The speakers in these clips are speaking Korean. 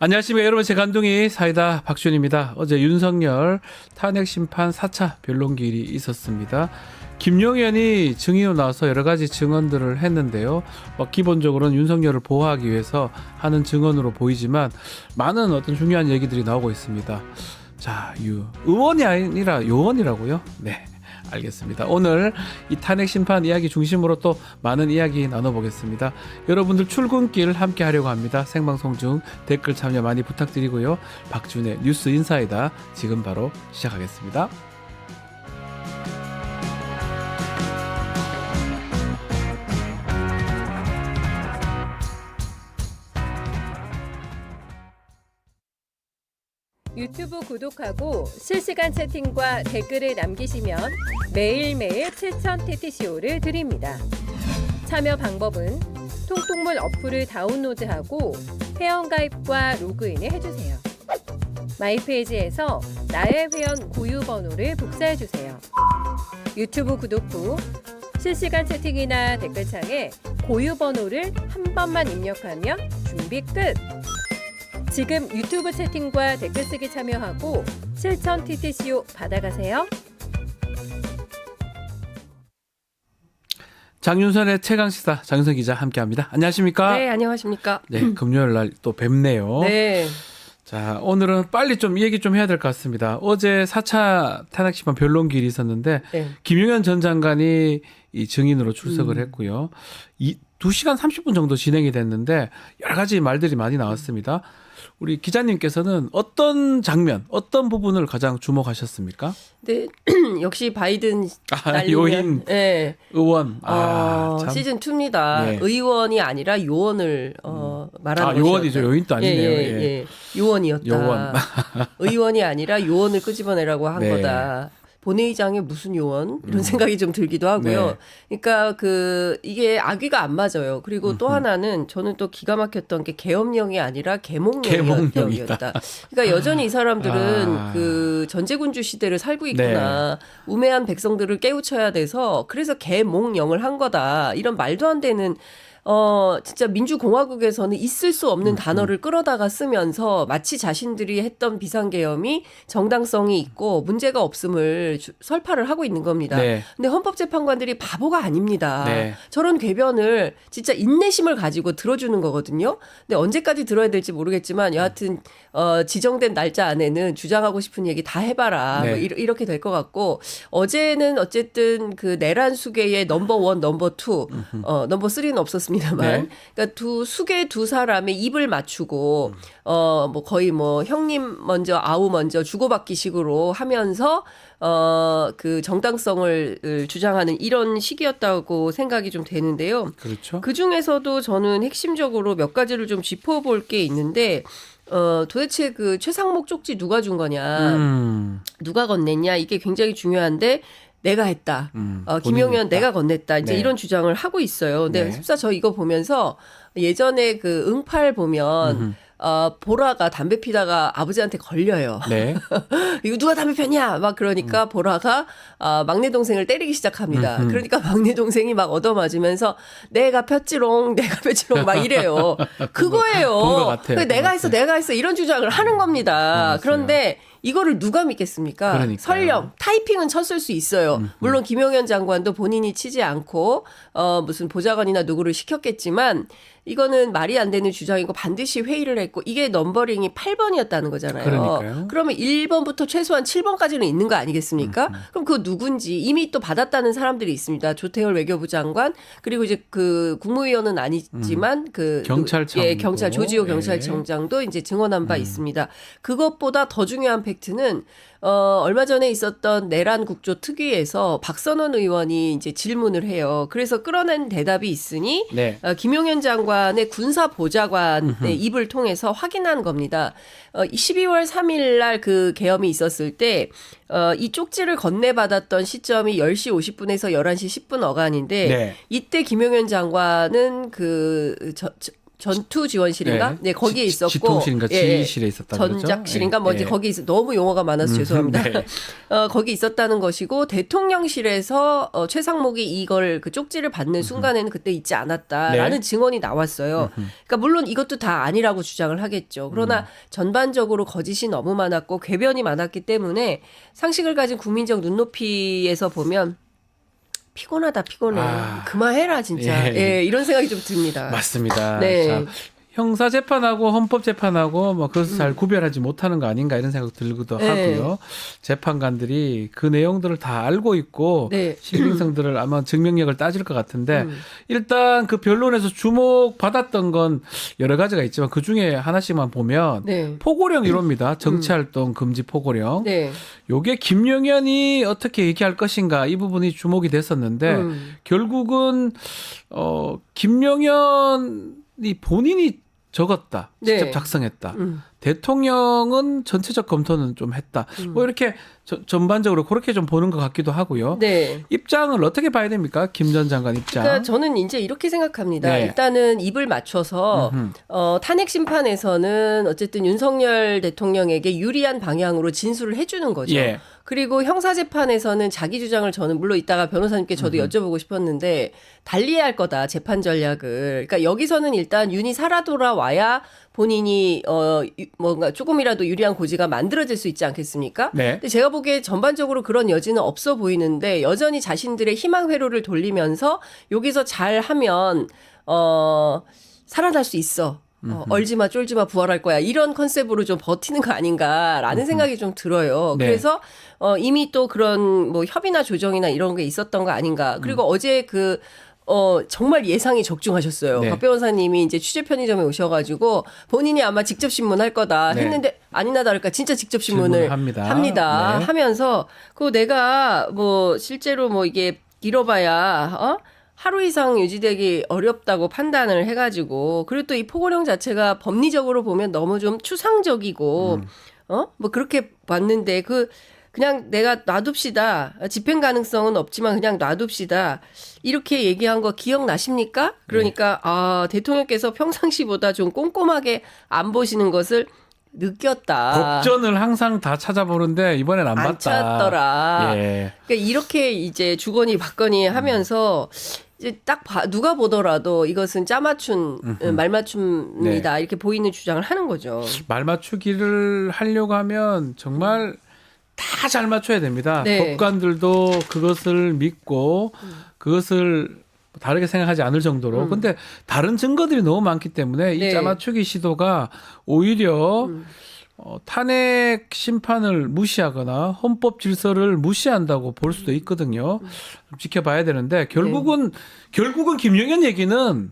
안녕하십니까 여러분, 제 간둥이 사이다 박준입니다. 어제 윤석열 탄핵심판 4차 변론기일이 있었습니다. 김용현이 증인으로 나와서 여러 가지 증언들을 했는데요. 기본적으로는 윤석열을 보호하기 위해서 하는 증언으로 보이지만 많은 어떤 중요한 얘기들이 나오고 있습니다. 자, 의원이 아니라 요원이라고요? 네, 알겠습니다. 오늘 이 탄핵 심판 이야기 중심으로 또 많은 이야기 나눠보겠습니다. 여러분들 출근길 함께 하려고 합니다. 생방송 중 댓글 참여 많이 부탁드리고요. 박준의 뉴스 인사이다 지금 바로 시작하겠습니다. 유튜브 구독하고 실시간 채팅과 댓글을 남기시면 매일매일 7,000TTCO를 드립니다. 참여 방법은 통통물 어플을 다운로드하고 회원가입과 로그인을 해주세요. 마이페이지에서 나의 회원 고유 번호를 복사해주세요. 유튜브 구독 후 실시간 채팅이나 댓글창에 고유 번호를 한 번만 입력하면 준비 끝! 지금 유튜브 채팅과 댓글 쓰기 참여하고 7,000TTCO 받아가세요. 장윤선의 최강시사 장윤선 기자 함께합니다. 안녕하십니까? 네, 안녕하십니까? 네, 금요일 날 또 뵙네요. 네. 자, 오늘은 빨리 좀 얘기 좀 해야 될 것 같습니다. 어제 4차 탄핵심판 변론기일이 있었는데 네. 김용현 전 장관이 이 증인으로 출석을 했고요. 2시간 30분 정도 진행이 됐는데 여러 가지 말들이 많이 나왔습니다. 우리 기자님께서는 어떤 장면, 어떤 부분을 가장 주목하셨습니까? 네, 역시 바이든 요인 네. 의원. 참. 시즌 2입니다. 네. 의원이 아니라 요원을 말하는 요원이죠. 요인도 아니네요. 예. 요원이었다. 요원. 의원이 아니라 요원을 끄집어내라고 한 네. 거다. 본회의장에 무슨 요원 이런 생각이 좀 들기도 하고요. 네. 그러니까 이게 악의가 안 맞아요. 그리고 또 하나는 저는 또 기가 막혔던 게 계엄령이 아니라 계몽령이었다. 그러니까 여전히 이 사람들은 그 전제군주 시대를 살고 있구나. 네. 우매한 백성들을 깨우쳐야 돼서 그래서 계몽령을 한 거다. 이런 말도 안 되는 진짜 민주공화국에서는 있을 수 없는 단어를 끌어다가 쓰면서 마치 자신들이 했던 비상계엄이 정당성이 있고 문제가 없음을 설파를 하고 있는 겁니다. 네. 근데 헌법재판관들이 바보가 아닙니다. 네. 저런 궤변을 진짜 인내심을 가지고 들어주는 거거든요. 근데 언제까지 들어야 될지 모르겠지만 여하튼 지정된 날짜 안에는 주장하고 싶은 얘기 다 해봐라. 네. 뭐 이렇게 될 것 같고 어제는 어쨌든 그 내란 수계의 넘버 1, 넘버 2, 넘버 3는 없었습니다만, 네. 그러니까 수계 두 사람의 입을 맞추고 뭐 거의 뭐 형님 먼저 아우 먼저 주고받기식으로 하면서 그 정당성을 주장하는 이런 시기였다고 생각이 좀 되는데요. 그렇죠. 그 중에서도 저는 핵심적으로 몇 가지를 좀 짚어볼 게 있는데. 도대체 그 최상목 쪽지 누가 준 거냐, 누가 건넸냐, 이게 굉장히 중요한데, 내가 했다. 김용현 내가 건넸다. 이제 네. 이런 주장을 하고 있어요. 근데 네. 습사 저 이거 보면서 예전에 그 응팔 보면, 보라가 담배 피다가 아버지한테 걸려요. 네. 이거 누가 담배 폈냐? 막 그러니까 보라가 막내 동생을 때리기 시작합니다. 그러니까 막내 동생이 막 얻어맞으면서 내가 폈지롱 막 이래요. 그거예요. 본것 같아요. 내가 했어 이런 주장을 하는 겁니다. 맞아요. 그런데 이거를 누가 믿겠습니까? 그러니까요. 설령 타이핑은 쳤을 수 있어요. 물론 김용현 장관도 본인이 치지 않고 무슨 보좌관이나 누구를 시켰겠지만 이거는 말이 안 되는 주장이고 반드시 회의를 했고 이게 넘버링이 8번이었다는 거잖아요. 그러니까요. 그러면 1번부터 최소한 7번까지는 있는 거 아니겠습니까? 그럼 그거 누군지 이미 또 받았다는 사람들이 있습니다. 조태열 외교부 장관 그리고 이제 그 국무위원은 아니지만 그 경찰청 경찰 조지호 경찰청장도 이제 증언한 바 있습니다. 그것보다 더 중요한 팩트는 얼마 전에 있었던 내란 국조 특위에서 박선원 의원이 이제 질문을 해요. 그래서 끌어낸 대답이 있으니 네. 김용현 장관의 군사 보좌관의 입을 통해서 확인한 겁니다. 12월 3일 날 그 계엄이 있었을 때 이 쪽지를 건네받았던 시점이 10시 50분에서 11시 10분 어간인데 네. 이때 김용현 장관은 전투지원실인가? 네, 거기에 있었고 지통실인가 지휘실에 있었다고 그러죠? 전작실인가 뭐지 거기 너무 용어가 많아서 죄송합니다. 네. 거기 있었다는 것이고 대통령실에서 최상목이 이걸 그 쪽지를 받는 순간에는 그때 있지 않았다라는 네. 증언이 나왔어요. 그러니까 물론 이것도 다 아니라고 주장을 하겠죠. 그러나 전반적으로 거짓이 너무 많았고 궤변이 많았기 때문에 상식을 가진 국민적 눈높이에서 보면 피곤하다 피곤해. 그만해라 진짜. 예, 이런 생각이 좀 듭니다. 맞습니다. 네. 자, 형사 재판하고 헌법 재판하고 뭐 그것을 잘 구별하지 못하는 거 아닌가 이런 생각 들기도 네. 하고요. 재판관들이 그 내용들을 다 알고 있고 네. 신빙성들을 아마 증명력을 따질 것 같은데 일단 그 변론에서 주목받았던 건 여러 가지가 있지만 그 중에 하나씩만 보면 네. 포고령 이론입니다. 정치활동 금지 포고령. 네. 요게 김용현이 어떻게 얘기할 것인가 이 부분이 주목이 됐었는데 결국은 김용현이 본인이 적었다. 직접 네. 작성했다. 대통령은 전체적 검토는 좀 했다. 뭐 이렇게 전반적으로 그렇게 좀 보는 것 같기도 하고요. 네. 입장을 어떻게 봐야 됩니까? 김 전 장관 입장. 그러니까 저는 이제 이렇게 생각합니다. 네. 일단은 입을 맞춰서 탄핵 심판에서는 어쨌든 윤석열 대통령에게 유리한 방향으로 진술을 해주는 거죠. 예. 그리고 형사재판에서는 자기 주장을 저는 물론 이따가 변호사님께 저도 여쭤보고 싶었는데 달리해야 할 거다 재판 전략을. 그러니까 여기서는 일단 윤이 살아 돌아와야 본인이 뭔가 조금이라도 유리한 고지가 만들어질 수 있지 않겠습니까? 네. 근데 제가 보기에 전반적으로 그런 여지는 없어 보이는데 여전히 자신들의 희망 회로를 돌리면서 여기서 잘하면 살아날 수 있어. 얼지마 쫄지마 부활할 거야. 이런 컨셉으로 좀 버티는 거 아닌가라는 생각이 좀 들어요. 네. 그래서 이미 또 그런 뭐 협의나 조정이나 이런 게 있었던 거 아닌가. 그리고 어제 정말 예상이 적중하셨어요. 네. 박 변호사님이 이제 취재 편의점에 오셔가지고 본인이 아마 직접 신문할 거다 네. 했는데 아니나 다를까 진짜 직접 신문을 합니다. 네. 하면서 내가 뭐 실제로 뭐 이게 잃어봐야 하루 이상 유지되기 어렵다고 판단을 해가지고 그리고 또 이 포고령 자체가 법리적으로 보면 너무 좀 추상적이고 뭐 그렇게 봤는데 그냥 내가 놔둡시다. 집행 가능성은 없지만 그냥 놔둡시다. 이렇게 얘기한 거 기억나십니까? 그러니까 대통령께서 평상시보다 좀 꼼꼼하게 안 보시는 것을 느꼈다. 법전을 항상 다 찾아보는데 이번엔 안 봤다. 찾더라. 예. 그러니까 이렇게 이제 주거니 받거니 하면서 이제 딱 누가 보더라도 이것은 짜맞춘 말맞춤이다 네. 이렇게 보이는 주장을 하는 거죠. 말 맞추기를 하려고 하면 정말 다 잘 맞춰야 됩니다. 네. 법관들도 그것을 믿고 그것을 다르게 생각하지 않을 정도로. 근데 다른 증거들이 너무 많기 때문에 이 네. 짜맞추기 시도가 오히려 탄핵 심판을 무시하거나 헌법 질서를 무시한다고 볼 수도 있거든요. 좀 지켜봐야 되는데 결국은 김용현 얘기는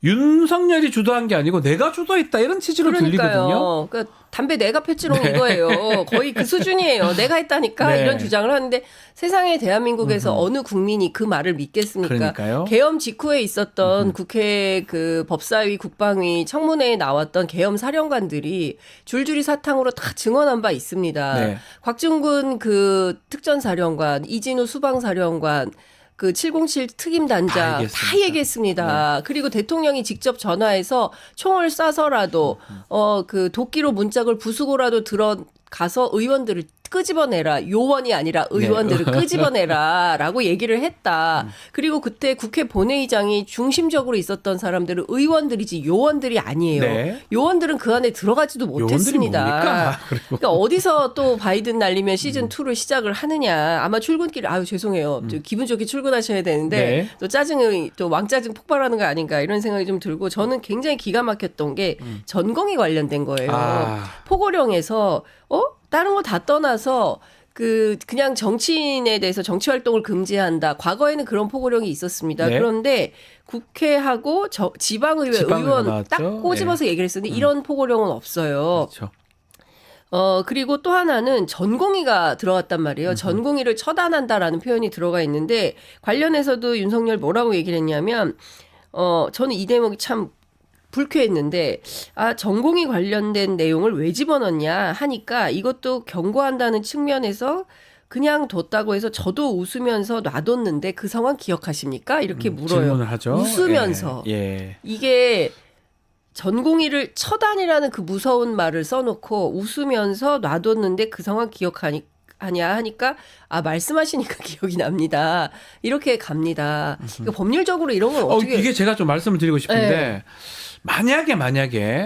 윤석열이 주도한 게 아니고 내가 주도했다 이런 취지로 들리거든요. 그러니까 담배 내가 폈지롱 이거예요. 거의 그 수준이에요. 내가 했다니까 네. 이런 주장을 하는데 세상에 대한민국에서 어느 국민이 그 말을 믿겠습니까? 그러니까요. 계엄 직후에 있었던 국회 그 법사위, 국방위, 청문회에 나왔던 계엄 사령관들이 줄줄이 사탕으로 다 증언한 바 있습니다. 네. 곽중근 그 특전사령관, 이진우 수방사령관, 그 707 특임단장 다 얘기했습니다. 네. 그리고 대통령이 직접 전화해서 총을 쏴서라도 그 도끼로 문짝을 부수고라도 들어가서 의원들을 끄집어내라. 요원이 아니라 의원들을 끄집어내라라고 얘기를 했다. 그리고 그때 국회 본회의장이 중심적으로 있었던 사람들은 의원들이지 요원들이 아니에요. 네. 요원들은 그 안에 들어가지도 못했습니다. 그러니까 어디서 또 바이든 날리면 시즌 2를 시작을 하느냐. 아마 출근길 죄송해요. 기분 좋게 출근하셔야 되는데 네. 또 짜증이 또 왕짜증 폭발하는 거 아닌가 이런 생각이 좀 들고 저는 굉장히 기가 막혔던 게 전공이 관련된 거예요. 포고령에서 다른 거 다 떠나서 그냥 정치인에 대해서 정치 활동을 금지한다. 과거에는 그런 포고령이 있었습니다. 네. 그런데 국회하고 지방의회 의원 딱 꼬집어서 얘기를 했었는데 이런 포고령은 없어요. 그렇죠. 그리고 또 하나는 전공의가 들어갔단 말이에요. 전공의를 처단한다라는 표현이 들어가 있는데 관련해서도 윤석열 뭐라고 얘기를 했냐면 저는 이 대목이 참 불쾌했는데 전공이 관련된 내용을 왜 집어넣냐 하니까 이것도 경고한다는 측면에서 그냥 뒀다고 해서 저도 웃으면서 놔뒀는데 그 상황 기억하십니까? 이렇게 물어요. 질문을 하죠. 웃으면서. 예. 이게 전공의를 처단이라는 그 무서운 말을 써놓고 웃으면서 놔뒀는데 그 상황 기억하냐 하니까 말씀하시니까 기억이 납니다. 이렇게 갑니다. 그러니까 법률적으로 이런 건 어떻게 이게 제가 좀 말씀을 드리고 싶은데 네. 만약에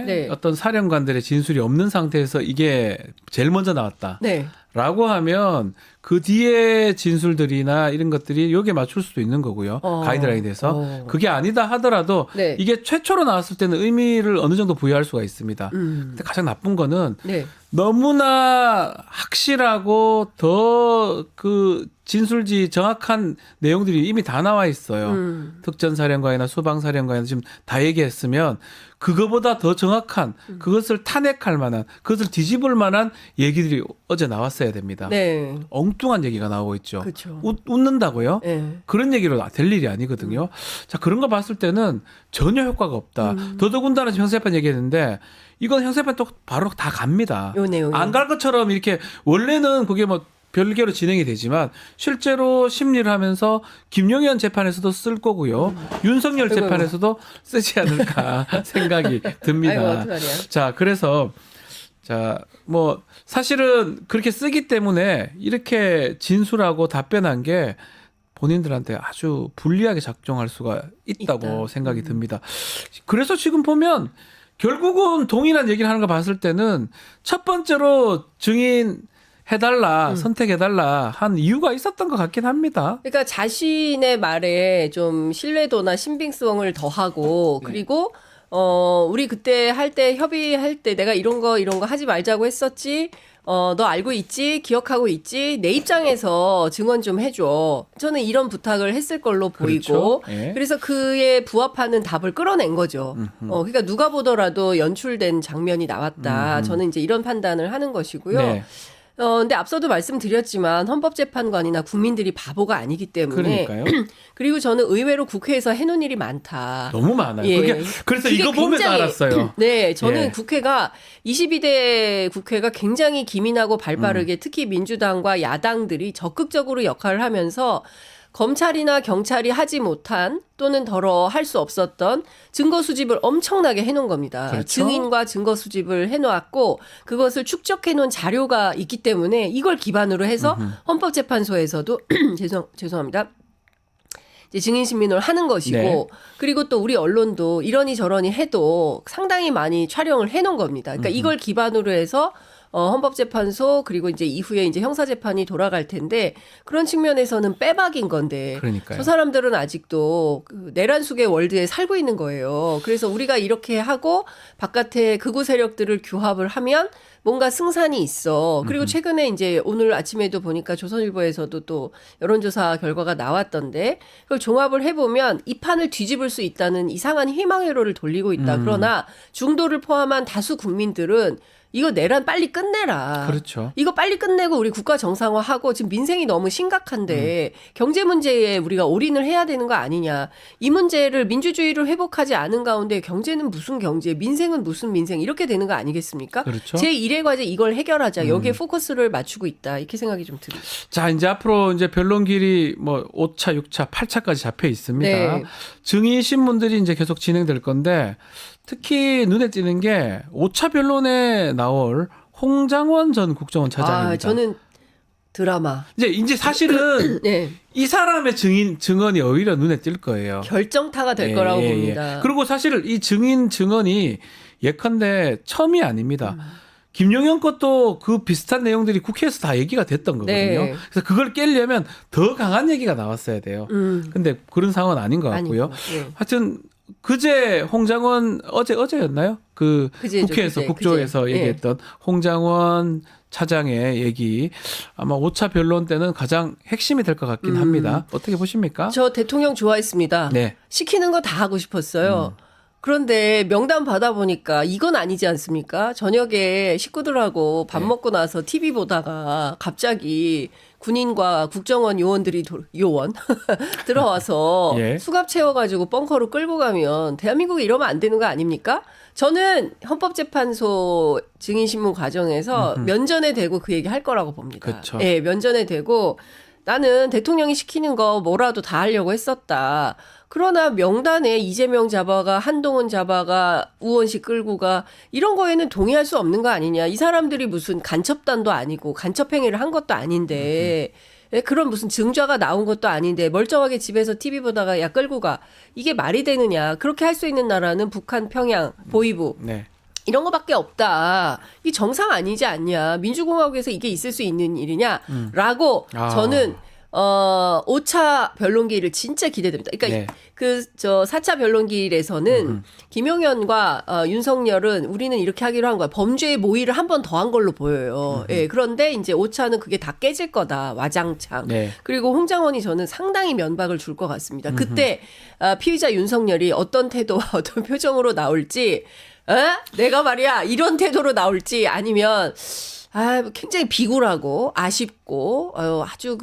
네. 어떤 사령관들의 진술이 없는 상태에서 이게 제일 먼저 나왔다. 네. 라고 하면 그 뒤에 진술들이나 이런 것들이 여기에 맞출 수도 있는 거고요. 가이드라인에서. 그게 아니다 하더라도 네. 이게 최초로 나왔을 때는 의미를 어느 정도 부여할 수가 있습니다. 근데 가장 나쁜 거는 네. 너무나 확실하고 더 그 진술지 정확한 내용들이 이미 다 나와 있어요. 특전사령관이나 수방사령관이나 지금 다 얘기했으면 그거보다 더 정확한 그것을 탄핵할 만한 그것을 뒤집을 만한 얘기들이 어제 나왔어야 됩니다. 네. 엉뚱한 얘기가 나오고 있죠. 그렇죠. 웃는다고요? 네. 그런 얘기로 될 일이 아니거든요. 자, 그런 거 봤을 때는 전혀 효과가 없다. 더더군다나 지금 형사재판 얘기했는데 이건 형사재판 또 바로 다 갑니다. 요 내용이. 안 갈 것처럼 이렇게 원래는 그게 뭐 별개로 진행이 되지만 실제로 심리를 하면서 김용현 재판에서도 쓸 거고요. 윤석열 아이고. 재판에서도 쓰지 않을까 생각이 듭니다. 아이고, 어떡하냐. 자, 그래서 뭐 사실은 그렇게 쓰기 때문에 이렇게 진술하고 답변한 게 본인들한테 아주 불리하게 작용할 수가 있다고 있다. 생각이 듭니다. 그래서 지금 보면 결국은 동일한 얘기를 하는 거 봤을 때는 첫 번째로 증인 해달라, 선택해달라 한 이유가 있었던 것 같긴 합니다. 그러니까 자신의 말에 좀 신뢰도나 신빙성을 더하고 네. 그리고 우리 그때 할 때 협의할 때 내가 이런 거 하지 말자고 했었지. 너 알고 있지? 기억하고 있지? 내 입장에서 증언 좀 해줘. 저는 이런 부탁을 했을 걸로 보이고. 그렇죠. 예. 그래서 그에 부합하는 답을 끌어낸 거죠. 그러니까 누가 보더라도 연출된 장면이 나왔다. 저는 이제 이런 판단을 하는 것이고요. 네. 근데 앞서도 말씀드렸지만 헌법재판관이나 국민들이 바보가 아니기 때문에 그러니까요. 그리고 저는 의외로 국회에서 해놓은 일이 많다. 너무 많아요. 예. 그래서 그게 이거 보면서 굉장히- 알았어요. 네, 저는 예. 국회가 22대 국회가 굉장히 기민하고 발빠르게 특히 민주당과 야당들이 적극적으로 역할을 하면서 검찰이나 경찰이 하지 못한 또는 더러 할 수 없었던 증거 수집을 엄청나게 해놓은 겁니다. 그렇죠. 증인과 증거 수집을 해놓았고 그것을 축적해놓은 자료가 있기 때문에 이걸 기반으로 해서 헌법재판소에서도 죄송합니다. 이제 증인 신문을 하는 것이고 네. 그리고 또 우리 언론도 이러니 저러니 해도 상당히 많이 촬영을 해놓은 겁니다. 그러니까 이걸 기반으로 해서 헌법재판소 그리고 이제 이후에 이제 형사재판이 돌아갈 텐데 그런 측면에서는 빼박인 건데 그러니까요. 저 사람들은 아직도 그 내란 속의 월드에 살고 있는 거예요. 그래서 우리가 이렇게 하고 바깥에 극우 세력들을 규합을 하면 뭔가 승산이 있어. 그리고 최근에 이제 오늘 아침에도 보니까 조선일보에서도 또 여론조사 결과가 나왔던데 그걸 종합을 해보면 이 판을 뒤집을 수 있다는 이상한 희망 회로를 돌리고 있다. 그러나 중도를 포함한 다수 국민들은 이거 내란 빨리 끝내라. 그렇죠. 이거 빨리 끝내고 우리 국가 정상화하고 지금 민생이 너무 심각한데 경제 문제에 우리가 올인을 해야 되는 거 아니냐. 이 문제를 민주주의를 회복하지 않은 가운데 경제는 무슨 경제, 민생은 무슨 민생 이렇게 되는 거 아니겠습니까? 그렇죠. 제1회 과제 이걸 해결하자. 여기에 포커스를 맞추고 있다. 이렇게 생각이 좀 듭니다. 자, 이제 앞으로 이제 변론 길이 뭐 5차, 6차, 8차까지 잡혀 있습니다. 네. 증인 신문들이 이제 계속 진행될 건데 특히 눈에 띄는 게 5차 변론에 나올 홍장원 전 국정원 차장입니다. 저는 드라마. 이제 사실은 네. 이 사람의 증언이 오히려 눈에 띌 거예요. 결정타가 될 거라고 봅니다. 그리고 사실 이 증언이 예컨대 처음이 아닙니다. 김용현 것도 그 비슷한 내용들이 국회에서 다 얘기가 됐던 거거든요. 네. 그래서 그걸 깨려면 더 강한 얘기가 나왔어야 돼요. 근데 그런 상황은 아닌 것 같고요. 아니고, 네. 하여튼 그제 홍장원 어제였나요? 그제죠, 국회에서 그제, 국조에서 그제. 얘기했던 홍장원 차장의 얘기 아마 5차 변론 때는 가장 핵심이 될 것 같긴 합니다. 어떻게 보십니까? 저 대통령 좋아했습니다. 네. 시키는 거 다 하고 싶었어요. 그런데 명단 받아보니까 이건 아니지 않습니까? 저녁에 식구들하고 밥 네. 먹고 나서 TV 보다가 갑자기 군인과 국정원 요원들이 들어와서 예. 수갑 채워가지고 벙커로 끌고 가면 대한민국이 이러면 안 되는 거 아닙니까? 저는 헌법재판소 증인신문 과정에서 면전에 대고 그 얘기 할 거라고 봅니다. 그쵸. 예, 면전에 대고 나는 대통령이 시키는 거 뭐라도 다 하려고 했었다. 그러나 명단에 이재명 잡아가 한동훈 잡아가 우원식 끌고 가 이런 거에는 동의할 수 없는 거 아니냐. 이 사람들이 무슨 간첩단도 아니고 간첩행위를 한 것도 아닌데 그런 무슨 증좌가 나온 것도 아닌데 멀쩡하게 집에서 TV 보다가 야 끌고 가. 이게 말이 되느냐. 그렇게 할 수 있는 나라는 북한, 평양, 보위부. 네. 이런 거밖에 없다. 이게 정상 아니지 않냐. 민주공화국에서 이게 있을 수 있는 일이냐라고 저는 5차 변론기일을 진짜 기대됩니다. 그러니까 네. 4차 변론기일에서는 김용현과 윤석열은 우리는 이렇게 하기로 한 거야. 범죄의 모의를 한 번 더 한 걸로 보여요. 예, 그런데 이제 5차는 그게 다 깨질 거다. 와장창. 네. 그리고 홍장원이 저는 상당히 면박을 줄 것 같습니다. 그때 피의자 윤석열이 어떤 태도와 어떤 표정으로 나올지 내가 말이야 이런 태도로 나올지 아니면 굉장히 비굴하고 아쉽고 아주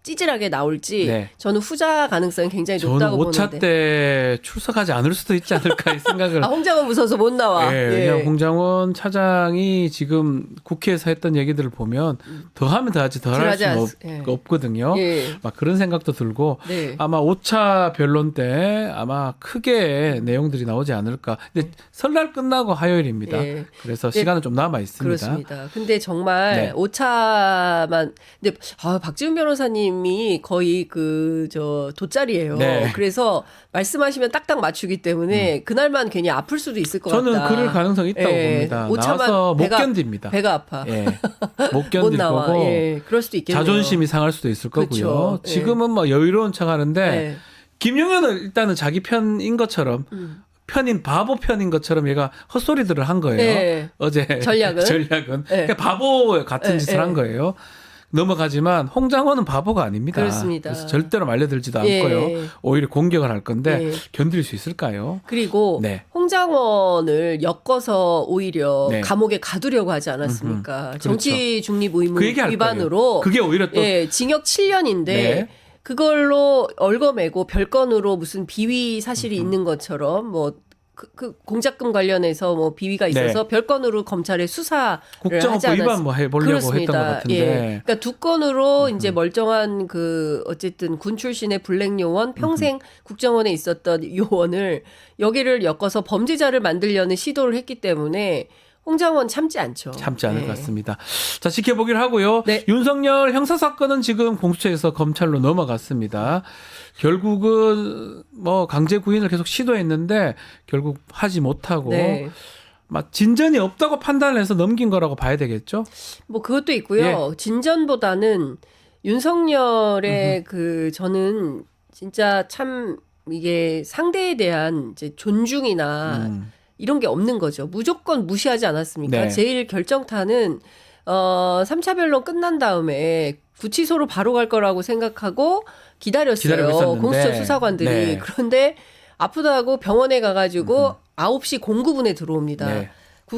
찌질하게 나올지 네. 저는 후자 가능성이 굉장히 저는 높다고 5차 보는데. 때 출석하지 않을 수도 있지 않을까 이 생각을. 홍장원 무서워서 못 나와. 네, 왜냐하면 홍장원 차장이 지금 국회에서 했던 얘기들을 보면 더 하면 더 하지 덜 할 수는 없거든요. 예. 막 그런 생각도 들고 네. 아마 5차 변론 때 아마 크게 내용들이 나오지 않을까. 근데 설날 끝나고 화요일입니다. 예. 그래서 시간은 좀 남아 있습니다. 그렇습니다. 근데 정말 네. 5차만 근데 박지훈 변호사님이 거의 돗자리예요. 네. 그래서 말씀하시면 딱딱 맞추기 때문에 그날만 괜히 아플 수도 있을 것 저는 같다. 그럴 가능성이 있다고 봅니다. 5차만 나와서 못 견딥니다. 배가 아파. 예. 못 못 견딜 나와. 거고 예. 그럴 수도 있겠네요. 자존심이 상할 수도 있을 거고요. 그렇죠. 예. 지금은 뭐 여유로운 척하는데 네. 김용현은 일단은 자기 편인 것처럼 바보 편인 것처럼 얘가 헛소리들을 한 거예요. 네. 어제 전략은? 전략은 네. 그러니까 바보 같은 네, 짓을 네. 한 거예요. 넘어가지만 홍장원은 바보가 아닙니다. 그렇습니다. 그래서 절대로 말려들지도 예. 않고요. 오히려 공격을 할 건데 예. 견딜 수 있을까요? 그리고 네. 홍장원을 엮어서 오히려 네. 감옥에 가두려고 하지 않았습니까? 그렇죠. 정치 중립 의무 그 얘기할 위반으로 거예요. 그게 오히려 또 징역 7년인데 네. 그걸로 얽어매고 별건으로 무슨 비위 사실이 있는 것처럼 뭐 그 공작금 관련해서 뭐 비위가 있어서 별건으로 검찰에 수사를 국정원법 하지 않았 위반 뭐 해보려고 그렇습니다. 했던 것 같은데. 예. 그러니까 두 건으로 이제 멀쩡한 어쨌든 군 출신의 블랙 요원 평생 국정원에 있었던 요원을 여기를 엮어서 범죄자를 만들려는 시도를 했기 때문에 홍장원 참지 않죠. 참지 않을 네. 것 같습니다. 자, 지켜보기로 하고요. 네. 윤석열 형사사건은 지금 공수처에서 검찰로 넘어갔습니다. 결국은 뭐 강제 구인을 계속 시도했는데 결국 하지 못하고 네. 막 진전이 없다고 판단해서 넘긴 거라고 봐야 되겠죠? 뭐 그것도 있고요. 예. 진전보다는 윤석열의 저는 진짜 참 이게 상대에 대한 이제 존중이나 이런 게 없는 거죠. 무조건 무시하지 않았습니까? 네. 제일 결정타는 3차 변론 끝난 다음에 구치소로 바로 갈 거라고 생각하고 기다리고 기다렸어요. 있었는데. 공수처 수사관들이. 네. 그런데 아프다고 병원에 가가지고 9시 09분에 들어옵니다. 네.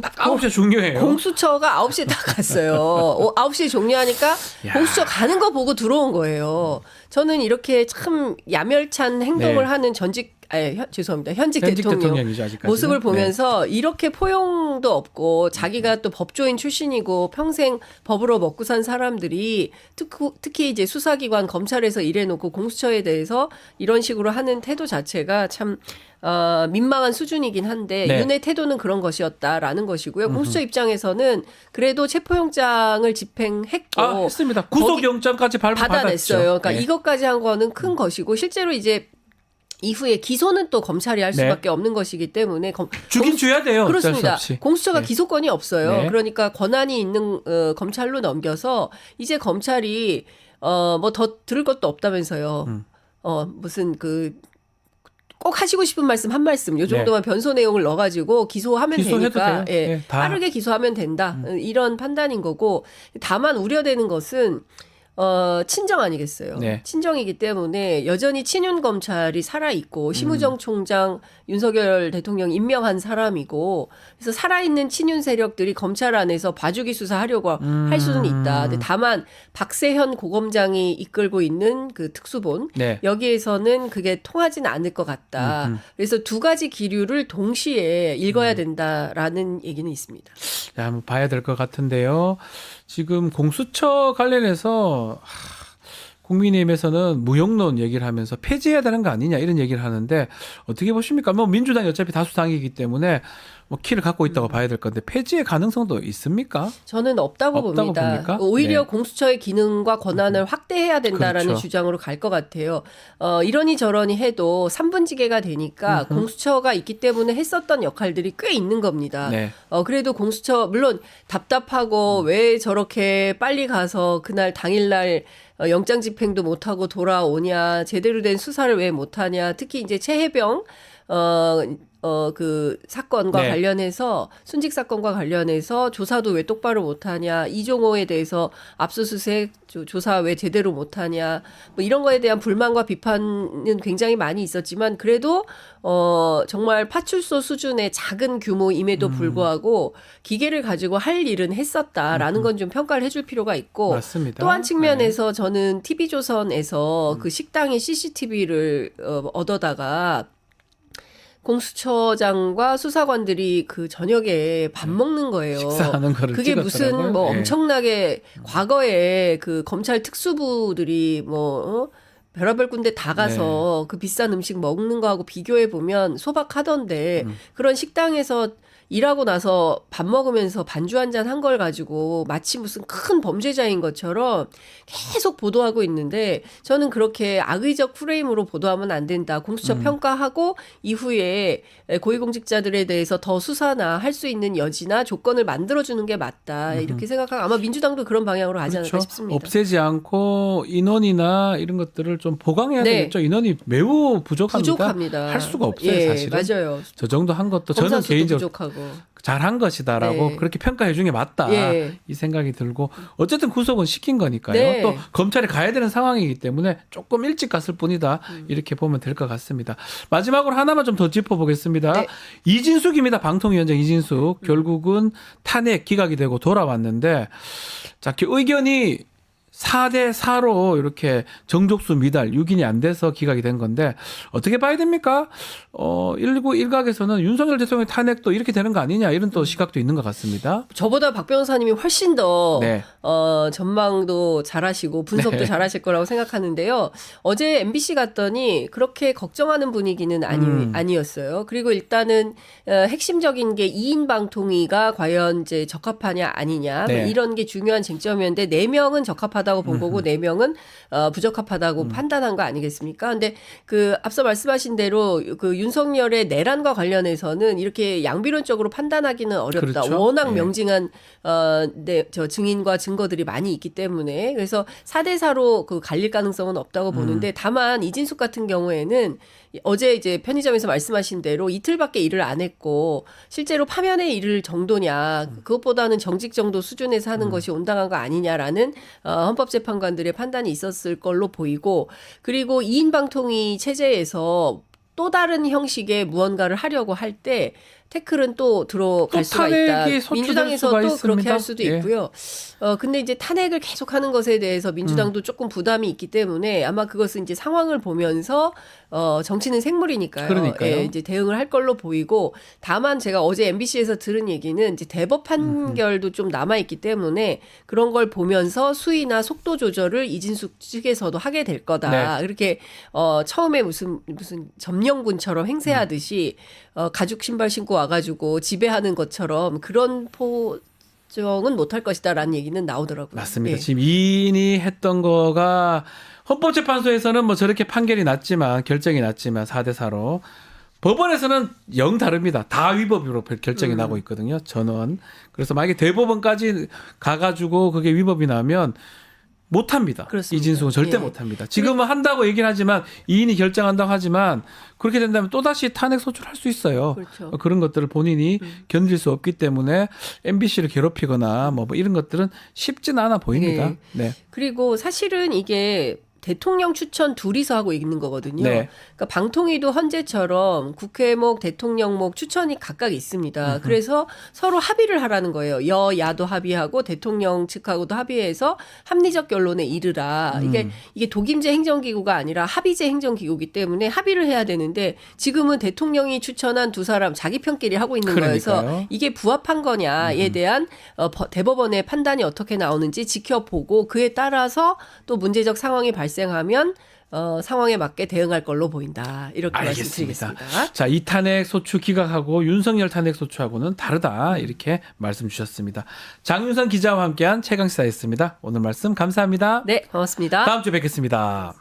딱 9시 중요해요. 공수처가 9시에 딱 갔어요. 9시에 종료하니까 야. 공수처 가는 거 보고 들어온 거예요. 저는 이렇게 참 야멸찬 행동을 네. 하는 죄송합니다. 현직 대통령 대통령이죠, 아직까지는. 모습을 네. 보면서 이렇게 포용도 없고 자기가 또 법조인 출신이고 평생 법으로 먹고 산 사람들이 특히 이제 수사기관 검찰에서 일해놓고 공수처에 대해서 이런 식으로 하는 태도 자체가 참 민망한 수준이긴 한데 네. 윤의 태도는 그런 것이었다라는 것이고요. 공수처 입장에서는 그래도 체포영장을 집행했고 했습니다. 구속영장까지 받아냈어요. 받아냈죠. 그러니까 네. 이것까지 한 거는 큰 것이고 실제로 이제 이후에 기소는 또 검찰이 할 네. 수밖에 없는 것이기 때문에 주긴 줘야 돼요. 어쩔 수 그렇습니다. 없이. 공수처가 네. 기소권이 없어요. 네. 그러니까 권한이 있는 검찰로 넘겨서 이제 검찰이 뭐 더 들을 것도 없다면서요. 무슨 꼭 하시고 싶은 말씀 한 말씀 요 정도만 변소 내용을 넣어가지고 기소하면 기소해도 되니까 돼요. 예, 다. 빠르게 기소하면 된다 이런 판단인 거고 다만 우려되는 것은 친정 아니겠어요. 네. 친정이기 때문에 여전히 친윤 검찰이 살아있고 심우정 총장 윤석열 대통령 임명한 사람이고 그래서 살아있는 친윤 세력들이 검찰 안에서 봐주기 수사하려고 할 수는 있다. 근데 다만 박세현 고검장이 이끌고 있는 그 특수본 네. 여기에서는 그게 통하지는 않을 것 같다. 그래서 두 가지 기류를 동시에 읽어야 된다라는 얘기는 있습니다. 자, 한번 봐야 될 것 같은데요. 지금 공수처 관련해서 국민의힘에서는 무용론 얘기를 하면서 폐지해야 되는 거 아니냐 이런 얘기를 하는데 어떻게 보십니까? 뭐 민주당이 어차피 다수당이기 때문에 뭐 키를 갖고 있다고 봐야 될 건데 폐지의 가능성도 있습니까? 저는 없다고 없다고 봅니다. 봅니까? 오히려 네. 공수처의 기능과 권한을 확대해야 된다라는 그렇죠. 주장으로 갈 것 같아요. 이러니 저러니 해도 3분지계가 되니까 공수처가 있기 때문에 했었던 역할들이 꽤 있는 겁니다. 네. 그래도 공수처 물론 답답하고 왜 저렇게 빨리 가서 그날 당일날 영장 집행도 못하고 돌아오냐, 제대로 된 수사를 왜 못하냐, 특히 이제 최혜병 그 사건과 네. 관련해서 순직 사건과 관련해서 조사도 왜 똑바로 못하냐, 이종호에 대해서 압수수색 조사 왜 제대로 못하냐, 뭐 이런 거에 대한 불만과 비판은 굉장히 많이 있었지만 그래도 정말 파출소 수준의 작은 규모임에도 불구하고 기계를 가지고 할 일은 했었다라는 건 좀 평가를 해줄 필요가 있고 맞습니다. 또 한 측면에서 저는 TV조선에서 그 식당의 CCTV를 얻어다가 공수처장과 수사관들이 그 저녁에 밥 먹는 거예요. 식사하는 거를 그게 찍었더라고요. 무슨 뭐 예. 엄청나게 과거에 그 검찰 특수부들이 뭐 별의별 군데 다 가서 그 비싼 음식 먹는 거하고 비교해 보면 소박하던데 그런 식당에서 일하고 나서 밥 먹으면서 반주 한 잔 한 걸 가지고 마치 무슨 큰 범죄자인 것처럼 계속 보도하고 있는데 저는 그렇게 악의적 프레임으로 보도하면 안 된다. 공수처 평가하고 이후에 고위공직자들에 대해서 더 수사나 할 수 있는 여지나 조건을 만들어주는 게 맞다. 이렇게 생각하고 아마 민주당도 그런 방향으로 가지 않을까 그렇죠. 싶습니다. 없애지 않고 인원이나 이런 것들을 좀 보강해야 네. 되겠죠. 인원이 매우 부족합니다. 부족합니다. 할 수가 없어요, 예, 사실은. 맞아요. 저 정도 한 것도 저는 검사 수도 개인적으로 부족하고. 잘한 것이다라고 네. 그렇게 평가해 준 게 맞다 예. 이 생각이 들고 어쨌든 구속은 시킨 거니까요. 네. 또 검찰에 가야 되는 상황이기 때문에 조금 일찍 갔을 뿐이다 이렇게 보면 될 것 같습니다. 마지막으로 하나만 좀 더 짚어보겠습니다. 네. 이진숙입니다. 방통위원장 이진숙 결국은 탄핵 기각이 되고 돌아왔는데 자 의견이 4대 4로 이렇게 정족수 미달 6인이 안 돼서 기각이 된 건데 어떻게 봐야 됩니까? 일부 일각에서는 윤석열 대통령 탄핵도 이렇게 되는 거 아니냐 이런 또 시각도 있는 것 같습니다. 저보다 박 변호사님이 훨씬 더 네. 전망도 잘하시고 분석도 네. 잘하실 거라고 생각하는데요. 어제 MBC 갔더니 그렇게 걱정하는 분위기는 아니었어요. 그리고 일단은 핵심적인 게 2인 방통위가 과연 이제 적합하냐 아니냐 네. 뭐 이런 게 중요한 쟁점이었는데 4명은 적합하다고 본 거고 4명은 부적합하다고 판단한 거 아니겠습니까? 근데 그 앞서 말씀하신 대로 그 윤석열의 내란과 관련해서는 이렇게 양비론적으로 판단하기는 어렵다. 그렇죠. 워낙 네. 명징한 저 증인과 증거들이 많이 있기 때문에 그래서 4대 4로 그 갈릴 가능성은 없다고 보는데 다만 이진숙 같은 경우에는 어제 이제 편의점에서 말씀하신 대로 이틀밖에 일을 안 했고 실제로 파면에 이를 정도냐 그것보다는 정직 정도 수준에서 하는 것이 온당한 거 아니냐라는 헌법재판관들의 판단이 있었을 걸로 보이고 그리고 2인 방통위 체제에서 또 다른 형식의 무언가를 하려고 할 때 태클은 또 들어갈 또 수가 있다. 탄핵이 소추될 민주당에서 수가 또 있습니다. 그렇게 할 수도 예. 있고요. 근데 이제 탄핵을 계속하는 것에 대해서 민주당도 조금 부담이 있기 때문에 아마 그것은 이제 상황을 보면서 정치는 생물이니까요. 그러니까요. 예, 이제 대응을 할 걸로 보이고 다만 제가 어제 MBC에서 들은 얘기는 이제 대법 판결도 좀 남아 있기 때문에 그런 걸 보면서 수위나 속도 조절을 이진숙 측에서도 하게 될 거다. 네. 그렇게 처음에 무슨 점령군처럼 행세하듯이 가죽 신발 신고 와가지고 지배하는 것처럼 그런 포정은 못할 것이다라는 얘기는 나오더라고요. 맞습니다. 예. 지금 2인이 했던 거가 헌법재판소에서는 뭐 저렇게 판결이 났지만 결정이 났지만 4대 4로 법원에서는 영 다릅니다. 다 위법으로 결정이 나고 있거든요. 전원. 그래서 만약에 대법원까지 가가지고 그게 위법이 나면 못합니다. 그렇습니다. 이진숙은 절대 예. 못합니다. 지금은 한다고 얘기는 하지만 2인이 결정한다고 하지만 그렇게 된다면 또다시 탄핵 소추할 수 있어요. 그렇죠. 그런 것들을 본인이 견딜 수 없기 때문에 MBC를 괴롭히거나 뭐 이런 것들은 쉽지는 않아 보입니다. 예. 네. 그리고 사실은 이게 대통령 추천 둘이서 하고 있는 거거든요. 네. 그러니까 방통위도 헌재처럼 국회목, 대통령목 추천이 각각 있습니다. 그래서 서로 합의를 하라는 거예요. 여야도 합의하고 대통령 측하고도 합의해서 합리적 결론에 이르라. 이게 독임제 행정기구가 아니라 합의제 행정기구이기 때문에 합의를 해야 되는데 지금은 대통령이 추천한 두 사람 자기 편끼리 하고 있는 그러니까요. 거여서 이게 부합한 거냐에 대한 대법원의 판단이 어떻게 나오는지 지켜보고 그에 따라서 또 문제적 상황이 발생 발생하면 상황에 맞게 대응할 걸로 보인다. 이렇게 알겠습니다. 말씀드리겠습니다. 자, 이 탄핵 소추 기각하고 윤석열 탄핵 소추하고는 다르다. 이렇게 말씀 주셨습니다. 장윤선 기자와 함께한 최강시사였습니다. 오늘 말씀 감사합니다. 네, 고맙습니다. 다음 주에 뵙겠습니다.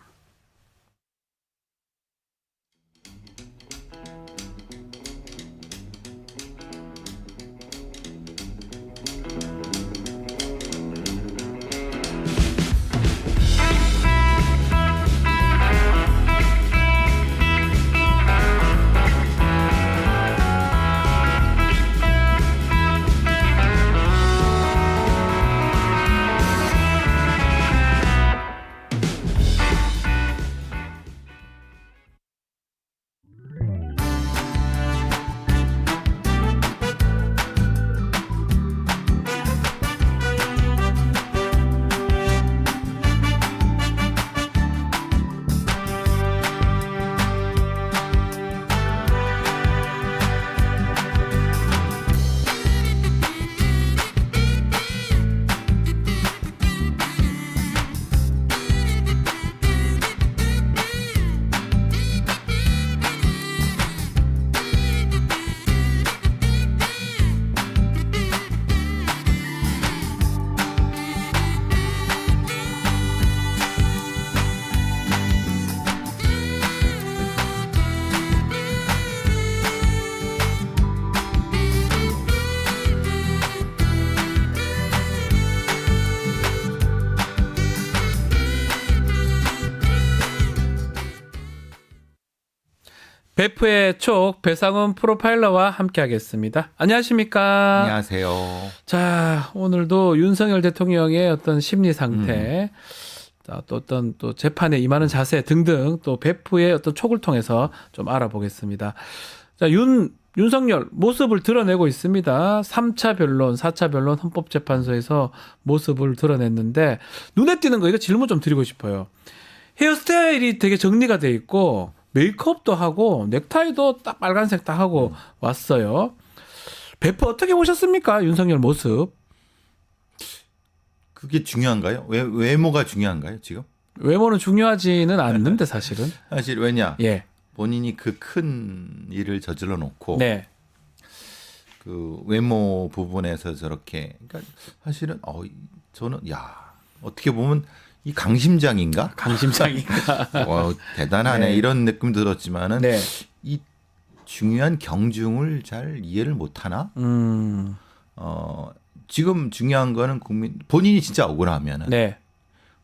베프의 촉 배상훈 프로파일러와 함께하겠습니다. 안녕하십니까? 안녕하세요. 자, 오늘도 윤석열 대통령의 어떤 심리 상태, 자, 또 어떤 또 재판에 임하는 자세 등등 또 베프의 어떤 촉을 통해서 좀 알아보겠습니다. 자, 윤석열 모습을 드러내고 있습니다. 3차 변론, 4차 변론 헌법재판소에서 모습을 드러냈는데 눈에 띄는 거 이거 질문 좀 드리고 싶어요. 헤어스타일이 되게 정리가 돼 있고 메이크업도 하고 넥타이도 딱 빨간색 딱 하고 왔어요. 베프 어떻게 보셨습니까? 윤석열 모습. 그게 중요한가요? 외모가 중요한가요, 지금? 외모는 중요하지는 않는데 사실은. 사실 왜냐? 예. 본인이 그 큰 일을 저질러 놓고 네. 그 외모 부분에서 저렇게 그러니까 사실은 저는 어떻게 보면 이 강심장인가? 강심장인가? 대단하네. 네. 이런 느낌 들었지만은 네. 이 중요한 경중을 잘 이해를 못 하나? 지금 중요한 거는 본인이 진짜 억울하면은 네.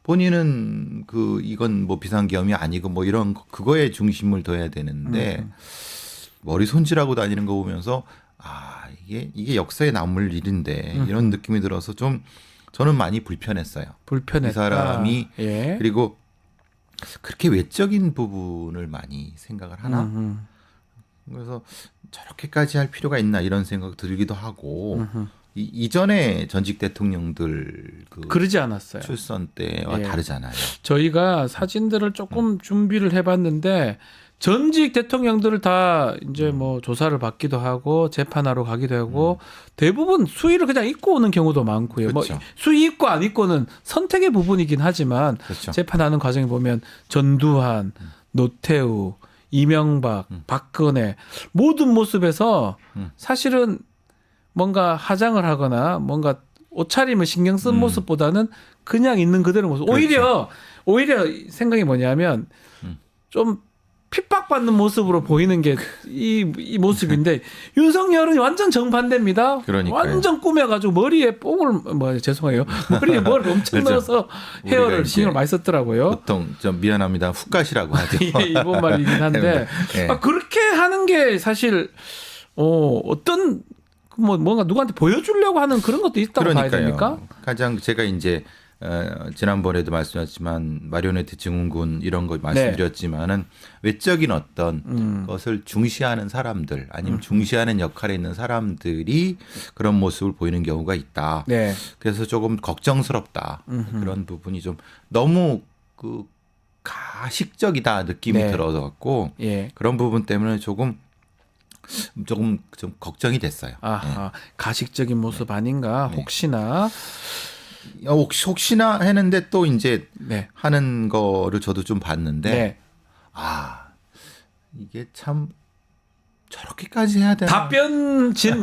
본인은 이건 뭐 비상계엄이 아니고 뭐 이런 그거에 중심을 둬야 되는데 머리 손질하고 다니는 거 보면서 이게 역사에 남을 일인데 이런 느낌이 들어서 좀 저는 많이 불편했어요. 불편했다. 이 사람이 예. 그리고 그렇게 외적인 부분을 많이 생각을 하나? 그래서 저렇게까지 할 필요가 있나 이런 생각 들기도 하고 이전에 전직 대통령들 그러지 않았어요. 출선 때와 예. 다르잖아요. 저희가 사진들을 조금 준비를 해봤는데 전직 대통령들을 다 이제 뭐 조사를 받기도 하고 재판하러 가기도 하고 대부분 수의를 그냥 입고 오는 경우도 많고요. 그렇죠. 뭐 수의 입고 안 입고는 선택의 부분이긴 하지만 그렇죠. 재판하는 과정에 보면 전두환, 노태우, 이명박, 박근혜 모든 모습에서 사실은 뭔가 화장을 하거나 뭔가 옷차림을 신경 쓴 모습보다는 그냥 있는 그대로 모습. 그렇죠. 오히려 생각이 뭐냐면 좀 핍박받는 모습으로 보이는 게 이 모습인데 윤석열은 완전 정반대입니다. 그러니까요. 완전 꾸며가지고 머리에 죄송해요. 머리에 뭘 엄청 그렇죠. 넣어서 헤어를 이제 신경을 많이 썼더라고요. 보통 좀 미안합니다. 훅가시라고 하죠. 예, 이번 말이긴 한데 네. 그렇게 하는 게 사실 어떤 뭔가 누구한테 보여주려고 하는 그런 것도 있다고 봐야 됩니까? 가장 제가 이제 지난번에도 말씀하셨지만 마리오네트 증후군 이런 거 말씀드렸지만은 외적인 어떤 것을 중시하는 사람들 아니면 중시하는 역할에 있는 사람들이 그런 모습을 보이는 경우가 있다. 네. 그래서 조금 걱정스럽다. 그런 부분이 좀 너무 가식적이다 느낌이 네. 들어서 갖고 예. 그런 부분 때문에 조금 좀 걱정이 됐어요. 아하, 가식적인 모습 아닌가 네. 혹시나 혹시나 했는데 또 이제 네. 하는 거를 저도 좀 봤는데 네. 이게 참 저렇게까지 해야 되나?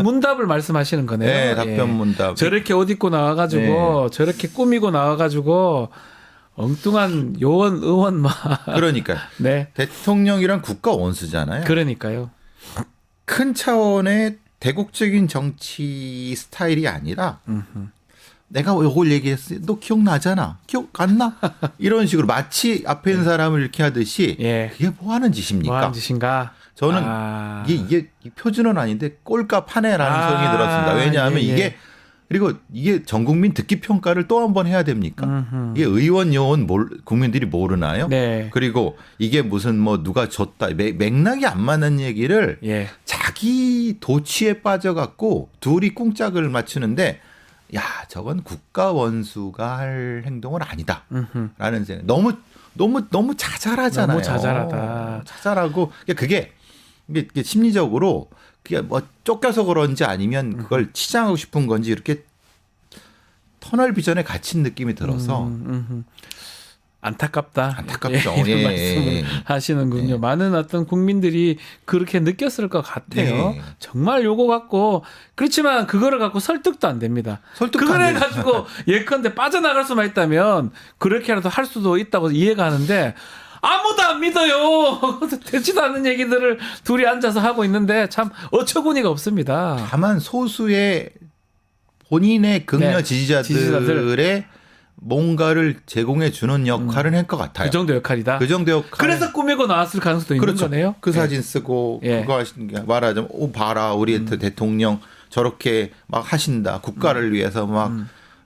문답을 말씀하시는 거네요. 네, 답변 문답. 저렇게 옷 입고 나와가지고 저렇게 꾸미고 나와가지고 엉뚱한 요원 의원 막. 그러니까 네. 대통령이란 국가 원수잖아요. 그러니까요. 큰 차원의 대국적인 정치 스타일이 아니라 내가 이걸 얘기했어. 너 기억나잖아. 기억 안 나? 이런 식으로 마치 앞에 있는 사람을 이렇게 하듯이 예. 그게 뭐 하는 짓입니까? 뭐 하는 짓인가? 저는 이게 표준어는 아닌데 꼴값 하네라는 소리 들었습니다. 왜냐하면 예, 예. 이게 그리고 이게 전 국민 듣기 평가를 또 한 번 해야 됩니까? 이게 의원 요원 국민들이 모르나요? 네. 그리고 이게 무슨 뭐 누가 줬다 맥락이 안 맞는 얘기를 예. 자기 도취에 빠져갖고 둘이 꿍짝을 맞추는데 야 저건 국가 원수가 할 행동은 아니다라는 생각. 너무 자잘하잖아요. 너무 자잘하다. 자잘하고 그게 심리적으로 그게 뭐 쫓겨서 그런지 아니면 그걸 치장하고 싶은 건지 이렇게 터널 비전에 갇힌 느낌이 들어서 안타깝다. 안타깝죠. 이런 예, 말씀을 예. 하시는군요. 네. 많은 어떤 국민들이 그렇게 느꼈을 것 같아요. 네. 정말 요거 갖고 그렇지만 그거를 갖고 설득도 안 됩니다. 설득도 그걸 안 되죠. 해가지고 예컨대 빠져나갈 수만 있다면 그렇게라도 할 수도 있다고 이해가 하는데 아무도 안 믿어요. 되지도 않는 얘기들을 둘이 앉아서 하고 있는데 참 어처구니가 없습니다. 다만 소수의 본인의 극녀 네. 지지자들의 뭔가를 제공해 주는 역할은 할 것 같아요. 그 정도 역할이다. 그 정도 역할. 그래서 꾸미고 나왔을 가능성도 있는 그렇죠. 거네요. 그 네. 사진 쓰고 예. 그거 말하자면 봐라 우리 대통령 저렇게 막 하신다. 국가를 위해서 막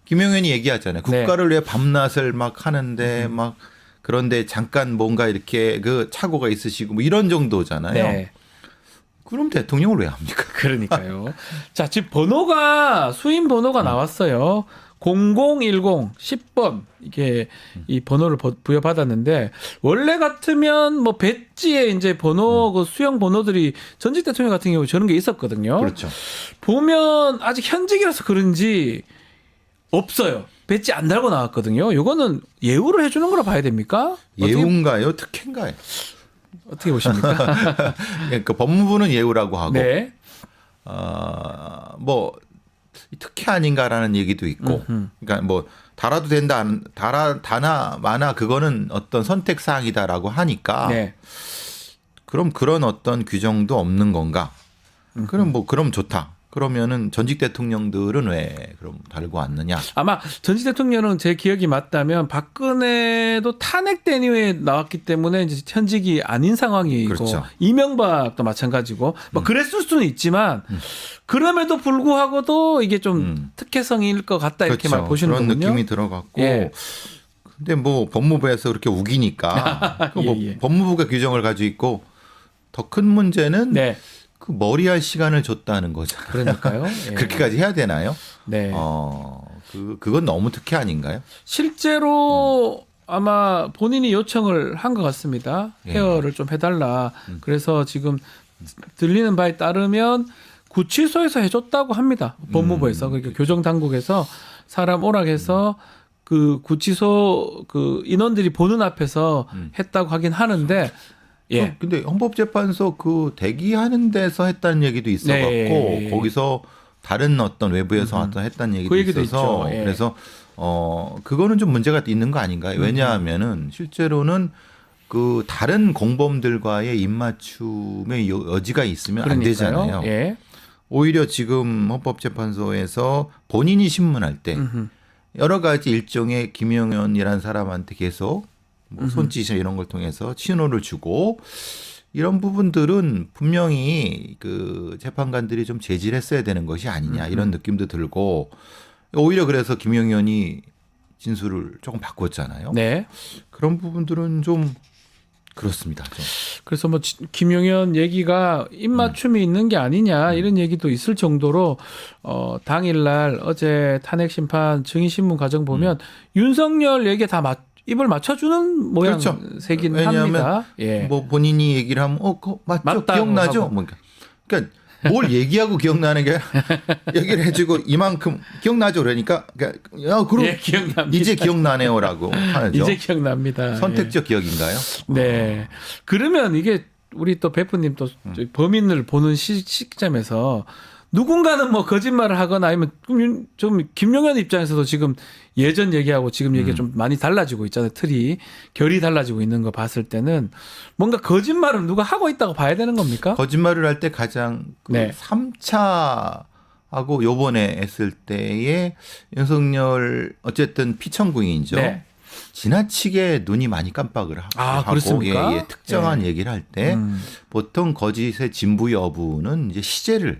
김용현이 얘기하잖아요. 네. 국가를 위해 밤낮을 막 하는데 막 그런데 잠깐 뭔가 이렇게 그 착오가 있으시고 뭐 이런 정도잖아요. 네. 그럼 대통령을 왜 합니까? 그러니까요. 자, 지금 수임 번호가 나왔어요. 0010 10번 이게 이 번호를 부여받았는데 원래 같으면 뭐 배지에 이제 번호 그 수령 번호들이 전직 대통령 같은 경우 저런 게 있었거든요. 그렇죠. 보면 아직 현직이라서 그런지 없어요. 배지 안 달고 나왔거든요. 요거는 예우를 해주는 거라 봐야 됩니까? 예우인가요? 특혜인가요? 어떻게 보십니까? 그러니까 법무부는 예우라고 하고 네. 뭐 특혜 아닌가라는 얘기도 있고, 그러니까 뭐 달아도 된다, 다나 마나 그거는 어떤 선택 사항이다라고 하니까, 네. 그럼 그런 어떤 규정도 없는 건가? 그럼 좋다. 그러면은 전직 대통령들은 왜 그럼 달고 왔느냐? 아마 전직 대통령은 제 기억이 맞다면 박근혜도 탄핵된 이후에 나왔기 때문에 이제 현직이 아닌 상황이고 그렇죠. 이명박도 마찬가지고 뭐 그랬을 수는 있지만 그럼에도 불구하고도 이게 좀 특혜성일 것 같다 이렇게 그렇죠. 말 보시는 그런 거군요. 느낌이 들어갔고. 예. 근데 뭐 법무부에서 그렇게 우기니까 뭐 예. 법무부가 규정을 가지고 있고 더 큰 문제는 네, 그 머리할 시간을 줬다는 거잖아요. 그러니까요. 예. 그렇게까지 해야 되나요? 네. 그건 너무 특혜 아닌가요? 실제로 아마 본인이 요청을 한 것 같습니다. 예. 헤어를 좀 해달라. 그래서 지금 들리는 바에 따르면 구치소에서 해줬다고 합니다. 법무부에서 그러니까 교정 당국에서 사람 오락해서 그 구치소 그 인원들이 보는 앞에서 했다고 하긴 하는데. 예. 근데 헌법재판소 그 대기하는 데서 했다는 얘기도 있어갖고 네. 거기서 다른 어떤 외부에서 와서 했다는 얘기도 그 얘기도 있어서 있죠. 예. 그래서 그거는 좀 문제가 있는 거 아닌가요? 왜냐하면은 실제로는 그 다른 공범들과의 입맞춤의 여지가 있으면 안 그러니까요. 되잖아요. 예. 오히려 지금 헌법재판소에서 본인이 신문할 때 여러 가지 일종의 김용현이라는 사람한테 계속 뭐 손짓이나 이런 걸 통해서 신호를 주고 이런 부분들은 분명히 그 재판관들이 좀 제지했어야 되는 것이 아니냐 이런 느낌도 들고 오히려 그래서 김용현이 진술을 조금 바꿨잖아요. 네. 그런 부분들은 좀 그렇습니다. 좀. 그래서 뭐 김용현 얘기가 입맞춤이 있는 게 아니냐 이런 얘기도 있을 정도로 당일날 어제 탄핵 심판 증인 신문 과정 보면 윤석열 얘기에 다 입을 맞춰주는 모양 그렇죠. 새긴 왜냐하면 합니다. 예. 뭐 본인이 얘기를 하면 그거 맞죠? 맞다고 기억나죠? 하고. 그러니까 뭘 얘기하고 기억나는 게 얘기를 해주고 이만큼 기억나죠 그러니까 야 그럼 예, 기억납니다. 이제 기억나네요라고 하죠. 이제 기억납니다. 선택적 기억인가요? 네. 그러면 이게 우리 또 베프님 또 범인을 보는 시점에서 누군가는 뭐 거짓말을 하거나 아니면 좀 김용현 입장에서도 지금 예전 얘기하고 지금 얘기가 좀 많이 달라지고 있잖아요. 틀이 결이 달라지고 있는 거 봤을 때는 뭔가 거짓말을 누가 하고 있다고 봐야 되는 겁니까? 거짓말을 할 때 가장 그 네. 3차하고 요번에 했을 때의 윤석열 어쨌든 피청구인이죠. 네. 지나치게 눈이 많이 깜빡을 하고 그렇습니까? 특정한 얘기를 할 때 보통 거짓의 진부 여부는 이제 시제를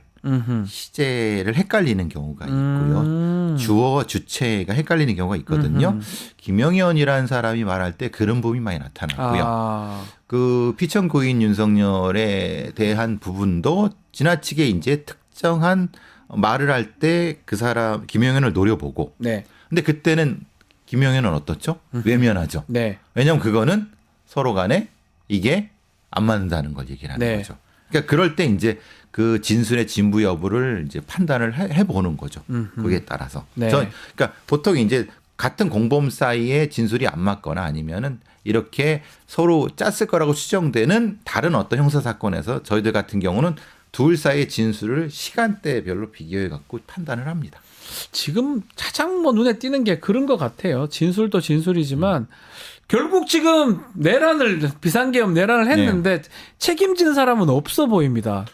헷갈리는 경우가 있고요. 주어와 주체가 헷갈리는 경우가 있거든요. 김영현이라는 사람이 말할 때 그런 부분이 많이 나타났고요. 그 피청구인 윤석열에 대한 부분도 지나치게 이제 특정한 말을 할 때 그 사람 김영현을 노려보고. 네. 근데 그때는 김영현은 어떻죠? 외면하죠. 네. 왜냐하면 그거는 서로 간에 이게 안 맞는다는 걸 얘기를 하는 네. 거죠. 그러니까 그럴 때 이제 그 진술의 진부 여부를 이제 판단을 해보는 거죠. 그에 따라서. 네. 그러니까 보통 이제 같은 공범 사이에 진술이 안 맞거나 아니면은 이렇게 서로 짰을 거라고 추정되는 다른 어떤 형사 사건에서 저희들 같은 경우는 둘 사이의 진술을 시간대별로 비교해 갖고 판단을 합니다. 지금 가장 뭐 눈에 띄는 게 그런 것 같아요. 진술도 진술이지만 결국 지금 비상계엄 내란을 했는데 책임진 사람은 없어 보입니다.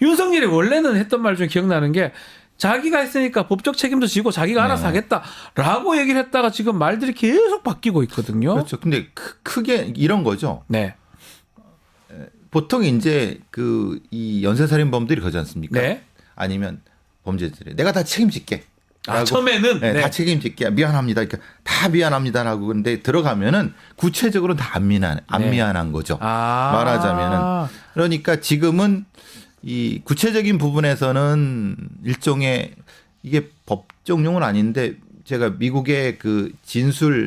윤석열이 원래는 했던 말 중에 기억나는 게 자기가 했으니까 법적 책임도 지고 자기가 알아서 하겠다라고 얘기를 했다가 지금 말들이 계속 바뀌고 있거든요. 그렇죠. 근데 크게 이런 거죠. 네. 보통 이제 그 이 연쇄살인범들이 그러지 않습니까? 네. 아니면 범죄들이 내가 다 책임질게. 처음에는 네, 다 책임질게. 미안합니다. 그러니까 다 미안합니다라고 근데 들어가면은 구체적으로 다 안 미안한 거죠. 말하자면은 그러니까 지금은 이 구체적인 부분에서는 일종의 이게 법정 용어는 아닌데 제가 미국의 그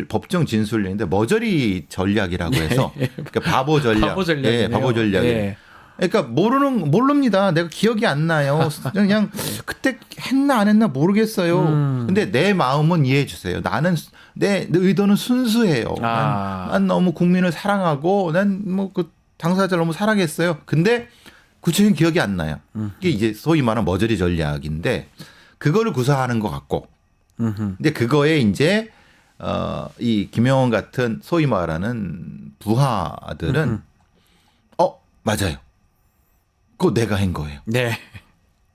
법정 진술인데 머저리 전략이라고 해서 그러니까 바보 전략. 바보 전략. 예, 바보 전략. 그러니까 모릅니다. 내가 기억이 안 나요. 그냥 그때 했나 안 했나 모르겠어요. 근데 내 마음은 이해해 주세요. 내 의도는 순수해요. 난 너무 국민을 사랑하고 난 뭐 그 당사자를 너무 사랑했어요. 근데 구체적인 기억이 안 나요. 이게 이제 소위 말하는 머저리 전략인데 그거를 구사하는 것 같고. 근데 그거에 이제 이 김영원 같은 소위 말하는 부하들은 맞아요. 그거 내가 한 거예요. 네.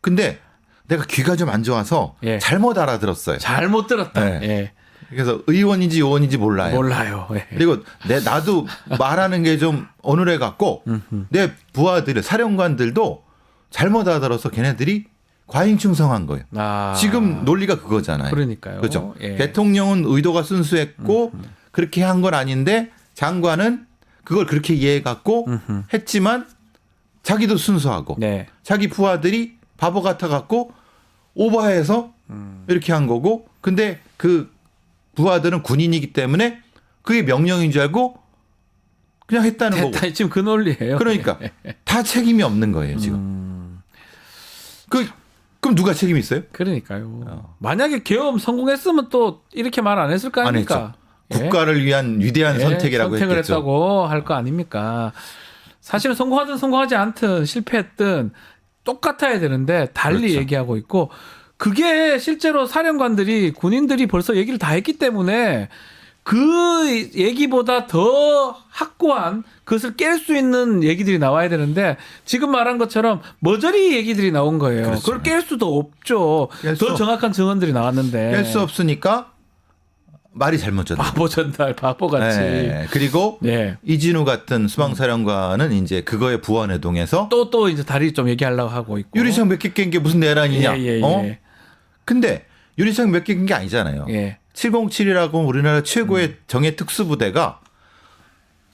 근데 내가 귀가 좀 안 좋아서 잘못 알아들었어요. 잘못 들었다. 네. 예. 그래서 의원인지 요원인지 몰라요. 예. 그리고 나도 말하는 게 좀 어눌해 갖고 내 부하들, 사령관들도 잘못 알아들어서 걔네들이 과잉충성한 거예요. 지금 논리가 그거잖아요. 그러니까요. 그렇죠. 대통령은 의도가 순수했고 그렇게 한 건 아닌데 장관은 그걸 그렇게 이해해 갖고 했지만 자기도 순수하고 자기 부하들이 바보 같아 갖고 오버해서 이렇게 한 거고 근데 그 부하들은 군인이기 때문에 그게 명령인 줄 알고 그냥 했다는 거고. 지금 그 논리예요. 그러니까 다 책임이 없는 거예요 지금. 그럼 누가 책임 있어요? 그러니까요. 만약에 계엄 성공했으면 또 이렇게 말 안 했을 거 아닙니까? 국가를 위한 위대한 선택이라고 선택을 했겠죠. 했다고 할 거 아닙니까? 사실은 성공하든 성공하지 않든 실패했든 똑같아야 되는데 달리 얘기하고 있고 그게 실제로 사령관들이 군인들이 벌써 얘기를 다 했기 때문에 그 얘기보다 더 확고한 그것을 깰 수 있는 얘기들이 나와야 되는데 지금 말한 것처럼 머저리 얘기들이 나온 거예요. 그걸 깰 수도 없죠. 더 정확한 증언들이 나왔는데. 깰 수 없으니까 말이 잘못 전달. 바보 전달, 바보같이. 그리고 이진우 같은 수방사령관은 이제 그거에 부원회동해서 또 이제 다리 좀 얘기하려고 하고 있고. 유리창 몇 개 깬 게 무슨 내란이냐. 근데 유리창 몇 개 깬 게 아니잖아요. 707이라고 우리나라 최고의 정예 특수부대가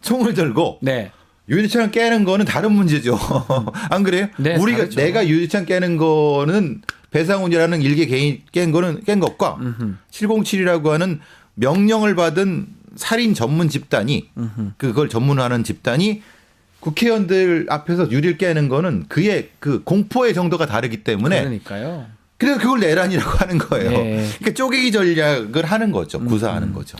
총을 들고 유리창 깨는 거는 다른 문제죠. 안 그래요? 내가 유리창 깨는 거는 배상훈이라는 일개 개인 깬 것과 707이라고 하는 명령을 받은 살인 전문 집단이 그걸 전문화하는 집단이 국회의원들 앞에서 유리를 깨는 거는 그의 그 공포의 정도가 다르기 때문에 그러니까요. 그래서 그걸 내란이라고 하는 거예요. 네. 그러니까 쪼개기 전략을 하는 거죠. 구사하는 거죠.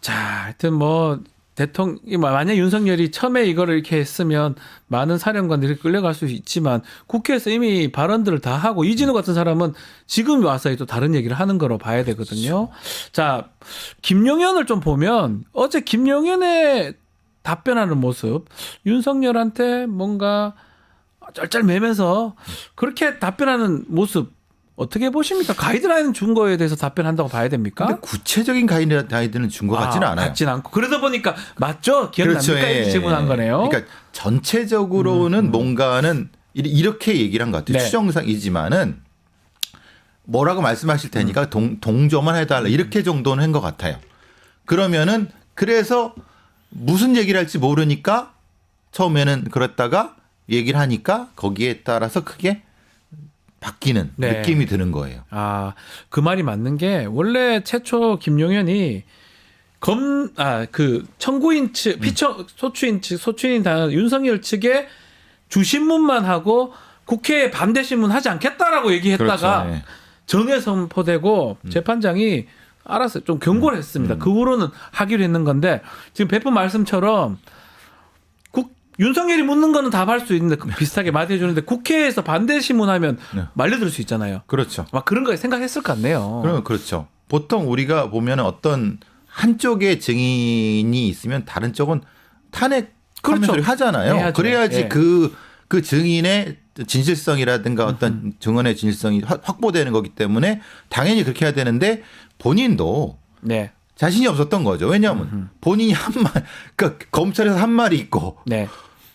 자, 하여튼 뭐 대통령 만약 윤석열이 처음에 이거를 이렇게 했으면 많은 사령관들이 끌려갈 수 있지만 국회에서 이미 발언들을 다 하고 이진우 같은 사람은 지금 와서 또 다른 얘기를 하는 거로 봐야 되거든요. 자, 김용현을 좀 보면 어제 김용현의 답변하는 모습, 윤석열한테 뭔가 쩔쩔매면서 그렇게 답변하는 모습 어떻게 보십니까? 가이드라인 준 거에 대해서 답변한다고 봐야 됩니까? 근데 구체적인 가이드는 준 것 같지는 않아요. 같진 않고 그러다 보니까 맞죠? 기억납니까? 그렇죠. 이렇게 질문한 거네요. 그러니까 전체적으로는 뭔가는 이렇게 얘기를 한 것 같아요. 네. 추정상이지만은 뭐라고 말씀하실 테니까 동조만 해달라 이렇게 정도는 한 것 같아요. 그러면은 그래서 무슨 얘기를 할지 모르니까 처음에는 그랬다가 얘기를 하니까 거기에 따라서 크게 바뀌는 네. 느낌이 드는 거예요. 아, 그 말이 맞는 게 원래 최초 김용현이 그 청구인 측, 소추인 측, 소추인 당 윤석열 측에 주신문만 하고 국회에 반대 신문 하지 않겠다라고 얘기했다가 그렇죠. 네. 정해 선포되고 재판장이 알아서 좀 경고를 했습니다. 그 후로는 하기로 했는 건데 지금 베푼 말씀처럼 윤석열이 묻는 거는 답할 수 있는데 비슷하게 말해 주는데 국회에서 반대 신문하면 네. 말려들 수 있잖아요. 그렇죠. 막 그런 거 생각했을 것 같네요. 그러면 그렇죠. 보통 우리가 보면 어떤 한쪽에 증인이 있으면 다른 쪽은 탄핵 그렇죠. 소리 하잖아요. 해야죠. 그래야지 예. 그 증인의 진실성이라든가 어떤 증언의 진실성이 확보되는 거기 때문에 당연히 그렇게 해야 되는데 본인도 네. 자신이 없었던 거죠. 왜냐하면 본인이 그러니까 검찰에서 한 말이 있고 네.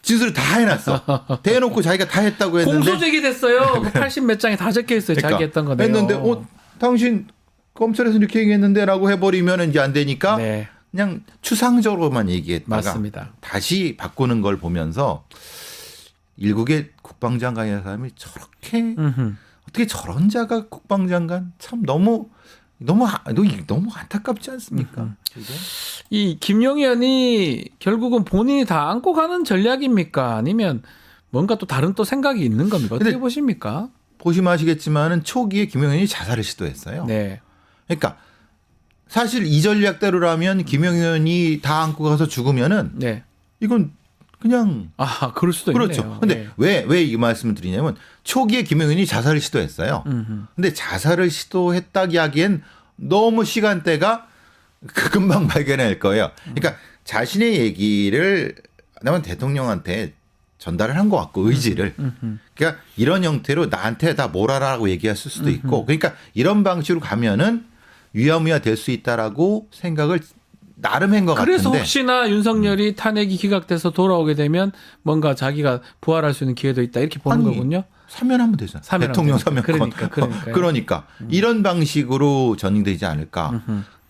진술을 다 해놨어. 대놓고 자기가 다 했다고 했는데 공소 제기됐어요. 80 몇 장에 다 적혀 있어요. 자기 했던 거네요. 했는데 당신 검찰에서 이렇게 얘기했는데라고 해버리면 이제 안 되니까 네. 그냥 추상적으로만 얘기했다가 맞습니다. 다시 바꾸는 걸 보면서 일국의 국방장관이라는 사람이 저렇게 어떻게 저런 자가 국방장관 참 너무 안타깝지 않습니까? 그죠? 이 김용현이 결국은 본인이 다 안고 가는 전략입니까? 아니면 뭔가 또 다른 또 생각이 있는 겁니까? 어떻게 근데 보십니까? 보시면 아시겠지만은 초기에 김용현이 자살을 시도했어요. 네. 그러니까 사실 이 전략대로라면 김용현이 다 안고 가서 죽으면은 네. 이건 그냥 아, 그럴 수도 그렇죠. 있네요. 근데 네. 왜 이 말씀을 드리냐면 초기에 김용현이 자살을 시도했어요. 근데 자살을 시도했다기 하기엔 너무 시간대가 금방 발견할 거예요. 그러니까 자신의 얘기를 나는 대통령한테 전달을 한 것 같고 의지를. 그러니까 이런 형태로 나한테 다 몰아라라고 얘기했을 수도 있고 그러니까 이런 방식으로 가면은 위험이야 될 수 있다라고 생각을 나름 한 것 같은데. 그래서 혹시나 윤석열이 탄핵이 기각돼서 돌아오게 되면 뭔가 자기가 부활할 수 있는 기회도 있다 이렇게 보는 아니, 거군요. 사면하면 되잖아. 사면하면 대통령 되니까. 사면권. 그러니까요. 이런 방식으로 전이되지 않을까.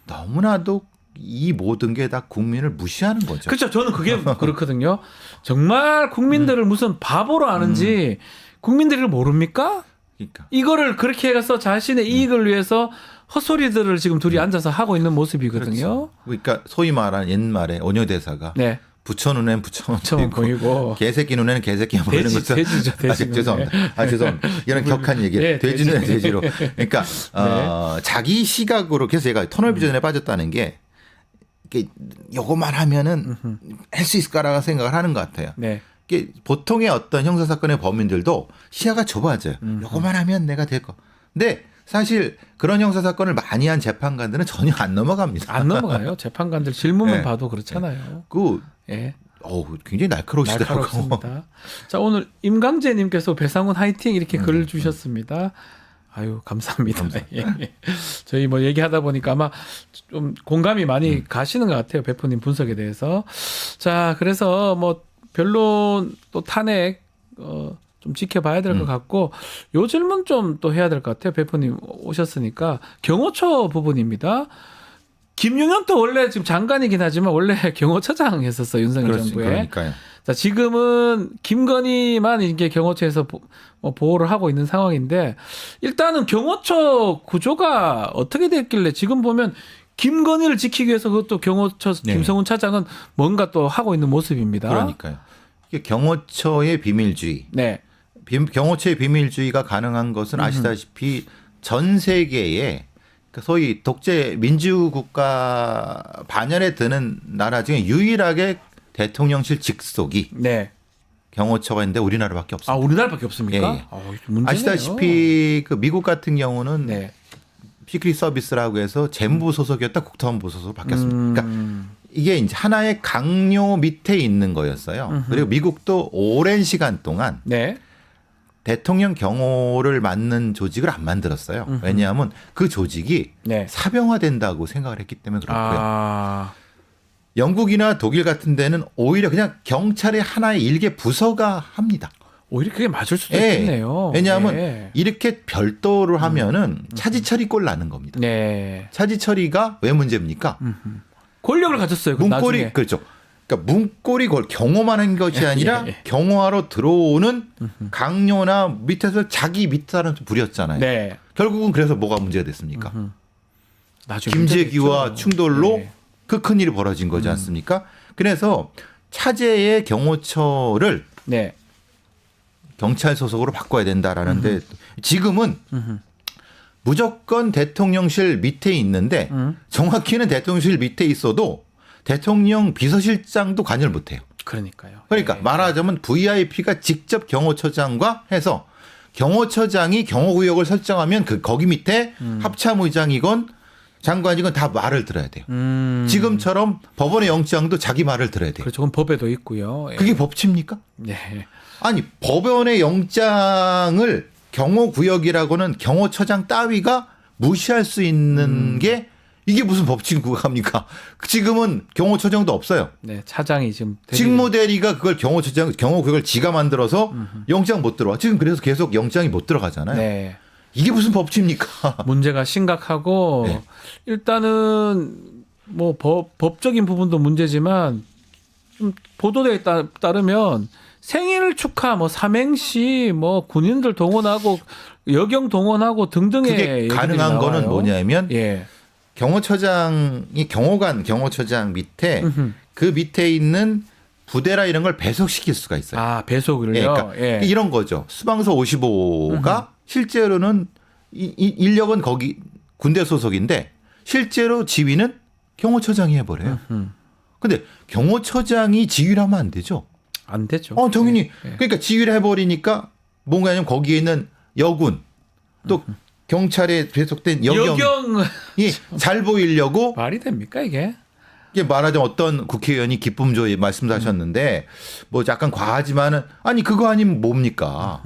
너무나도 이 모든 게 다 국민을 무시하는 거죠. 그렇죠. 저는 그게 그렇거든요. 정말 국민들을 무슨 바보로 아는지 국민들이 모릅니까? 그러니까. 이거를 그렇게 해서 자신의 이익을 위해서 헛소리들을 지금 둘이 앉아서 하고 있는 모습이거든요. 그렇죠. 그러니까 소위 말하는 옛말에 온효대사가 네. 부처 눈에는 부처만 처음 보이고 개새끼 눈에는 개새끼만 보이는 돼지, 것처럼. 돼지죠, 돼지. 죄송합니다. 죄송합니다. 이런 격한 얘기. 네, 돼지 눈에 돼지로. 그러니까 자기 시각으로 그래서 제가 터널 비전에 빠졌다는 게 이게 요거만 하면은 할 수 있을까라고 생각을 하는 것 같아요. 네. 이게 보통의 어떤 형사 사건의 범인들도 시야가 좁아져요. 요거만 하면 내가 될 거. 근데 사실 그런 형사 사건을 많이 한 재판관들은 전혀 안 넘어갑니다. 안 넘어가요. 재판관들 질문만 네. 봐도 그렇잖아요. 예. 예. 굉장히 날카로우시더라고요. 날카롭습니다. 자, 오늘 임강재님께서 배상훈 화이팅 이렇게 글을 주셨습니다. 아유, 감사합니다. 예. 저희 뭐 얘기하다 보니까 아마 좀 공감이 많이 가시는 것 같아요. 배포님 분석에 대해서. 자, 그래서 뭐 변론 또 탄핵, 좀 지켜봐야 될 것 같고, 요 질문 좀 또 해야 될 것 같아요. 배포님 오셨으니까. 경호처 부분입니다. 김용현도 원래 지금 장관이긴 하지만 원래 경호처장 했었어요. 윤석열 정부에. 그러니까요. 자, 지금은 김건희만 이게 경호처에서 보호를 하고 있는 상황인데 일단은 경호처 구조가 어떻게 됐길래 지금 보면 김건희를 지키기 위해서 그것도 경호처 네. 김성훈 차장은 뭔가 또 하고 있는 모습입니다. 그러니까요. 이게 경호처의 비밀주의. 네. 경호처의 비밀주의가 가능한 것은 아시다시피 전 세계에 소위 독재 민주국가 반열에 드는 나라 중에 유일하게 대통령실 직속이 네. 경호처가 있는데 우리나라밖에 없습니다. 아, 우리나라밖에 없습니까? 예, 예. 문제네요. 아시다시피 그 미국 같은 경우는 네. 시크릿 서비스라고 해서 재무부 소속이었다 국토안보 소속으로 바뀌었습니다. 그러니까 이게 이제 하나의 강요 밑에 있는 거였어요. 그리고 미국도 오랜 시간 동안 네. 대통령 경호를 맡는 조직을 안 만들었어요. 왜냐하면 그 조직이 네. 사병화된다고 생각을 했기 때문에 그렇고요. 아. 영국이나 독일 같은 데는 오히려 그냥 경찰의 하나의 일개 부서가 합니다. 오히려 그게 맞을 수도 예. 있겠네요. 왜냐하면 네. 이렇게 별도로 하면은 차지 처리꼴 나는 겁니다. 네. 차지 처리가 왜 문제입니까? 권력을 가졌어요. 그 문고리 나중에. 그렇죠. 그러니까 문고리 경호만 한 것이 아니라 예. 경호하러 들어오는 강요나 밑에서 자기 밑 사람한테 부렸잖아요. 네. 결국은 그래서 뭐가 문제가 됐습니까? 나중에 김재기와 문제겠죠. 충돌로 네. 그 큰 일이 벌어진 거지 않습니까? 그래서 차제의 경호처를 네. 경찰 소속으로 바꿔야 된다라는데 지금은 무조건 대통령실 밑에 있는데 정확히는 대통령실 밑에 있어도 대통령 비서실장도 관여를 못해요. 그러니까요. 그러니까 네. 말하자면 VIP가 직접 경호처장과 해서 경호처장이 경호구역을 설정하면 거기 밑에 합참의장이건 장관이건 다 말을 들어야 돼요. 지금처럼 법원의 영장도 자기 말을 들어야 돼요. 그렇죠. 그건 법에도 있고요. 예. 그게 법치입니까? 네. 아니 법원의 영장을 경호구역이라고는 경호처장 따위가 무시할 수 있는 게 이게 무슨 법치국합니까? 지금은 경호처장도 없어요. 네. 차장이 지금 직무대리가 그걸 경호구역을 지가 만들어서 영장 못 들어와. 지금 그래서 계속 영장이 못 들어가잖아요. 네. 이게 무슨 법치입니까? 문제가 심각하고 네. 일단은 뭐 법적인 부분도 문제지만 좀 보도에 따르면 생일 축하 뭐 삼행시 뭐 군인들 동원하고 여경 동원하고 등등의 그게 얘기들이 가능한 거는 나와요. 뭐냐면 예. 경호처장이 경호처장 밑에 그 밑에 있는 부대라 이런 걸 배속시킬 수가 있어요. 아 배속을요. 예, 그러니까 예. 이런 거죠. 수방서 55가 실제로는 인력은 거기 군대 소속인데 실제로 지휘는 경호처장이 해버려요. 근데 경호처장이 지휘를 하면 안 되죠. 안 되죠. 당연히. 예. 그러니까 지휘를 해버리니까 뭔가 하냐면 거기에 있는 여군 또 경찰에 배속된 여경이 잘 보이려고 말이 됩니까 이게? 이게 말하자면 어떤 국회의원이 기쁨조에 말씀하셨는데 뭐 약간 과하지만은 아니 그거 아니면 뭡니까?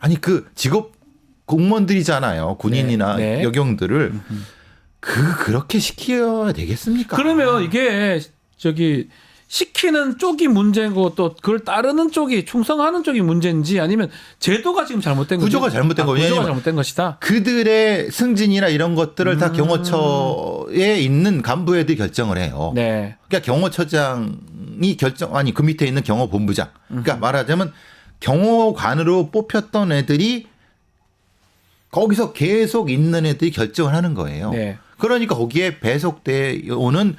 아니 그 직업 공무원들이잖아요. 군인이나 네, 네. 여경들을 그렇게 시켜야 되겠습니까? 그러면 이게 시키는 쪽이 문제고 또 그걸 따르는 쪽이 충성하는 쪽이 문제인지 아니면 제도가 지금 잘못된 구조가 거죠? 잘못된 거예요. 구조가 왜냐하면 잘못된 것이다. 그들의 승진이나 이런 것들을 다 경호처에 있는 간부 애들이 결정을 해요. 네. 그러니까 경호처장이 그 밑에 있는 경호본부장. 그러니까 말하자면 경호관으로 뽑혔던 애들이 거기서 계속 있는 애들이 결정을 하는 거예요. 네. 그러니까 거기에 배속돼 오는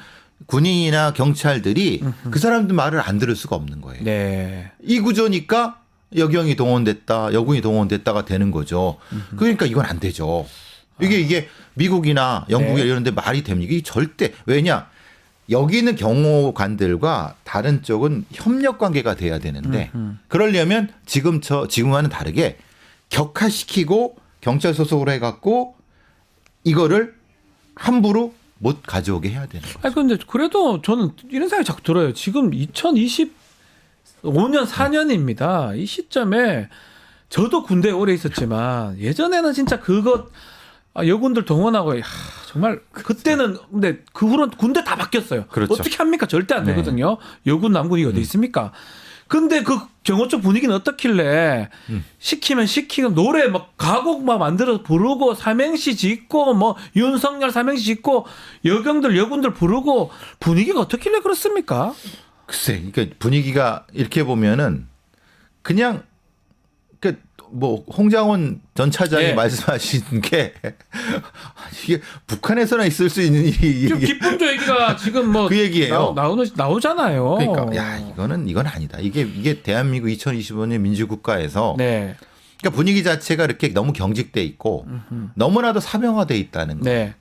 군인이나 경찰들이 그 사람들 말을 안 들을 수가 없는 거예요. 네. 이 구조니까 여경이 동원됐다, 여군이 동원됐다가 되는 거죠. 그러니까 이건 안 되죠. 이게 미국이나 영국이나 네. 이런 데 말이 됩니까? 이게 절대. 왜냐? 여기 있는 경호관들과 다른 쪽은 협력 관계가 돼야 되는데 그러려면 지금과는 다르게 격화시키고 경찰 소속으로 해갖고 이거를 함부로 못 가져오게 해야 되는 거예요. 아니 근데 그래도 저는 이런 생각이 자꾸 들어요. 지금 2025년 4년입니다. 이 시점에 저도 군대에 오래 있었지만 예전에는 진짜 여군들 동원하고 정말 그때는 근데 그 후로는 군대 다 바뀌었어요. 그렇죠. 어떻게 합니까? 절대 안 네. 되거든요. 여군 남군이 어디 있습니까? 근데 그 경호 쪽 분위기는 어떻길래 시키면 시키고 노래 막 가곡 막 만들어서 부르고 삼행시 짓고 뭐 윤석열 삼행시 짓고 여군들 부르고 분위기가 어떻길래 그렇습니까? 글쎄, 그러니까 분위기가 이렇게 보면은 그냥 그러니까 뭐 홍장원 전 차장이 예. 말씀하신 게 이게 북한에서나 있을 수 있는 일이 지금 기쁨조 얘기가 지금 뭐 그 얘기예요. 나오잖아요. 그러니까 야 이건 아니다. 이게 대한민국 2025년 민주국가에서 네. 그러니까 분위기 자체가 이렇게 너무 경직돼 있고 너무나도 사명화돼 있다는 거. 네.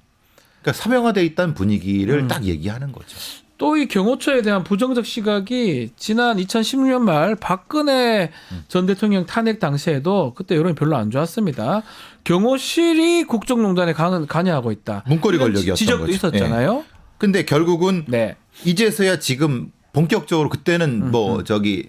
그러니까 사명화돼 있다는 분위기를 딱 얘기하는 거죠. 또 이 경호처에 대한 부정적 시각이 지난 2016년 말 박근혜 전 대통령 탄핵 당시에도 그때 여론이 별로 안 좋았습니다. 경호실이 국정농단에 관여하고 있다. 문고리 이런 권력이었던 지적도 거죠. 있었잖아요. 근데 결국은 네. 이제서야 지금 본격적으로 그때는 뭐 저기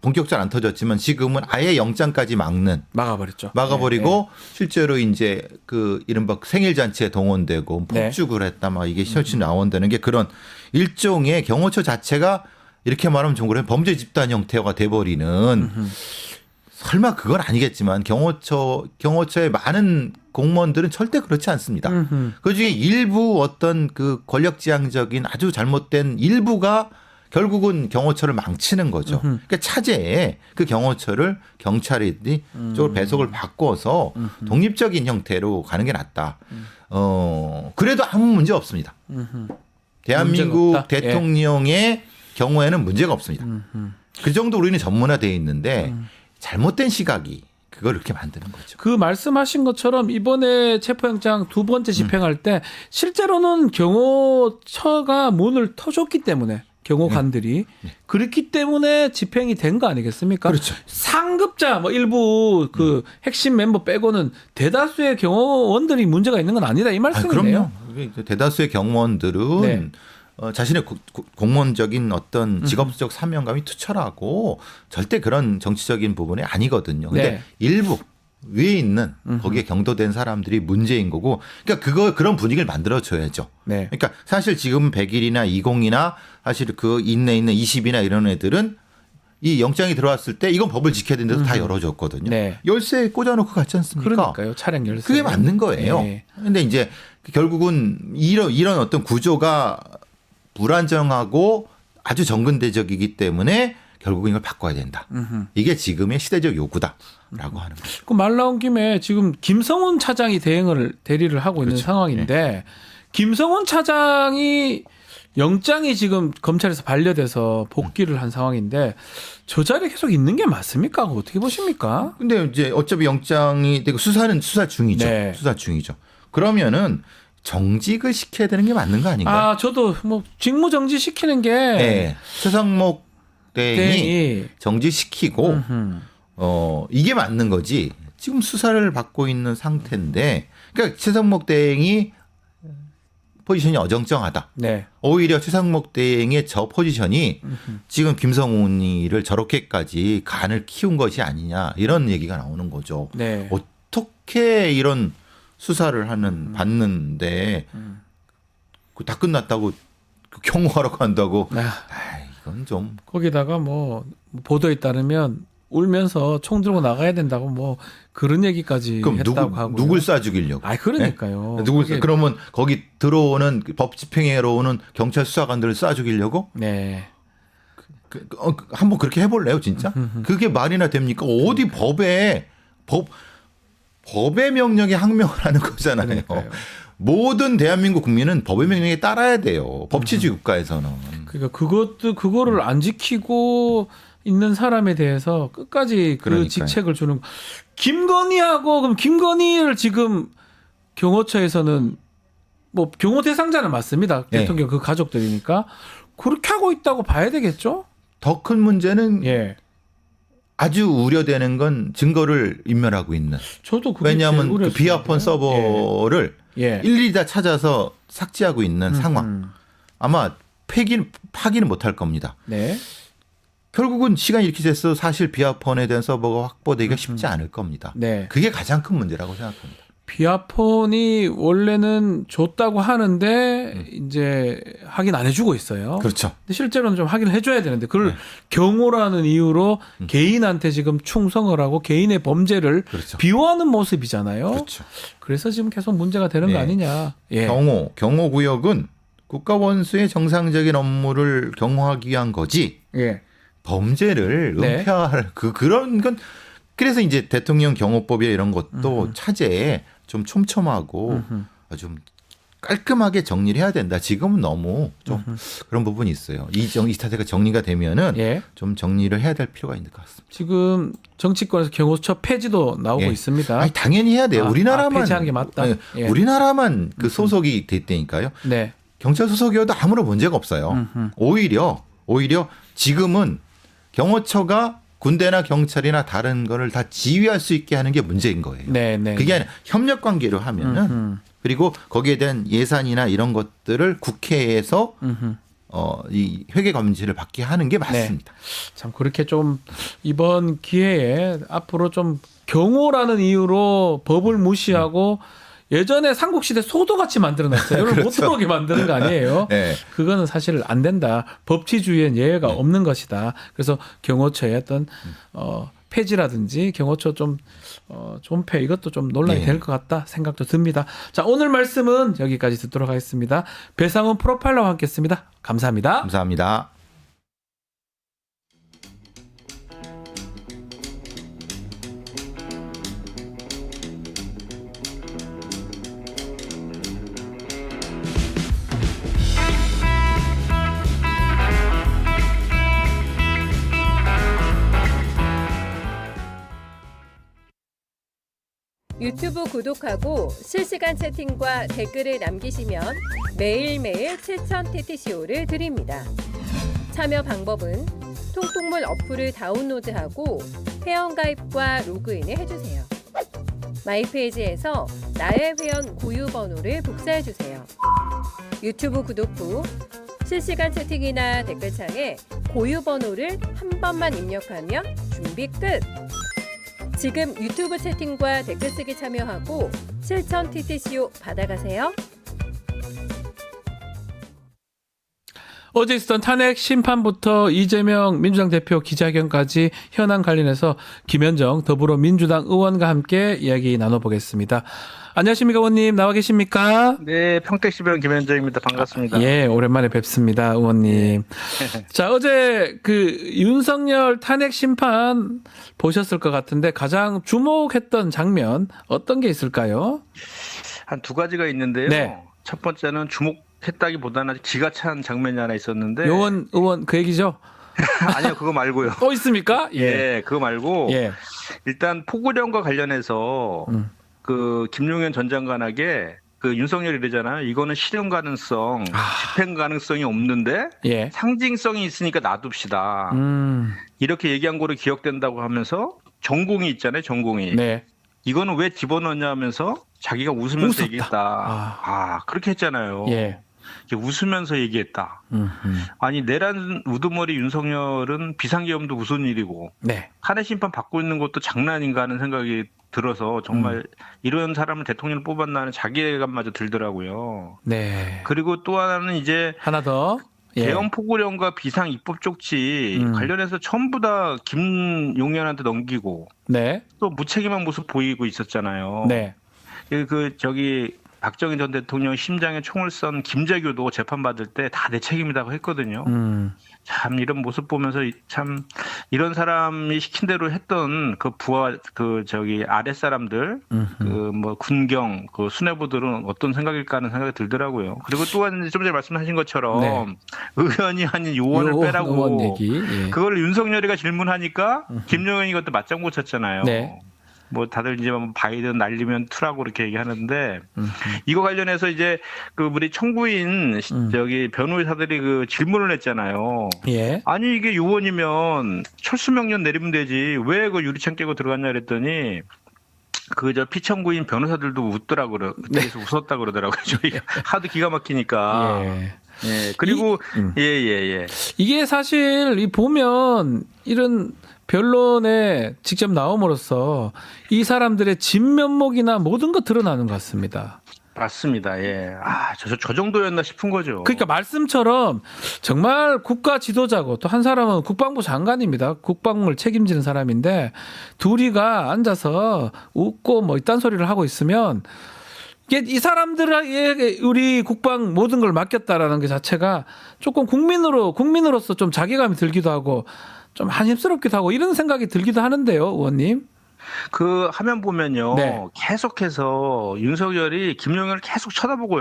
본격적으로 안 터졌지만 지금은 아예 영장까지 막아버렸죠. 막아버리고 실제로 이제 그 이른바 생일 잔치에 동원되고 네. 폭죽을 했다 막 이게 실제 나온다는 게 그런 일종의 경호처 자체가 이렇게 말하면 좀 그래 범죄 집단 형태가 돼버리는 설마 그건 아니겠지만 경호처의 많은 공무원들은 절대 그렇지 않습니다. 그중에 일부 어떤 그 권력지향적인 아주 잘못된 일부가 결국은 경호처를 망치는 거죠. 그러니까 차제에 그 경호처를 경찰이 쪽으로 배속을 바꿔서 독립적인 형태로 가는 게 낫다. 그래도 아무 문제 없습니다. 대한민국 문제가 없다? 대통령의 경우에는 문제가 없습니다. 그 정도 우리는 전문화되어 있는데 잘못된 시각이 그걸 이렇게 만드는 거죠. 그 말씀하신 것처럼 이번에 체포영장 두 번째 집행할 때 실제로는 경호처가 문을 터줬기 때문에 경호관들이 그렇기 때문에 집행이 된 거 아니겠습니까? 그렇죠. 상급자 뭐 일부 그 핵심 멤버 빼고는 대다수의 경호원들이 문제가 있는 건 아니다 이 말씀이네요. 그럼요. 대다수의 경무원들은 네. 자신의 공무원적인 어떤 직업적 사명감이 투철하고 절대 그런 정치적인 부분이 아니거든요. 근데 네. 일부 위에 있는 거기에 경도된 사람들이 문제인 거고, 그러니까 그런 분위기를 만들어줘야죠. 네. 그러니까 사실 지금 100일이나 20이나 사실 그 있는 20이나 이런 애들은 이 영장이 들어왔을 때 이건 법을 지켜야 된다고 다 열어줬거든요. 네. 열쇠 꽂아놓고 갔지 않습니까? 그러니까요. 차량 열쇠. 그게 맞는 거예요. 네. 근데 이제 결국은 이런 어떤 구조가 불안정하고 아주 정근대적이기 때문에 결국은 이걸 바꿔야 된다. 이게 지금의 시대적 요구다라고 하는 거죠. 그 말 나온 김에 지금 김성훈 차장이 대리를 하고 있는 그렇죠. 상황인데 김성훈 차장이 영장이 지금 검찰에서 반려돼서 복귀를 한 상황인데 저 자리에 계속 있는 게 맞습니까? 그거 어떻게 보십니까? 근데 이제 어차피 영장이 되고 수사는 수사 중이죠. 네. 수사 중이죠. 그러면은 정직을 시켜야 되는 게 맞는 거 아닌가요? 아, 저도 뭐 직무 정지 시키는 게 네. 최상목 대행이 정직시키고 이게 맞는 거지. 지금 수사를 받고 있는 상태인데, 그러니까 최상목 대행이 포지션이 어정쩡하다. 네. 오히려 최상목 대행의 저 포지션이 지금 김성훈이를 저렇게까지 간을 키운 것이 아니냐 이런 얘기가 나오는 거죠. 네. 어떻게 이런 수사를 받는데 다 끝났다고 경호하러 간다고? 이건 좀 거기다가 뭐 보도에 따르면 울면서 총 들고 나가야 된다고 뭐 그런 얘기까지 그럼 했다고 하고. 누굴 쏴 죽이려고? 아, 그러니까요. 네? 누굴 그게- 그러면 거기 들어오는 법 집행하러 오는 경찰 수사관들을 쏴 죽이려고? 네. 한번 그렇게 해볼래요, 진짜? 그게 말이나 됩니까? 어디 법의 명령에 항명을 하는 거잖아요. 그러니까요. 모든 대한민국 국민은 법의 명령에 따라야 돼요. 법치주의 국가에서는. 그러니까 그거를 안 지키고 있는 사람에 대해서 끝까지 그 그러니까요. 직책을 주는 김건희하고 그럼 김건희를 지금 경호처에서는 뭐 경호 대상자는 맞습니다. 네. 대통령 그 가족들이니까 그렇게 하고 있다고 봐야 되겠죠? 더 큰 문제는 예. 아주 우려되는 건 증거를 인멸하고 있는. 저도 그게 왜냐하면 제일 그 우려스러운데요. 비아폰 서버를 예. 일일이 다 찾아서 삭제하고 있는 상황. 아마 파기는 못할 겁니다. 네. 결국은 시간이 이렇게 돼서 사실 비아폰에 대한 서버가 확보되기가 쉽지 않을 겁니다. 네. 그게 가장 큰 문제라고 생각합니다. 비아폰이 원래는 줬다고 하는데 이제 확인 안 해주고 있어요. 그렇죠. 근데 실제로는 좀 확인을 해줘야 되는데 그걸 경호라는 이유로 개인한테 지금 충성을 하고 개인의 범죄를 그렇죠. 비호하는 모습이잖아요. 그렇죠. 그래서 지금 계속 문제가 되는 네. 거 아니냐. 예. 경호구역은 국가원수의 정상적인 업무를 경호하기 위한 거지 예. 범죄를 네. 은폐할 그런 건 그래서 이제 대통령 경호법이나 이런 것도 차제에 좀 촘촘하고 좀 깔끔하게 정리를 해야 된다. 지금은 너무 좀 그런 부분이 있어요. 이 사태가 정리가 되면은 예. 좀 정리를 해야 될 필요가 있는 것 같습니다. 지금 정치권에서 경호처 폐지도 나오고 예. 있습니다. 아니, 당연히 해야 돼요. 우리나라만 폐지한 게 맞다. 예. 우리나라만 그 소속이 됐다니까요. 네. 경찰 소속이어도 아무런 문제가 없어요. 오히려 지금은 경호처가 군대나 경찰이나 다른 거를 다 지휘할 수 있게 하는 게 문제인 거예요. 네, 네. 그게 아니라 협력 관계로 하면은 그리고 거기에 대한 예산이나 이런 것들을 국회에서 이 회계 감시를 받게 하는 게 맞습니다. 참 그렇게 좀 이번 기회에 앞으로 좀 경호라는 이유로 법을 무시하고 예전에 삼국시대 소도같이 만들어놨어요. 이걸 못 들어오게 만드는 거 아니에요. 네. 그거는 사실 안 된다. 법치주의엔 예외가 없는 것이다. 그래서 경호처의 어떤 폐지라든지 경호처 좀 존폐 이것도 좀 논란이 네. 될 것 같다 생각도 듭니다. 자, 오늘 말씀은 여기까지 듣도록 하겠습니다. 배상훈 프로파일러와 함께했습니다. 감사합니다. 감사합니다. 유튜브 구독하고 실시간 채팅과 댓글을 남기시면 매일매일 7,000TTCO를 드립니다. 참여 방법은 통통물 어플을 다운로드하고 회원가입과 로그인을 해주세요. 마이페이지에서 나의 회원 고유 번호를 복사해주세요. 유튜브 구독 후 실시간 채팅이나 댓글창에 고유 번호를 한 번만 입력하면 준비 끝! 지금 유튜브 채팅과 댓글 쓰기 참여하고 7,000TTCO 받아가세요. 어제 있었던 탄핵 심판부터 이재명 민주당 대표 기자회견까지 현안 관련해서 김현정 더불어민주당 의원과 함께 이야기 나눠보겠습니다. 안녕하십니까, 의원님. 나와 계십니까? 네, 평택시병 김현정입니다. 반갑습니다. 예, 오랜만에 뵙습니다, 의원님. 자, 어제 그 윤석열 탄핵 심판 보셨을 것 같은데 가장 주목했던 장면 어떤 게 있을까요? 한 두 가지가 있는데요. 네. 첫 번째는 주목했다기보다는 아주 기가 찬 장면이 하나 있었는데. 요원 의원 그 얘기죠? 아니요, 그거 말고요. 또 있습니까? 예, 그거 말고. 예. 일단 포고령과 관련해서 그 김용현 전 장관에게 그 윤석열이 이러잖아요. 이거는 실현 가능성, 집행 가능성이 없는데 예. 상징성이 있으니까 놔둡시다. 이렇게 얘기한 거로 기억된다고 하면서 전공이 있잖아요. 전공이. 네. 이거는 왜 집어넣냐 하면서 자기가 웃으면서 웃었다. 얘기했다. 그렇게 했잖아요. 예. 이렇게 웃으면서 얘기했다. 아니 내란 우두머리 윤석열은 비상계엄도 무슨 일이고 네. 탄핵 심판 받고 있는 것도 장난인가 하는 생각이 들어서 정말 이런 사람을 대통령을 뽑았나 하는 자괴감마저 들더라고요. 네. 그리고 또 하나는 이제 하나 더. 예. 계엄 포고령과 비상 입법 쪽지 관련해서 전부 다 김용현한테 넘기고 네. 또 무책임한 모습 보이고 있었잖아요. 네. 저기 박정희 전 대통령 심장에 총을 쏜 김재규도 재판받을 때 다 내 책임이라고 했거든요. 참 이런 모습 보면서 참 이런 사람이 시킨 대로 했던 그 부하 그 저기 아랫 사람들 그 뭐 군경 그 수뇌부들은 어떤 생각일까 하는 생각이 들더라고요. 그리고 또한 좀 전에 말씀하신 것처럼 네. 의원이 아닌 요원을 요원 빼라고 얘기. 예. 그걸 윤석열이가 질문하니까 김용현이 그것도 맞장구 쳤잖아요. 네. 뭐 다들 이제 뭐 바이든 날리면 투라고 이렇게 얘기하는데 이거 관련해서 이제 그 우리 청구인 저기 변호사들이 그 질문을 했잖아요. 예. 아니 이게 요원이면 철수 명령 내리면 되지 왜 그 유리창 깨고 들어갔냐 그랬더니 그 저 피청구인 변호사들도 웃더라고 그래서 웃었다 그러더라고요. 저희 하도 기가 막히니까. 예. 예. 그리고 예. 이게 사실 이 보면 이런 변론에 직접 나옴으로써 이 사람들의 진면목이나 모든 것 드러나는 것 같습니다. 맞습니다. 예. 저 정도였나 싶은 거죠. 그러니까 말씀처럼 정말 국가 지도자고 또 한 사람은 국방부 장관입니다. 국방을 책임지는 사람인데 둘이가 앉아서 웃고 뭐 이딴 소리를 하고 있으면 이게 이 사람들에게 우리 국방 모든 걸 맡겼다라는 게 자체가 조금 국민으로서 좀 자괴감이 들기도 하고 좀 한심스럽기도 하고 이런 생각이 들기도 하는데요, 의원님. 그 화면 보면요. 네. 계속해서 윤석열이 김용현을 계속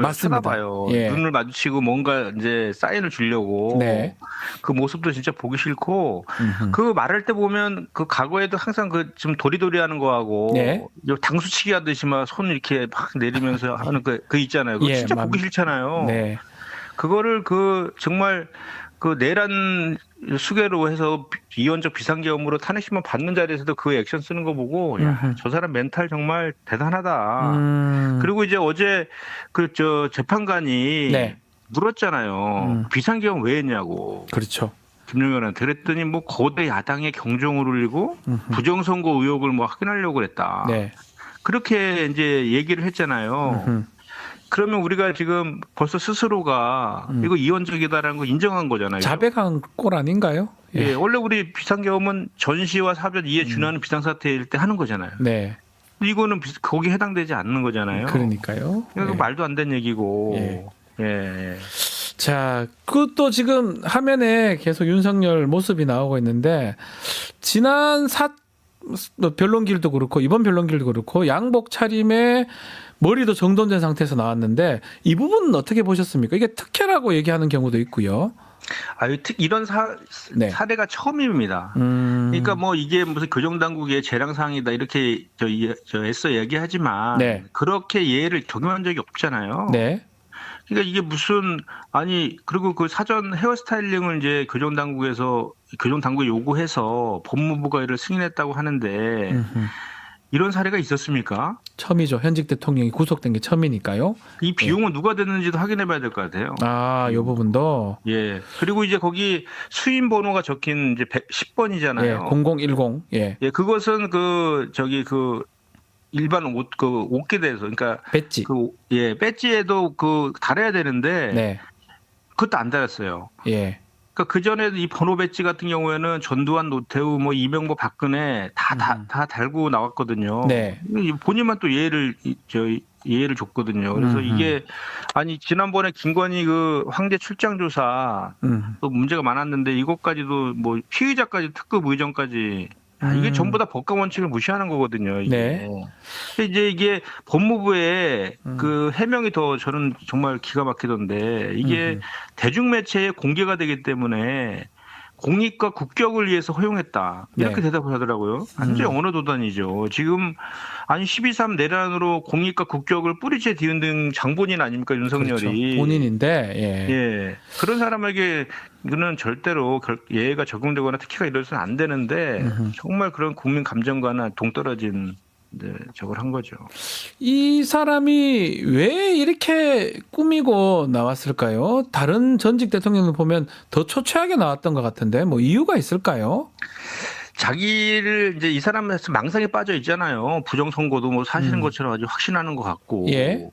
맞습니다. 쳐다봐요. 예. 눈을 마주치고 뭔가 이제 사인을 주려고. 네. 그 모습도 진짜 보기 싫고 그 말할 때 보면 그 과거에도 항상 그 좀 도리도리하는 거하고 네. 당수치기 하듯이 막 손 이렇게 막 내리면서 하는 그 있잖아요. 그거 예, 진짜 보기 싫잖아요. 네. 그거를 그 정말 그 내란 수괴로 해서 이원적 비상계엄으로 탄핵심만 받는 자리에서도 그 액션 쓰는 거 보고 야, 저 사람 멘탈 정말 대단하다. 그리고 이제 어제 그 저 재판관이 네. 물었잖아요. 비상계엄 왜 했냐고. 그렇죠. 김용현한테 그랬더니 뭐 거대 야당의 경종을 울리고 부정선거 의혹을 뭐 확인하려고 그랬다. 네. 그렇게 이제 얘기를 했잖아요. 그러면 우리가 지금 벌써 스스로가 이거 이원적이다라는 거 인정한 거잖아요. 자백한 꼴 아닌가요? 예, 원래 우리 비상계엄은 전시와 사변 이에 준하는 비상사태일 때 하는 거잖아요. 네. 이거는 거기에 해당되지 않는 거잖아요. 그러니까요. 이거 예. 말도 안 되는 얘기고. 예. 예. 자, 그것도 지금 화면에 계속 윤석열 모습이 나오고 있는데 지난 변론길도 그렇고 이번 변론길도 그렇고 양복 차림에 머리도 정돈된 상태에서 나왔는데 이 부분은 어떻게 보셨습니까? 이게 특혜라고 얘기하는 경우도 있고요. 이런 네. 사례가 처음입니다. 그러니까 뭐 이게 무슨 교정당국의 재량사항이다 이렇게 애써 얘기하지만 네. 그렇게 예를 적용한 적이 없잖아요. 네. 그러니까 이게 무슨 그리고 그 사전 헤어스타일링을 이제 교정당국에 요구해서 법무부가 이를 승인했다고 하는데 이런 사례가 있었습니까? 처음이죠. 현직 대통령이 구속된 게 처음이니까요. 이 비용은 누가 됐는지도 확인해 봐야 될 것 같아요. 이 부분도. 예. 그리고 이제 거기 수임 번호가 적힌 이제 10번이잖아요. 예, 0010. 예. 예, 그것은 일반 옷에 대해서 그러니까 배지. 배지에도 달아야 되는데 네. 그것도 안 달았어요. 예. 그러니까 그 전에 이 번호 배지 같은 경우에는 전두환, 노태우, 뭐 이명박, 박근혜 다 달고 나왔거든요. 네. 본인만 또 예를 줬거든요. 그래서 이게 지난번에 김건희 그 황제 출장 조사 또 문제가 많았는데 이것까지도 뭐 피의자까지 특급 의전까지 이게 전부 다 법과 원칙을 무시하는 거거든요. 이게. 네. 근데 이제 이게 법무부의 그 해명이 더 저는 정말 기가 막히던데 이게 대중매체에 공개가 되기 때문에 공익과 국격을 위해서 허용했다. 이렇게 네. 대답을 하더라고요. 완전히 언어 도단이죠. 지금 12.3 내란으로 공익과 국격을 뿌리째 뒤흔든 장본인 아닙니까 윤석열이. 그렇죠. 본인인데. 예. 예. 그런 사람에게 이거는 절대로 예외가 적용되거나 특혜가 이뤄서는 안 되는데 정말 그런 국민 감정과는 동떨어진 저걸 한 거죠. 이 사람이 왜 이렇게 꾸미고 나왔을까요? 다른 전직 대통령을 보면 더 초췌하게 나왔던 것 같은데 뭐 이유가 있을까요? 자기를 이제 이 사람은 망상에 빠져 있잖아요. 부정선거도 뭐 사실인 것처럼 아주 확신하는 것 같고. 예.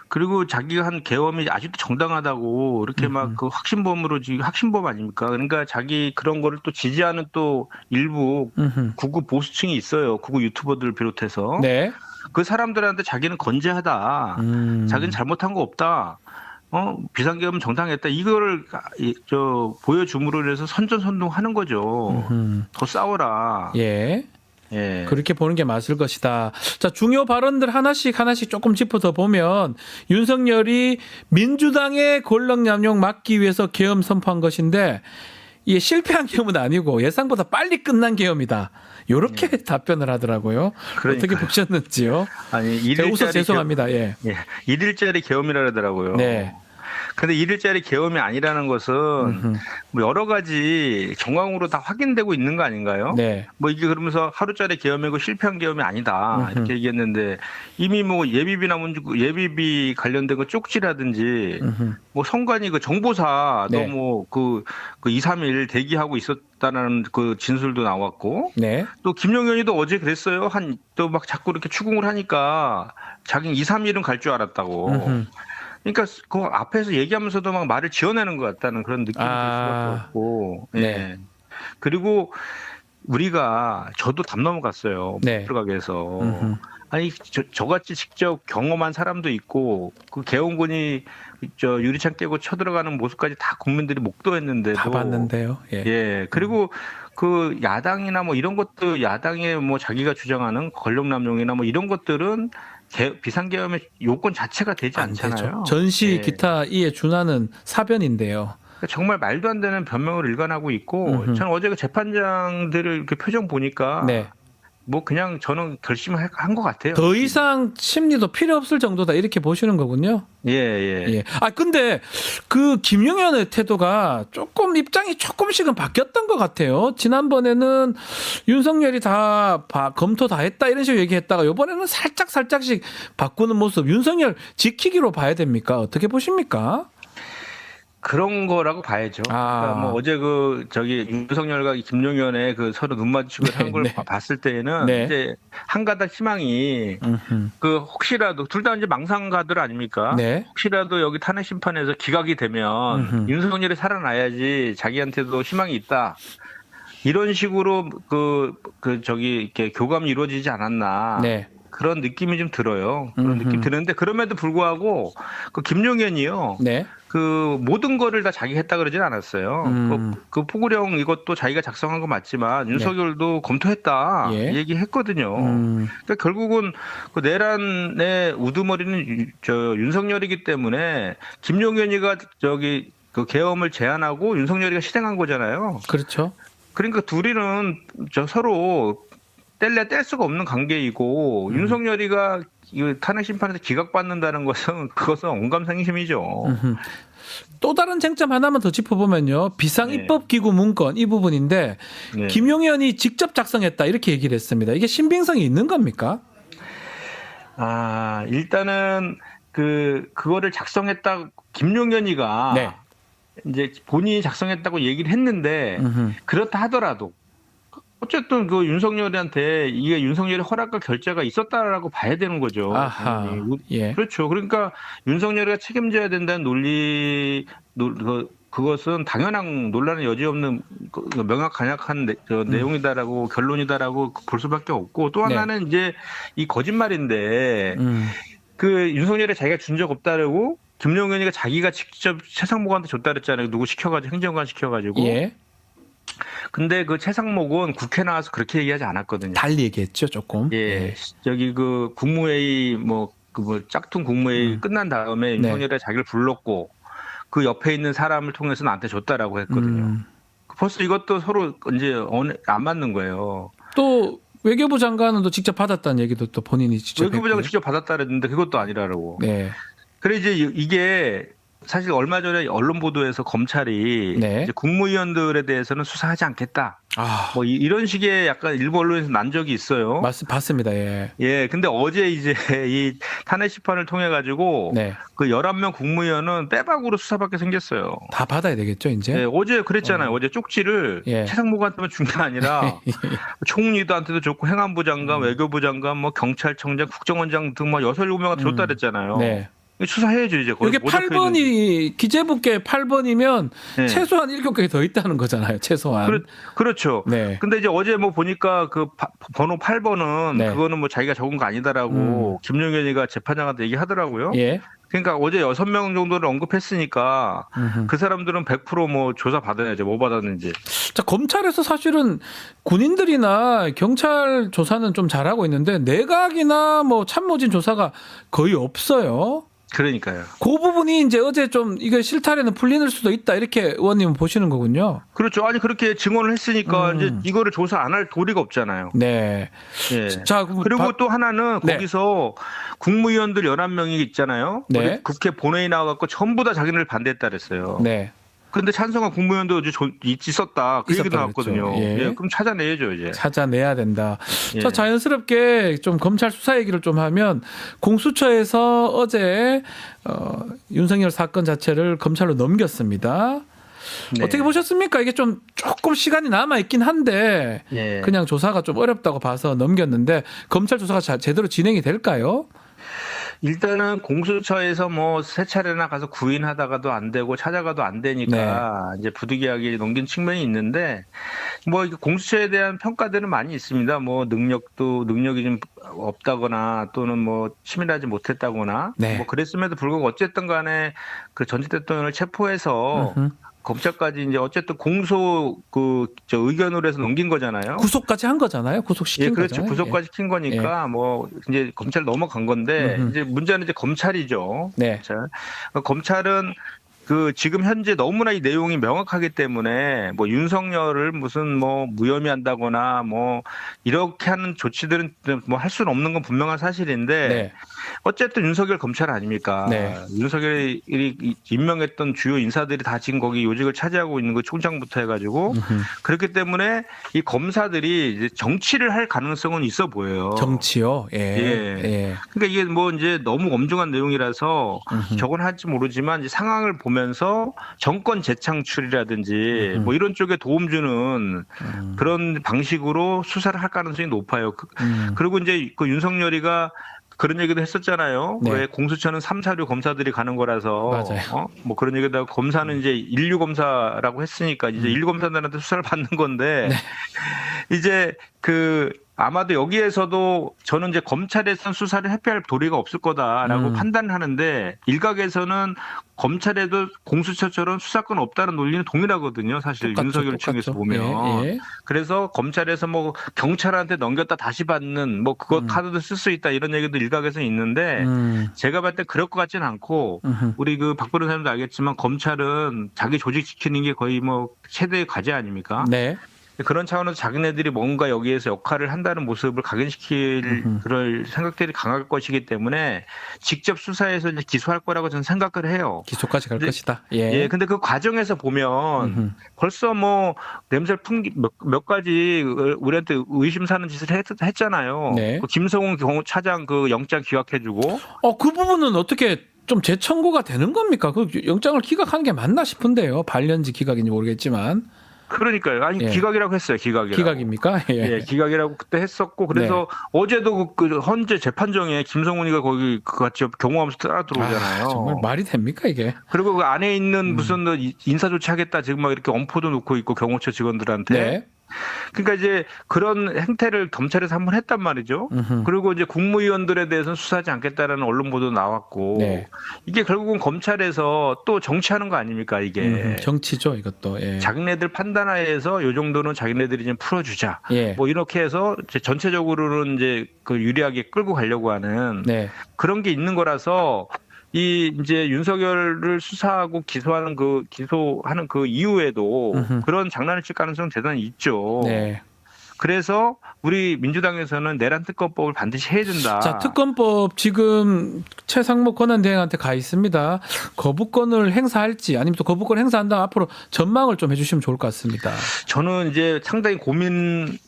그리고 자기가 한 계엄이 아직도 정당하다고 이렇게 막 그 확신범으로 지금 확신범 아닙니까? 그러니까 자기 그런 거를 또 지지하는 또 일부 극우 보수층이 있어요. 극우 유튜버들 비롯해서. 네. 그 사람들한테 자기는 건재하다. 자기는 잘못한 거 없다. 비상계엄 정당했다. 이거를 보여줌으로 해서 선전선동하는 거죠. 더 싸워라. 예. 예. 그렇게 보는 게 맞을 것이다. 자, 중요 발언들 하나씩 조금 짚어서 보면 윤석열이 민주당의 권력남용 막기 위해서 계엄 선포한 것인데 이게 실패한 계엄은 아니고 예상보다 빨리 끝난 계엄이다. 이렇게 답변을 하더라고요. 어떻게 보셨는지요? 제가 웃어 죄송합니다. 예. 1일짜리 계엄이라 그러더라고요. 네. 근데 1일짜리 계엄이 아니라는 것은 뭐 여러 가지 정황으로 다 확인되고 있는 거 아닌가요? 네. 뭐 이게 그러면서 하루짜리 계엄이고 실패한 계엄이 아니다 이렇게 얘기했는데 이미 뭐 예비비 관련된 거 쪽지라든지 뭐 선관위 그 정보사도 네. 뭐 그 2, 3일 대기하고 있었다는 그 진술도 나왔고 네. 또 김용현이도 어제 그랬어요. 또 막 자꾸 이렇게 추궁을 하니까 자기는 2, 3일은 갈 줄 알았다고. 그러니까 그 앞에서 얘기하면서도 막 말을 지어내는 것 같다는 그런 느낌이 들 수밖에 없고. 네. 예. 그리고 저도 담 넘어갔어요. 네. 들어가게해서. 저같이 직접 경험한 사람도 있고 그 계엄군이 유리창 깨고 쳐들어가는 모습까지 다 국민들이 목도했는데도 다 봤는데요. 예. 예. 그리고 그 야당이나 뭐 이런 것도 야당의 뭐 자기가 주장하는 권력남용이나 뭐 이런 것들은 비상계엄의 요건 자체가 되지 안 되죠. 않잖아요. 전시 예. 기타 이에 준하는 사변인데요. 그러니까 정말 말도 안 되는 변명을 일관하고 있고 저는 어제 그 재판장들을 이렇게 표정 보니까 네. 뭐 그냥 저는 결심을 한 것 같아요. 더 이상 심리도 필요 없을 정도다 이렇게 보시는 거군요. 예, 예. 예. 아 근데 그 김용현의 태도가 조금 입장이 조금씩은 바뀌었던 것 같아요. 지난번에는 윤석열이 다 검토 다 했다 이런 식으로 얘기했다가 이번에는 살짝씩 바꾸는 모습. 윤석열 지키기로 봐야 됩니까? 어떻게 보십니까? 그런 거라고 봐야죠. 그러니까 뭐 어제 윤석열과 김용현의 그 서로 눈 마주치고 한 걸 봤을 때에는 이제 한 가닥 희망이 그 혹시라도 둘 다 이제 망상가들 아닙니까? 혹시라도 여기 탄핵 심판에서 기각이 되면 윤석열이 살아나야지 자기한테도 희망이 있다. 이런 식으로 이렇게 교감이 이루어지지 않았나. 그런 느낌이 좀 들어요. 그런 느낌 드는데 그럼에도 불구하고 그 김용현이요. 그 모든 거를 다 자기가 했다 그러진 않았어요. 그 포구령 이것도 자기가 작성한 거 맞지만 윤석열도 검토했다 얘기했거든요. 그러니까 결국은 그 내란의 우두머리는 윤석열이기 때문에 김용현이가 그 계엄을 제안하고 윤석열이가 실행한 거잖아요. 그렇죠. 그러니까 둘이는 서로 뗄 수가 없는 관계이고 윤석열이가 이 탄핵 심판에서 기각받는다는 것은 그것은 언감생심이죠. 또 다른 쟁점 하나만 더 짚어보면요. 비상입법기구 문건 이 부분인데 김용현이 직접 작성했다 이렇게 얘기를 했습니다. 이게 신빙성이 있는 겁니까? 일단은 그거를 작성했다 김용현이가 이제 본인이 작성했다고 얘기를 했는데 그렇다 하더라도 어쨌든 그 윤석열한테 이게 윤석열의 허락과 결재가 있었다라고 봐야 되는 거죠. 그렇죠. 그러니까 윤석열이가 책임져야 된다는 그것은 당연한 논란의 여지 없는 명확한 내용이다라고 결론이다라고 볼 수밖에 없고 또 하나는 이제 이 거짓말인데 그 윤석열이 자기가 준 적 없다라고 김용현이가 자기가 직접 최상목한테 줬다 그랬잖아요. 누구 시켜가지고 행정관 시켜가지고. 근데 그 최상목은 국회 나와서 그렇게 얘기하지 않았거든요. 달리 얘기했죠, 조금. 저기 그 국무회의 짝퉁 국무회의 끝난 다음에 윤석열이 자기를 불렀고 그 옆에 있는 사람을 통해서 나한테 줬다라고 했거든요. 벌써 이것도 서로 이제 안 맞는 거예요. 또 외교부 장관은 또 직접 받았다는 얘기도 또 본인이 직접 외교부 장관 직접 받았다 그랬는데 그것도 아니라고. 그래 이제 이게 사실 얼마 전에 언론 보도에서 검찰이 이제 국무위원들에 대해서는 수사하지 않겠다. 뭐 이런 식의 약간 일부 언론에서 난 적이 있어요. 봤습니다. 근데 어제 이제 이 탄핵 심판을 통해 가지고 그 11명 국무위원은 빼박으로 수사받게 생겼어요. 다 받아야 되겠죠, 이제? 어제 그랬잖아요. 어제 쪽지를 최상목한테만 준 게 아니라 총리한테도 줬고 행안부 장관, 외교부 장관, 뭐 경찰청장, 국정원장 등 뭐 6, 7명한테 줬다 그랬잖아요. 수사해야죠 이제. 이게 8번이 기재부께 8번이면 최소한 7개 더 있다는 거잖아요. 최소한. 그렇죠. 근데 이제 어제 뭐 보니까 그 번호 8번은 그거는 뭐 자기가 적은 거 아니다라고 김용현이가 재판장한테 얘기하더라고요. 그러니까 어제 6명 정도를 언급했으니까 그 사람들은 100% 뭐 조사 받아야죠. 뭐 받았는지. 자, 검찰에서 사실은 군인들이나 경찰 조사는 좀 잘하고 있는데 내각이나 뭐 참모진 조사가 거의 없어요. 그러니까요. 그 부분이 이제 어제 좀 이거 실타래는 풀리는 수도 있다 이렇게 의원님은 보시는 거군요. 그렇죠. 아니 그렇게 증언을 했으니까 이제 이거를 조사 안 할 도리가 없잖아요. 자, 그리고 또 하나는 거기서 국무위원들 11명이 있잖아요. 국회 본회의 나와갖고 전부 다 자기네를 반대했다 그랬어요. 그런데 찬성한 국무위원도 있었다. 그 얘기 나왔거든요. 그럼 찾아내야죠 이제. 찾아내야 된다. 자, 자연스럽게 좀 검찰 수사 얘기를 좀 하면 공수처에서 어제 윤석열 사건 자체를 검찰로 넘겼습니다. 어떻게 보셨습니까? 이게 좀 조금 시간이 남아 있긴 한데 그냥 조사가 좀 어렵다고 봐서 넘겼는데 검찰 조사가 제대로 진행이 될까요? 일단은 공수처에서 뭐 세 차례나 가서 구인하다가도 안 되고 찾아가도 안 되니까 이제 부득이하게 넘긴 측면이 있는데 뭐 공수처에 대한 평가들은 많이 있습니다. 뭐 능력이 좀 없다거나 또는 뭐 치밀하지 못했다거나 뭐 그랬음에도 불구하고 어쨌든 간에 그 전직 대통령을 체포해서 검찰까지 이제 어쨌든 공소 저 의견으로 해서 넘긴 거잖아요. 구속까지 한 거잖아요. 구속시킨 예, 그렇죠. 거잖아요. 구속까지 시킨 거니까 뭐 이제 검찰 넘어간 건데 이제 문제는 이제 검찰이죠. 네. 검찰은 지금 현재 너무나 이 내용이 명확하기 때문에 뭐 윤석열을 무슨 뭐 무혐의한다거나 뭐 이렇게 하는 조치들은 뭐 할 수는 없는 건 분명한 사실인데 네. 어쨌든 윤석열 검찰 아닙니까? 네. 윤석열이 임명했던 주요 인사들이 다 지금 거기 요직을 차지하고 있는 거 총장부터 해가지고 그렇기 때문에 이 검사들이 이제 정치를 할 가능성은 있어 보여요. 정치요. 예. 예. 예. 그러니까 이게 뭐 이제 너무 엄중한 내용이라서 저건 할지 모르지만 이제 상황을 보면서 정권 재창출이라든지 뭐 이런 쪽에 도움 주는 그런 방식으로 수사를 할 가능성이 높아요. 그리고 이제 그 윤석열이가 그런 얘기도 했었잖아요. 네. 왜 공수처는 3, 4류 검사들이 가는 거라서 맞아요. 뭐 그런 얘기도 하고 검사는 이제 인류 검사라고 했으니까 이제 인류 검사들한테 수사를 받는 건데 이제 아마도 여기에서도 저는 이제 검찰에서는 수사를 회피할 도리가 없을 거다라고 판단을 하는데 일각에서는 검찰에도 공수처처럼 수사권 없다는 논리는 동일하거든요. 사실 윤석열 측에서 보면. 예. 그래서 검찰에서 뭐 경찰한테 넘겼다 다시 받는 뭐 그거 카드도 쓸 수 있다 이런 얘기도 일각에서는 있는데 제가 봤을 때 그럴 것 같지는 않고 우리 박 변호사님도 알겠지만 검찰은 자기 조직 지키는 게 거의 뭐 최대의 과제 아닙니까? 네. 그런 차원에서 자기네들이 뭔가 여기에서 역할을 한다는 모습을 각인시킬 그럴 생각들이 강할 것이기 때문에 직접 수사해서 이제 기소할 거라고 저는 생각을 해요. 기소까지 갈 것이다. 예. 예, 근데 그 과정에서 보면 벌써 뭐 냄새를 풍기 몇 가지 우리한테 의심 사는 짓을 했잖아요. 네. 그 김성훈 차장 그 영장 기각해주고. 그 부분은 어떻게 좀 재청구가 되는 겁니까? 그 영장을 기각한 게 맞나 싶은데요. 발련지 기각인지 모르겠지만. 그러니까요. 아니 예. 기각이라고 했어요. 기각이라고. 기각입니까? 예. 예, 기각이라고 그때 했었고 그래서 어제도 그 헌재 재판정에 김성훈이가 거기 같이 경호하면서 따라 들어오잖아요. 정말 말이 됩니까 이게? 그리고 그 안에 있는 무슨 인사 조치하겠다 지금 막 이렇게 엄포도 놓고 있고 경호처 직원들한테. 네. 그러니까 이제 그런 행태를 검찰에서 한번 했단 말이죠. 그리고 이제 국무위원들에 대해서는 수사하지 않겠다라는 언론 보도 나왔고 네. 이게 결국은 검찰에서 또 정치하는 거 아닙니까 이게. 정치죠 이것도. 예. 자기네들 판단하에서 이 정도는 자기네들이 좀 풀어주자. 예. 뭐 이렇게 해서 이제 전체적으로는 이제 유리하게 끌고 가려고 하는 네. 그런 게 있는 거라서 이제 윤석열을 수사하고 기소하는 그 이후에도 그런 장난을 칠 가능성은 대단히 있죠. 네. 그래서 우리 민주당에서는 내란 특검법을 반드시 해야 된다. 자, 특검법 지금 최상목 권한대행한테 가 있습니다. 거부권을 행사할지 아니면 또 거부권 행사한다 앞으로 전망을 좀 해주시면 좋을 것 같습니다. 저는 이제 상당히 고민하는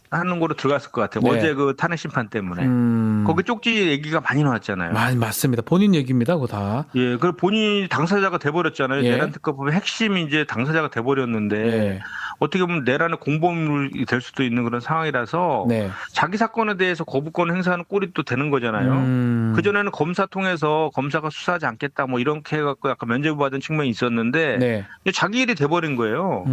거로 들어갔을 것 같아요. 네. 어제 그 탄핵 심판 때문에. 거기 쪽지 얘기가 많이 나왔잖아요. 맞습니다. 본인 얘기입니다. 그거 다. 예, 그 본인이 당사자가 돼버렸잖아요. 예. 내란 특검법의 핵심이 이제 당사자가 돼버렸는데 예. 어떻게 보면 내란의 공범물이 될 수도 있는 그런 상황이라서 네. 자기 사건에 대해서 거부권 행사하는 꼴이 또 되는 거잖아요. 그전에는 검사 통해서 검사가 수사하지 않겠다 뭐 이렇게 해갖고 약간 면죄부 받은 측면이 있었는데 네. 자기 일이 돼버린 거예요.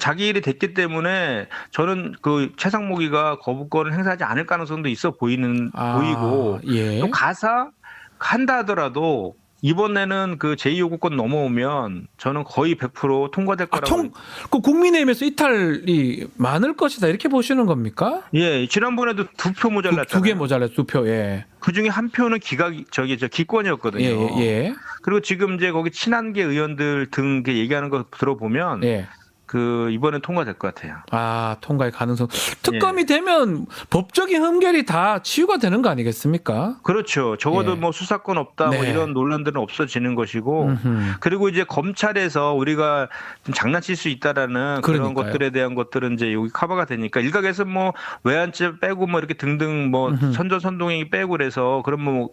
자기 일이 됐기 때문에 저는 그 최상목이가 거부권을 행사하지 않을 가능성도 있어 보이고 예. 또 한다 하더라도 이번에는 그 제2요구권 넘어오면 저는 거의 100% 통과될 거라고. 그 국민의힘에서 이탈이 많을 것이다 이렇게 보시는 겁니까? 예, 지난번에도 2표 모자랐잖아요. 2개 모자랐 2표. 예. 그 중에 한 표는 기권이었거든요. 예. 그리고 지금 이제 거기 친한계 의원들 등 얘기하는 거 들어보면 예. 이번에 통과될 것 같아요. 통과의 가능성. 특검이 되면 법적인 흠결이 다 치유가 되는 거 아니겠습니까? 그렇죠. 적어도 예. 뭐 수사권 없다 뭐 네. 이런 논란들은 없어지는 것이고 그리고 이제 검찰에서 우리가 좀 장난칠 수 있다라는 그런 그러니까요. 것들에 대한 것들은 이제 여기 커버가 되니까 일각에서 뭐 외환죄 빼고 뭐 이렇게 등등 뭐 선전선동행위 빼고 그래서 그럼 뭐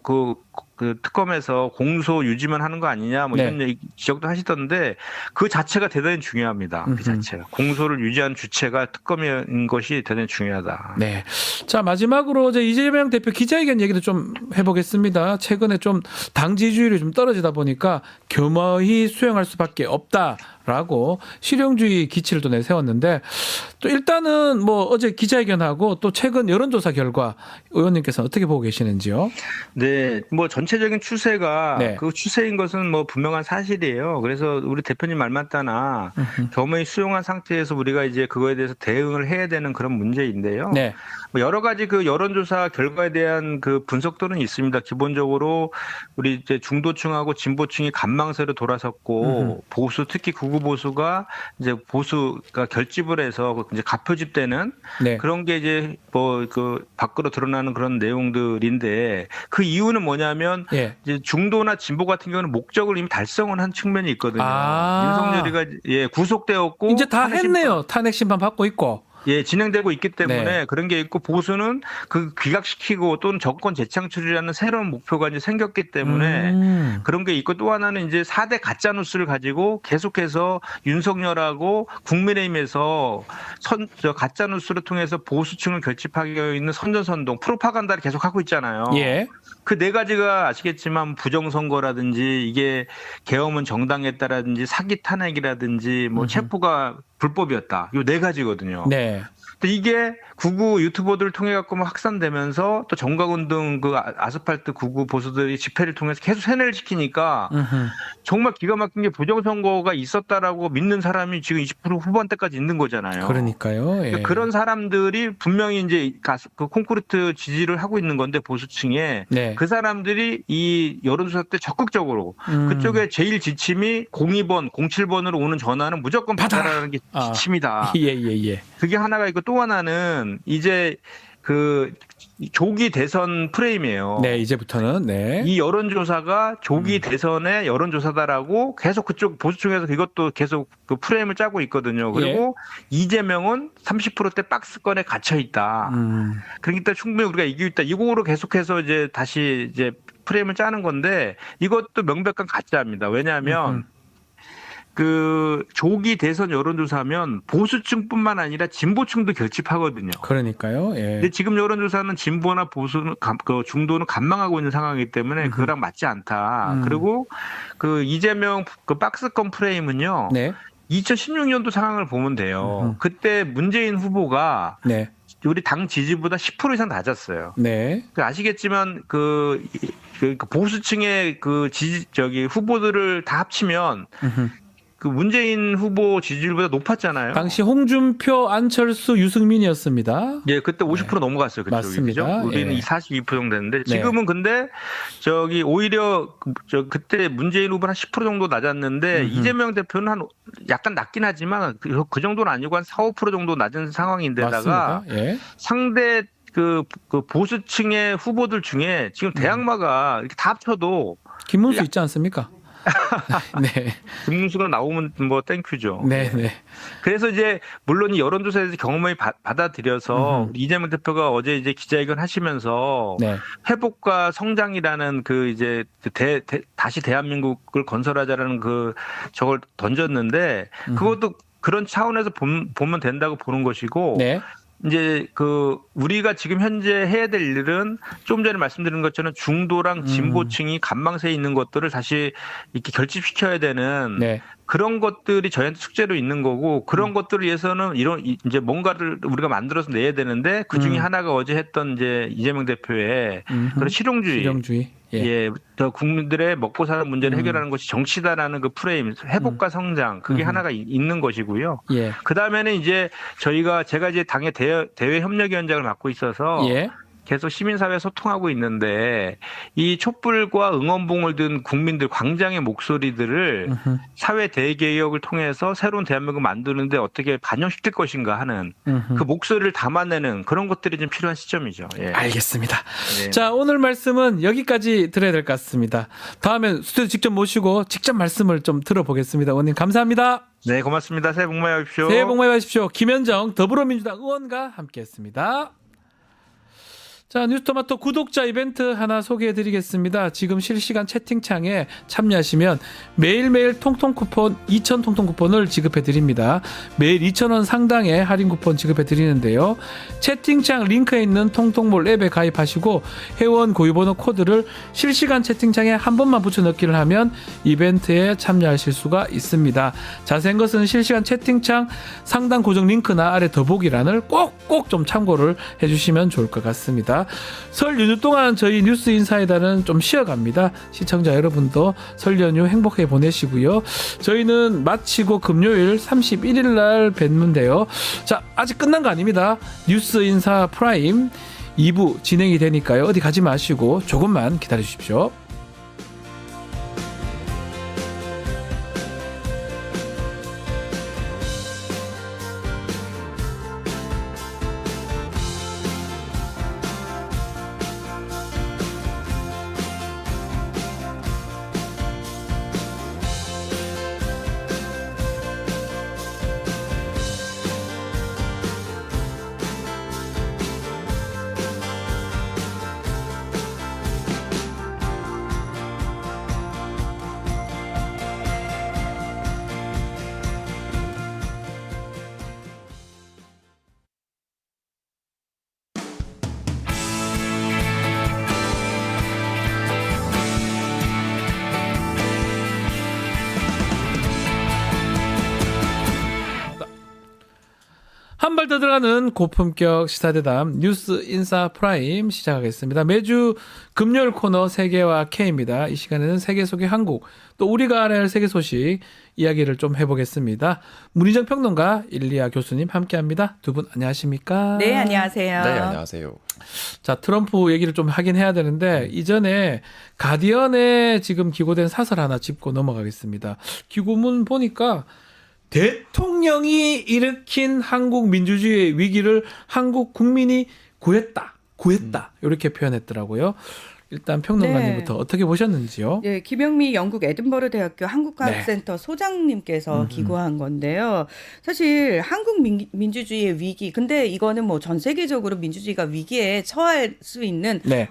그 특검에서 공소 유지만 하는 거 아니냐 뭐 이런 얘기 지적도 하시던데 그 자체가 대단히 중요합니다. 그 자체가 공소를 유지한 주체가 특검인 것이 대단히 중요하다. 네. 자, 마지막으로 이재명 대표 기자회견 얘기도 좀 해보겠습니다. 최근에 좀 당 지지율이 좀 떨어지다 보니까 겸허히 수용할 수밖에 없다. 라고 실용주의 기치를 또 내세웠는데 또 일단은 뭐 어제 기자회견하고 또 최근 여론조사 결과 의원님께서 어떻게 보고 계시는지요? 네, 뭐 전체적인 추세가 네. 그 추세인 것은 뭐 분명한 사실이에요. 그래서 우리 대표님 말 맞다나 겸허히 수용한 상태에서 우리가 이제 그거에 대해서 대응을 해야 되는 그런 문제인데요. 네. 뭐 여러 가지 그 여론조사 결과에 대한 그 분석들은 있습니다. 기본적으로 우리 이제 중도층하고 진보층이 간망세로 돌아섰고 보수 특히 극우 보수가 이제 보수가 결집을 해서 이제 가표집되는 네. 그런 게 이제 뭐 그 밖으로 드러나는 그런 내용들인데 그 이유는 뭐냐면 예. 이제 중도나 진보 같은 경우는 목적을 이미 달성을 한 측면이 있거든요. 아. 윤석열이가 구속되었고 이제 다 탄핵 했네요. 탄핵 심판 받고 있고. 진행되고 있기 때문에 네. 그런 게 있고 보수는 그 귀각시키고 또는 정권 재창출이라는 새로운 목표가 이제 생겼기 때문에 그런 게 있고 또 하나는 이제 4대 가짜 뉴스를 가지고 계속해서 윤석열하고 국민의힘에서 가짜 뉴스를 통해서 보수층을 결집하고 있는 선전선동 프로파간다를 계속 하고 있잖아요. 예. 그 네 가지가 아시겠지만 부정선거라든지 이게 계엄은 정당했다라든지 사기 탄핵이라든지 뭐 체포가 불법이었다. 요 네 가지거든요. 네. 근데 이게 구구 유튜버들을 통해 갖고 막 확산되면서 또 정가군 등 그 아스팔트 구구 보수들이 집회를 통해서 계속 세뇌를 시키니까 정말 기가 막힌 게 부정선거가 있었다라고 믿는 사람이 지금 20% 후반대까지 있는 거잖아요. 그러니까요. 예. 그런 사람들이 분명히 이제 그 콘크리트 지지를 하고 있는 건데 보수층에 네. 그 사람들이 이 여론조사 때 적극적으로 그쪽에 제일 지침이 02번, 07번으로 오는 전화는 무조건 받아라는 게 지침이다. 예. 그게 하나가 있고 또 하나는 이제 그 조기 대선 프레임이에요. 네, 이제부터는 네. 이 여론조사가 조기 대선의 여론조사다라고 계속 그쪽 보수층에서 이것도 계속 그 프레임을 짜고 있거든요. 그리고 이재명은 30%대 박스권에 갇혀 있다. 그러기 때문에 충분히 우리가 이기고 있다. 이거로 계속해서 이제 다시 이제 프레임을 짜는 건데 이것도 명백한 가짜입니다. 왜냐하면 그 조기 대선 여론조사면 보수층뿐만 아니라 진보층도 결집하거든요. 그러니까요. 예. 근데 지금 여론조사는 진보나 보수는 그 중도는 간망하고 있는 상황이기 때문에 그거랑 맞지 않다. 그리고 그 이재명 그 박스권 프레임은요. 네. 2016년도 상황을 보면 돼요. 그때 문재인 후보가 네. 우리 당 지지보다 10% 이상 낮았어요. 네. 아시겠지만 그 보수층의 그 후보들을 다 합치면 그 문재인 후보 지지율보다 높았잖아요. 당시 홍준표, 안철수, 유승민이었습니다. 예, 그때 50% 넘어갔어요. 그쪽이. 맞습니다. 그죠? 우리는 예. 42% 정도 됐는데 지금은 근데 오히려 그때 문재인 후보는 한 10% 정도 낮았는데 이재명 대표는 한 약간 낮긴 하지만 그 정도는 아니고 한 4, 5% 정도 낮은 상황인데다가 맞습니다. 예. 상대 그 보수층의 후보들 중에 지금 대항마가 이렇게 다 합쳐도 김문수 있지 않습니까? 네. 김문수가 나오면 뭐 땡큐죠. 네. 그래서 이제 물론 이 여론조사에서 경험을 받아들여서 우리 이재명 대표가 어제 이제 기자회견 하시면서 네. 회복과 성장이라는 그 이제 다시 대한민국을 건설하자라는 그 저걸 던졌는데 그것도 그런 차원에서 보면 된다고 보는 것이고 네. 이제 그 우리가 지금 현재 해야 될 일은 좀 전에 말씀드린 것처럼 중도랑 진보층이 간망세에 있는 것들을 다시 이렇게 결집시켜야 되는 네. 그런 것들이 저희한테 숙제로 있는 거고 그런 것들을 위해서는 이런 이제 뭔가를 우리가 만들어서 내야 되는데 그 중에 하나가 어제 했던 이제 이재명 대표의 그런 실용주의. 예, 더 국민들의 먹고 사는 문제를 해결하는 것이 정치다라는 그 프레임, 회복과 성장, 그게 하나가 있는 것이고요. 예. 그 다음에는 이제 제가 이제 당의 대외 협력위원장을 맡고 있어서 예. 계속 시민사회 소통하고 있는데 이 촛불과 응원봉을 든 국민들 광장의 목소리들을 사회 대개혁을 통해서 새로운 대한민국을 만드는데 어떻게 반영시킬 것인가 하는 그 목소리를 담아내는 그런 것들이 좀 필요한 시점이죠. 예. 알겠습니다. 네. 자, 오늘 말씀은 여기까지 들어야 될 것 같습니다. 다음엔 스튜디오 직접 모시고 직접 말씀을 좀 들어보겠습니다. 의원님 감사합니다. 네, 고맙습니다. 새해 복 많이 받으십시오. 새해 복 많이 받으십시오. 김현정 더불어민주당 의원과 함께했습니다. 자, 뉴스토마토 구독자 이벤트 하나 소개해드리겠습니다. 지금 실시간 채팅창에 참여하시면 매일매일 통통 쿠폰 2,000 통통 쿠폰을 지급해드립니다. 매일 2,000원 상당의 할인 쿠폰 지급해드리는데요. 채팅창 링크에 있는 통통몰 앱에 가입하시고 회원 고유번호 코드를 실시간 채팅창에 한 번만 붙여넣기를 하면 이벤트에 참여하실 수가 있습니다. 자세한 것은 실시간 채팅창 상단 고정 링크나 아래 더보기란을 꼭꼭 좀 참고를 해주시면 좋을 것 같습니다. 설 연휴 동안 저희 뉴스 인사이다는 좀 쉬어갑니다. 시청자 여러분도 설 연휴 행복하게 보내시고요. 저희는 마치고 금요일 31일 날 뵙는데요. 자, 아직 끝난 거 아닙니다. 뉴스 인사 프라임 2부 진행이 되니까요. 어디 가지 마시고 조금만 기다려 주십시오. 한 발 더 들어가는 고품격 시사대담 뉴스 인사 프라임 시작하겠습니다. 매주 금요일 코너 세계와 K입니다. 이 시간에는 세계 속의 한국, 또 우리가 알아야 할 세계 소식 이야기를 좀 해보겠습니다. 문희정 평론가, 일리아 교수님 함께합니다. 두 분 안녕하십니까? 네, 안녕하세요. 네, 안녕하세요. 자, 트럼프 얘기를 좀 하긴 해야 되는데 이전에 가디언에 지금 기고된 사설 하나 짚고 넘어가겠습니다. 기고문 보니까 대통령이 일으킨 한국 민주주의의 위기를 한국 국민이 구했다. 이렇게 표현했더라고요. 일단 평론가님부터 네. 어떻게 보셨는지요? 네, 김영미 영국 에든버러 대학교 한국과학센터 소장님께서 기고한 건데요. 사실 한국 민주주의의 위기, 근데 이거는 뭐 전 세계적으로 민주주의가 위기에 처할 수 있는 네.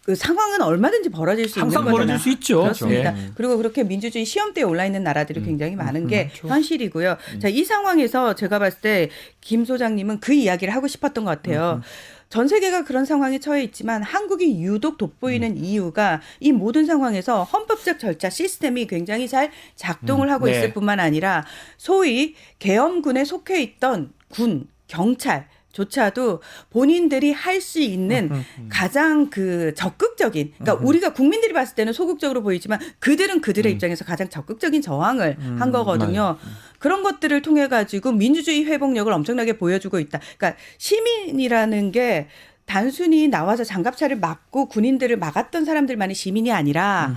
그 상황은 얼마든지 벌어질 수 있는 항상 거잖아요. 벌어질 수 있죠. 그렇습니다. 예. 그리고 그렇게 민주주의 시험대에 올라 있는 나라들이 굉장히 많은 게 현실이고요. 자, 이 상황에서 제가 봤을 때 김 소장님은 그 이야기를 하고 싶었던 것 같아요. 전 세계가 그런 상황에 처해 있지만 한국이 유독 돋보이는 이유가 이 모든 상황에서 헌법적 절차 시스템이 굉장히 잘 작동을 하고 네. 있을 뿐만 아니라 소위 계엄군에 속해 있던 군, 경찰 조차도 본인들이 할 수 있는 가장 그 적극적인, 그러니까 우리가 국민들이 봤을 때는 소극적으로 보이지만 그들은 그들의 입장에서 가장 적극적인 저항을 한 거거든요. 그런 것들을 통해 가지고 민주주의 회복력을 엄청나게 보여주고 있다. 그러니까 시민이라는 게 단순히 나와서 장갑차를 막고 군인들을 막았던 사람들만이 시민이 아니라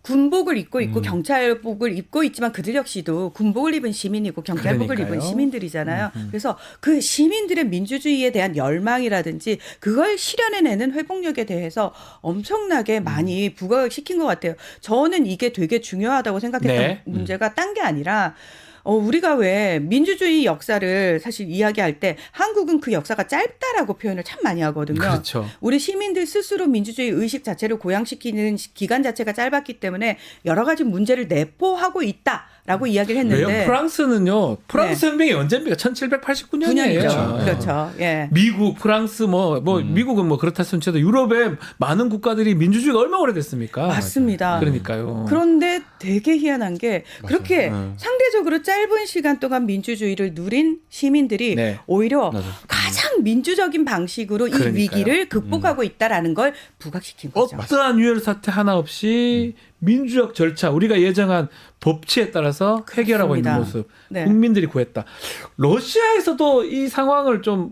군복을 입고 있고 경찰복을 입고 있지만 그들 역시도 군복을 입은 시민이고 경찰복을 그러니까요. 입은 시민들이잖아요. 그래서 그 시민들의 민주주의에 대한 열망이라든지 그걸 실현해내는 회복력에 대해서 엄청나게 많이 부각시킨 것 같아요. 저는 이게 되게 중요하다고 생각했던 네. 문제가 딴 게 아니라 우리가 왜 민주주의 역사를 사실 이야기할 때 한국은 그 역사가 짧다라고 표현을 참 많이 하거든요. 그렇죠. 우리 시민들 스스로 민주주의 의식 자체를 고양시키는 기간 자체가 짧았기 때문에 여러 가지 문제를 내포하고 있다라고 이야기를 했는데. 왜요? 프랑스는요. 프랑스 혁명이 언제입니까? 1789년이에요. 9년이죠. 그렇죠. 예. 미국, 프랑스 미국은 뭐 그렇다 치더라도 유럽의 많은 국가들이 민주주의가 얼마나 오래됐습니까? 맞습니다. 그러니까요. 그런데 되게 희한한 게 그렇게 상대적으로 짧은 시간 동안 민주주의를 누린 시민들이 네. 오히려 맞아요. 가장 민주적인 방식으로 이 그러니까요. 위기를 극복하고 있다라는 걸 부각시킨 거죠. 어떠한 유혈 사태 하나 없이 민주적 절차, 우리가 예정한 법치에 따라서 해결하고 있는 그렇습니다. 모습, 네. 국민들이 구했다. 러시아에서도 이 상황을 좀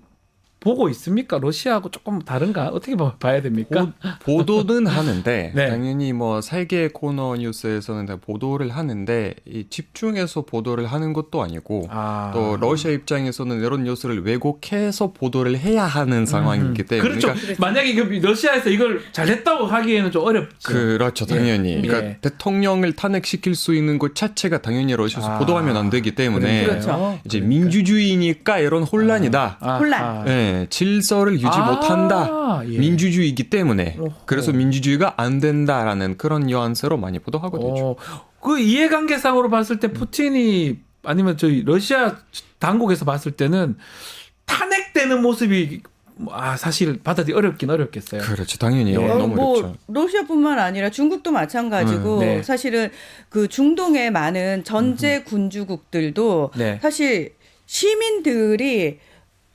보고 있습니까? 러시아하고 조금 다른가? 어떻게 봐야 됩니까? 보도는 하는데 네. 당연히 뭐 세계 코너 뉴스에서는 다 보도를 하는데 이 집중해서 보도를 하는 것도 아니고 또 러시아 입장에서는 이런 뉴스를 왜곡해서 보도를 해야 하는 상황이기 때문에 그렇죠. 만약에 러시아에서 이걸 잘했다고 하기에는 좀 어렵죠. 그렇죠, 당연히. 예. 그러니까 예. 대통령을 탄핵시킬 수 있는 것 자체가 당연히 러시아에서 보도하면 안 되기 때문에 그렇죠. 이제 민주주의니까 이런 혼란이다. 혼란. 네. 예, 질서를 유지 못한다. 예. 민주주의이기 때문에. 어허. 그래서 민주주의가 안 된다라는 그런 뉘앙스로 많이 보도하고 있죠. 그 이해관계상으로 봤을 때 푸틴이 아니면 저희 러시아 당국에서 봤을 때는 탄핵되는 모습이 사실 받아들이기 어렵긴 어렵겠어요. 그렇죠. 당연히 예. 너무 뭐 어렵죠. 러시아뿐만 아니라 중국도 마찬가지고 네. 사실은 그 중동의 많은 전제 군주국들도 네. 사실 시민들이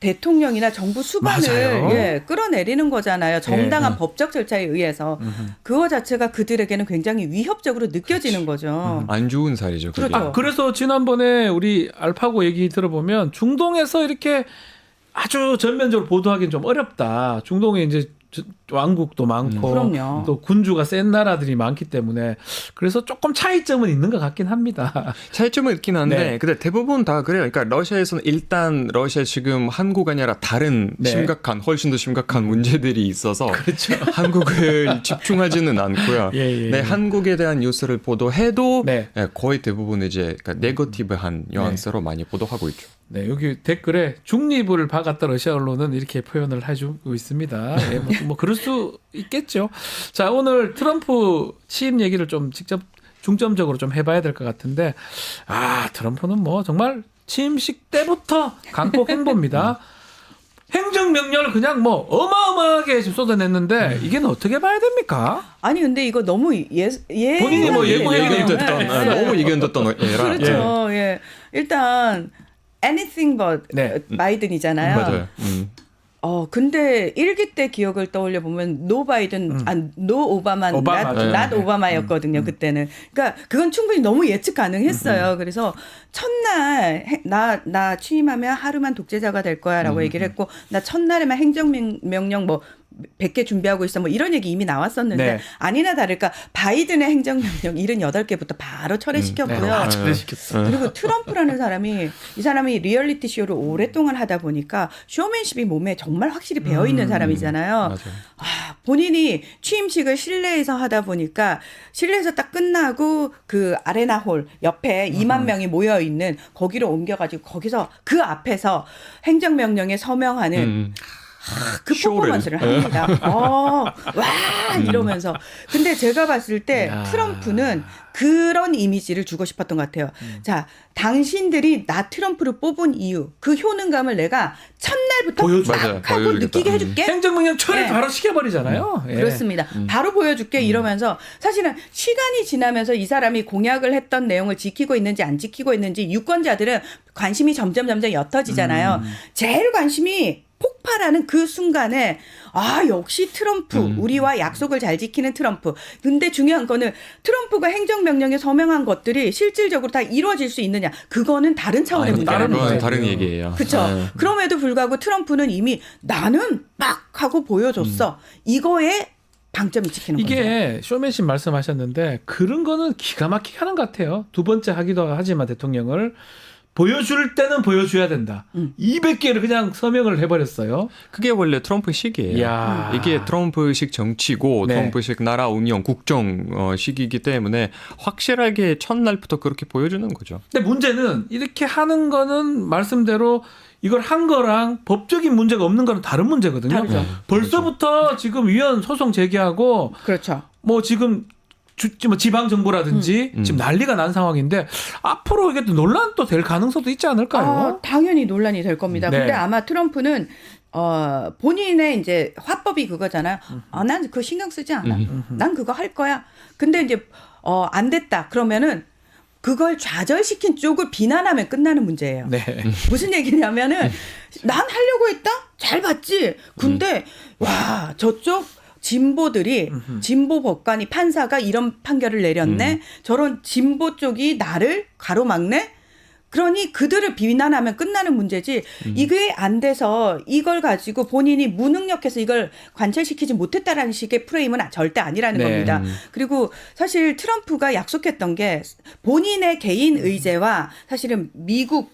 대통령이나 정부 수반을 맞아요. 끌어내리는 거잖아요. 정당한 네. 법적 절차에 의해서 그거 자체가 그들에게는 굉장히 위협적으로 느껴지는 거죠. 안 좋은 사례죠. 그게. 그렇죠. 그래서 지난번에 우리 알파고 얘기 들어보면 중동에서 이렇게 아주 전면적으로 보도하기는 좀 어렵다. 중동에 이제 왕국도 많고 그럼요. 또 군주가 센 나라들이 많기 때문에 그래서 조금 차이점은 있는 것 같긴 합니다. 차이점은 있긴 한데, 네. 근데 대부분 다 그래요. 그러니까 러시아에서는 일단 러시아 지금 한국 아니라 다른 네. 훨씬 더 심각한 문제들이 있어서 그렇죠. 한국을 집중하지는 않고요. 예. 네, 한국에 대한 뉴스를 보도해도 네. 거의 대부분 이제 그러니까 네거티브한 뉘앙스로 많이 보도하고 있죠. 네, 여기 댓글에 중립을 박았다 러시아 언론은 이렇게 표현을 해주고 있습니다. 예, 뭐 그럴 수 있겠죠. 자, 오늘 트럼프 취임 얘기를 좀 직접 중점적으로 좀 해봐야 될 것 같은데, 트럼프는 뭐 정말 취임식 때부터 강폭 행보입니다. 행정명령을 그냥 뭐 어마어마하게 지금 쏟아냈는데 이게는 어떻게 봐야 됩니까? 아니 근데 이거 너무 본인이 뭐 예고해야 예견됐던 너무 예견됐던 에라. 그렇죠. 예. 일단 anything but 네. 바이든이잖아요. 맞아요. 근데 일기 때 기억을 떠올려 보면 노 바이든, 노 오바마, 오바마. not 네. 오바마였거든요 그때는. 그러니까 그건 충분히 너무 예측 가능했어요. 그래서 첫날 나 취임하면 하루만 독재자가 될 거야라고 얘기를 했고, 나 첫날에만 행정명령 뭐 100개 준비하고 있어 뭐 이런 얘기 이미 나왔었는데 네. 아니나 다를까 바이든의 행정명령 78개부터 바로 철회시켰고요. 잘시켰어. 그리고 트럼프라는 사람이 이 사람이 리얼리티 쇼를 오랫동안 하다 보니까 쇼맨십이 몸에 정말 확실히 배어 있는 사람이잖아요. 맞아요. 본인이 취임식을 실내에서 하다 보니까 실내에서 딱 끝나고 그 아레나홀 옆에 2만 명이 모여 있는 거기로 옮겨가지고 거기서 그 앞에서 행정명령에 서명하는 그 쇼를. 퍼포먼스를 합니다. 와 이러면서. 근데 제가 봤을 때 야. 트럼프는 그런 이미지를 주고 싶었던 것 같아요. 자, 당신들이 나 트럼프를 뽑은 이유, 그 효능감을 내가 첫날부터 보여줘. 딱 맞아요. 하고 보여주겠다. 느끼게 해줄게. 행정명령 철회 네. 바로 시켜버리잖아요. 예. 그렇습니다. 바로 보여줄게 이러면서 사실은 시간이 지나면서 이 사람이 공약을 했던 내용을 지키고 있는지 안 지키고 있는지 유권자들은 관심이 점점 옅어지잖아요. 제일 관심이 폭발하는 그 순간에 역시 트럼프 우리와 약속을 잘 지키는 트럼프. 근데 중요한 거는 트럼프가 행정명령에 서명한 것들이 실질적으로 다 이루어질 수 있느냐. 그거는 다른 차원의 문제라는 그건 거예요. 다른 얘기예요. 그렇죠. 네. 그럼에도 불구하고 트럼프는 이미 나는 막 하고 보여줬어. 이거에 방점이 찍히는 거죠. 이게 쇼맨십 말씀하셨는데 그런 거는 기가 막히게 하는 것 같아요. 두 번째 하기도 하지만 대통령을 보여줄 때는 보여줘야 된다. 200개를 그냥 서명을 해버렸어요. 그게 원래 트럼프식이에요. 이야. 이게 트럼프식 정치고 네. 트럼프식 나라 운영, 국정식이기 때문에 확실하게 첫날부터 그렇게 보여주는 거죠. 근데 문제는 이렇게 하는 거는 말씀대로 이걸 한 거랑 법적인 문제가 없는 거는 다른 문제거든요. 다르죠. 벌써부터 지금 위헌 소송 제기하고 그렇죠. 뭐 지금 지방 정부라든지 지금 난리가 난 상황인데 앞으로 이게 또 논란 또 될 가능성도 있지 않을까요? 당연히 논란이 될 겁니다. 네. 근데 아마 트럼프는 본인의 이제 화법이 그거잖아요. 난 그거 신경 쓰지 않아. 난 그거 할 거야. 근데 이제 안 됐다. 그러면은 그걸 좌절시킨 쪽을 비난하면 끝나는 문제예요. 네. 무슨 얘기냐면은 난 하려고 했다? 잘 봤지. 근데 와 저쪽 진보들이 진보 법관이 판사가 이런 판결을 내렸네. 저런 진보 쪽이 나를 가로막네. 그러니 그들을 비난하면 끝나는 문제지. 이게 안 돼서 이걸 가지고 본인이 무능력해서 이걸 관철시키지 못했다라는 식의 프레임은 절대 아니라는 네. 겁니다. 그리고 사실 트럼프가 약속했던 게 본인의 개인 의제와 사실은 미국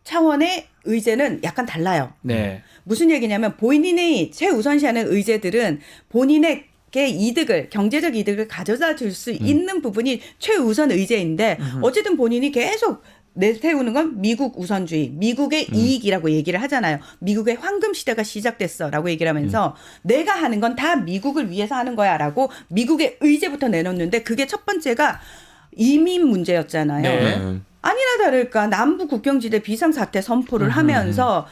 차원의 의제는 약간 달라요. 네. 무슨 얘기냐면 본인이 최우선시하는 의제들은 본인에게 이득을 경제적 이득을 가져다 줄 수 있는 부분이 최우선 의제인데 어쨌든 본인이 계속 내세우는 건 미국 우선주의, 미국의 이익이라고 얘기를 하잖아요. 미국의 황금 시대가 시작됐어라고 얘기를 하면서 내가 하는 건 다 미국을 위해서 하는 거야라고 미국의 의제부터 내놓는데 그게 첫 번째가 이민 문제였잖아요. 네. 아니나 다를까 남부 국경지대 비상사태 선포를 하면서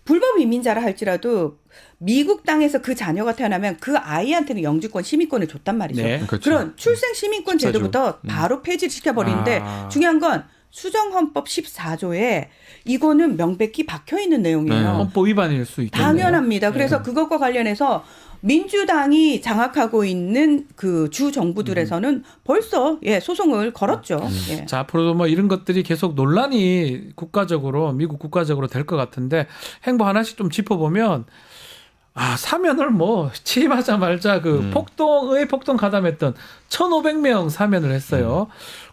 불법 이민자라 할지라도 미국 땅에서 그 자녀가 태어나면 그 아이한테는 영주권, 시민권을 줬단 말이죠. 네. 그렇죠. 그런 출생 시민권 제도부터 바로 폐지시켜 버리는데 중요한 건 수정헌법 14조에 이거는 명백히 박혀 있는 내용이에요. 네. 헌법 위반일 수 있겠네요. 당연합니다. 그래서 그것과 관련해서 민주당이 장악하고 있는 그 주 정부들에서는 벌써 소송을 걸었죠. 예. 자, 앞으로도 뭐 이런 것들이 계속 논란이 국가적으로 미국 국가적으로 될 것 같은데 행보 하나씩 좀 짚어보면 사면을 뭐 취임하자마자 그 폭동 가담했던 1,500명 사면을 했어요.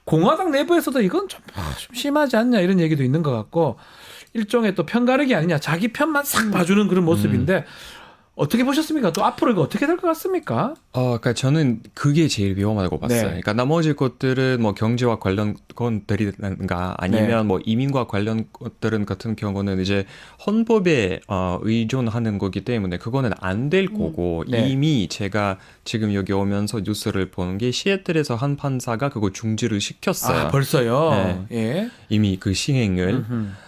공화당 내부에서도 이건 좀 심하지 않냐 이런 얘기도 있는 것 같고 일종의 또 편가르기 아니냐 자기 편만 싹 봐주는 그런 모습인데 어떻게 보셨습니까? 또 앞으로 이거 어떻게 될 것 같습니까? 그러니까 저는 그게 제일 위험하다고 봤어요. 네. 그러니까 나머지 것들은 뭐 경제와 관련 건들이든가 아니면 뭐 이민과 관련 것들은 같은 경우는 이제 헌법에 의존하는 거기 때문에 그거는 안 될 거고 네. 이미 제가 지금 여기 오면서 뉴스를 보는 게 시애틀에서 한 판사가 그거 중지를 시켰어요. 벌써요. 네. 예. 이미 그 시행을.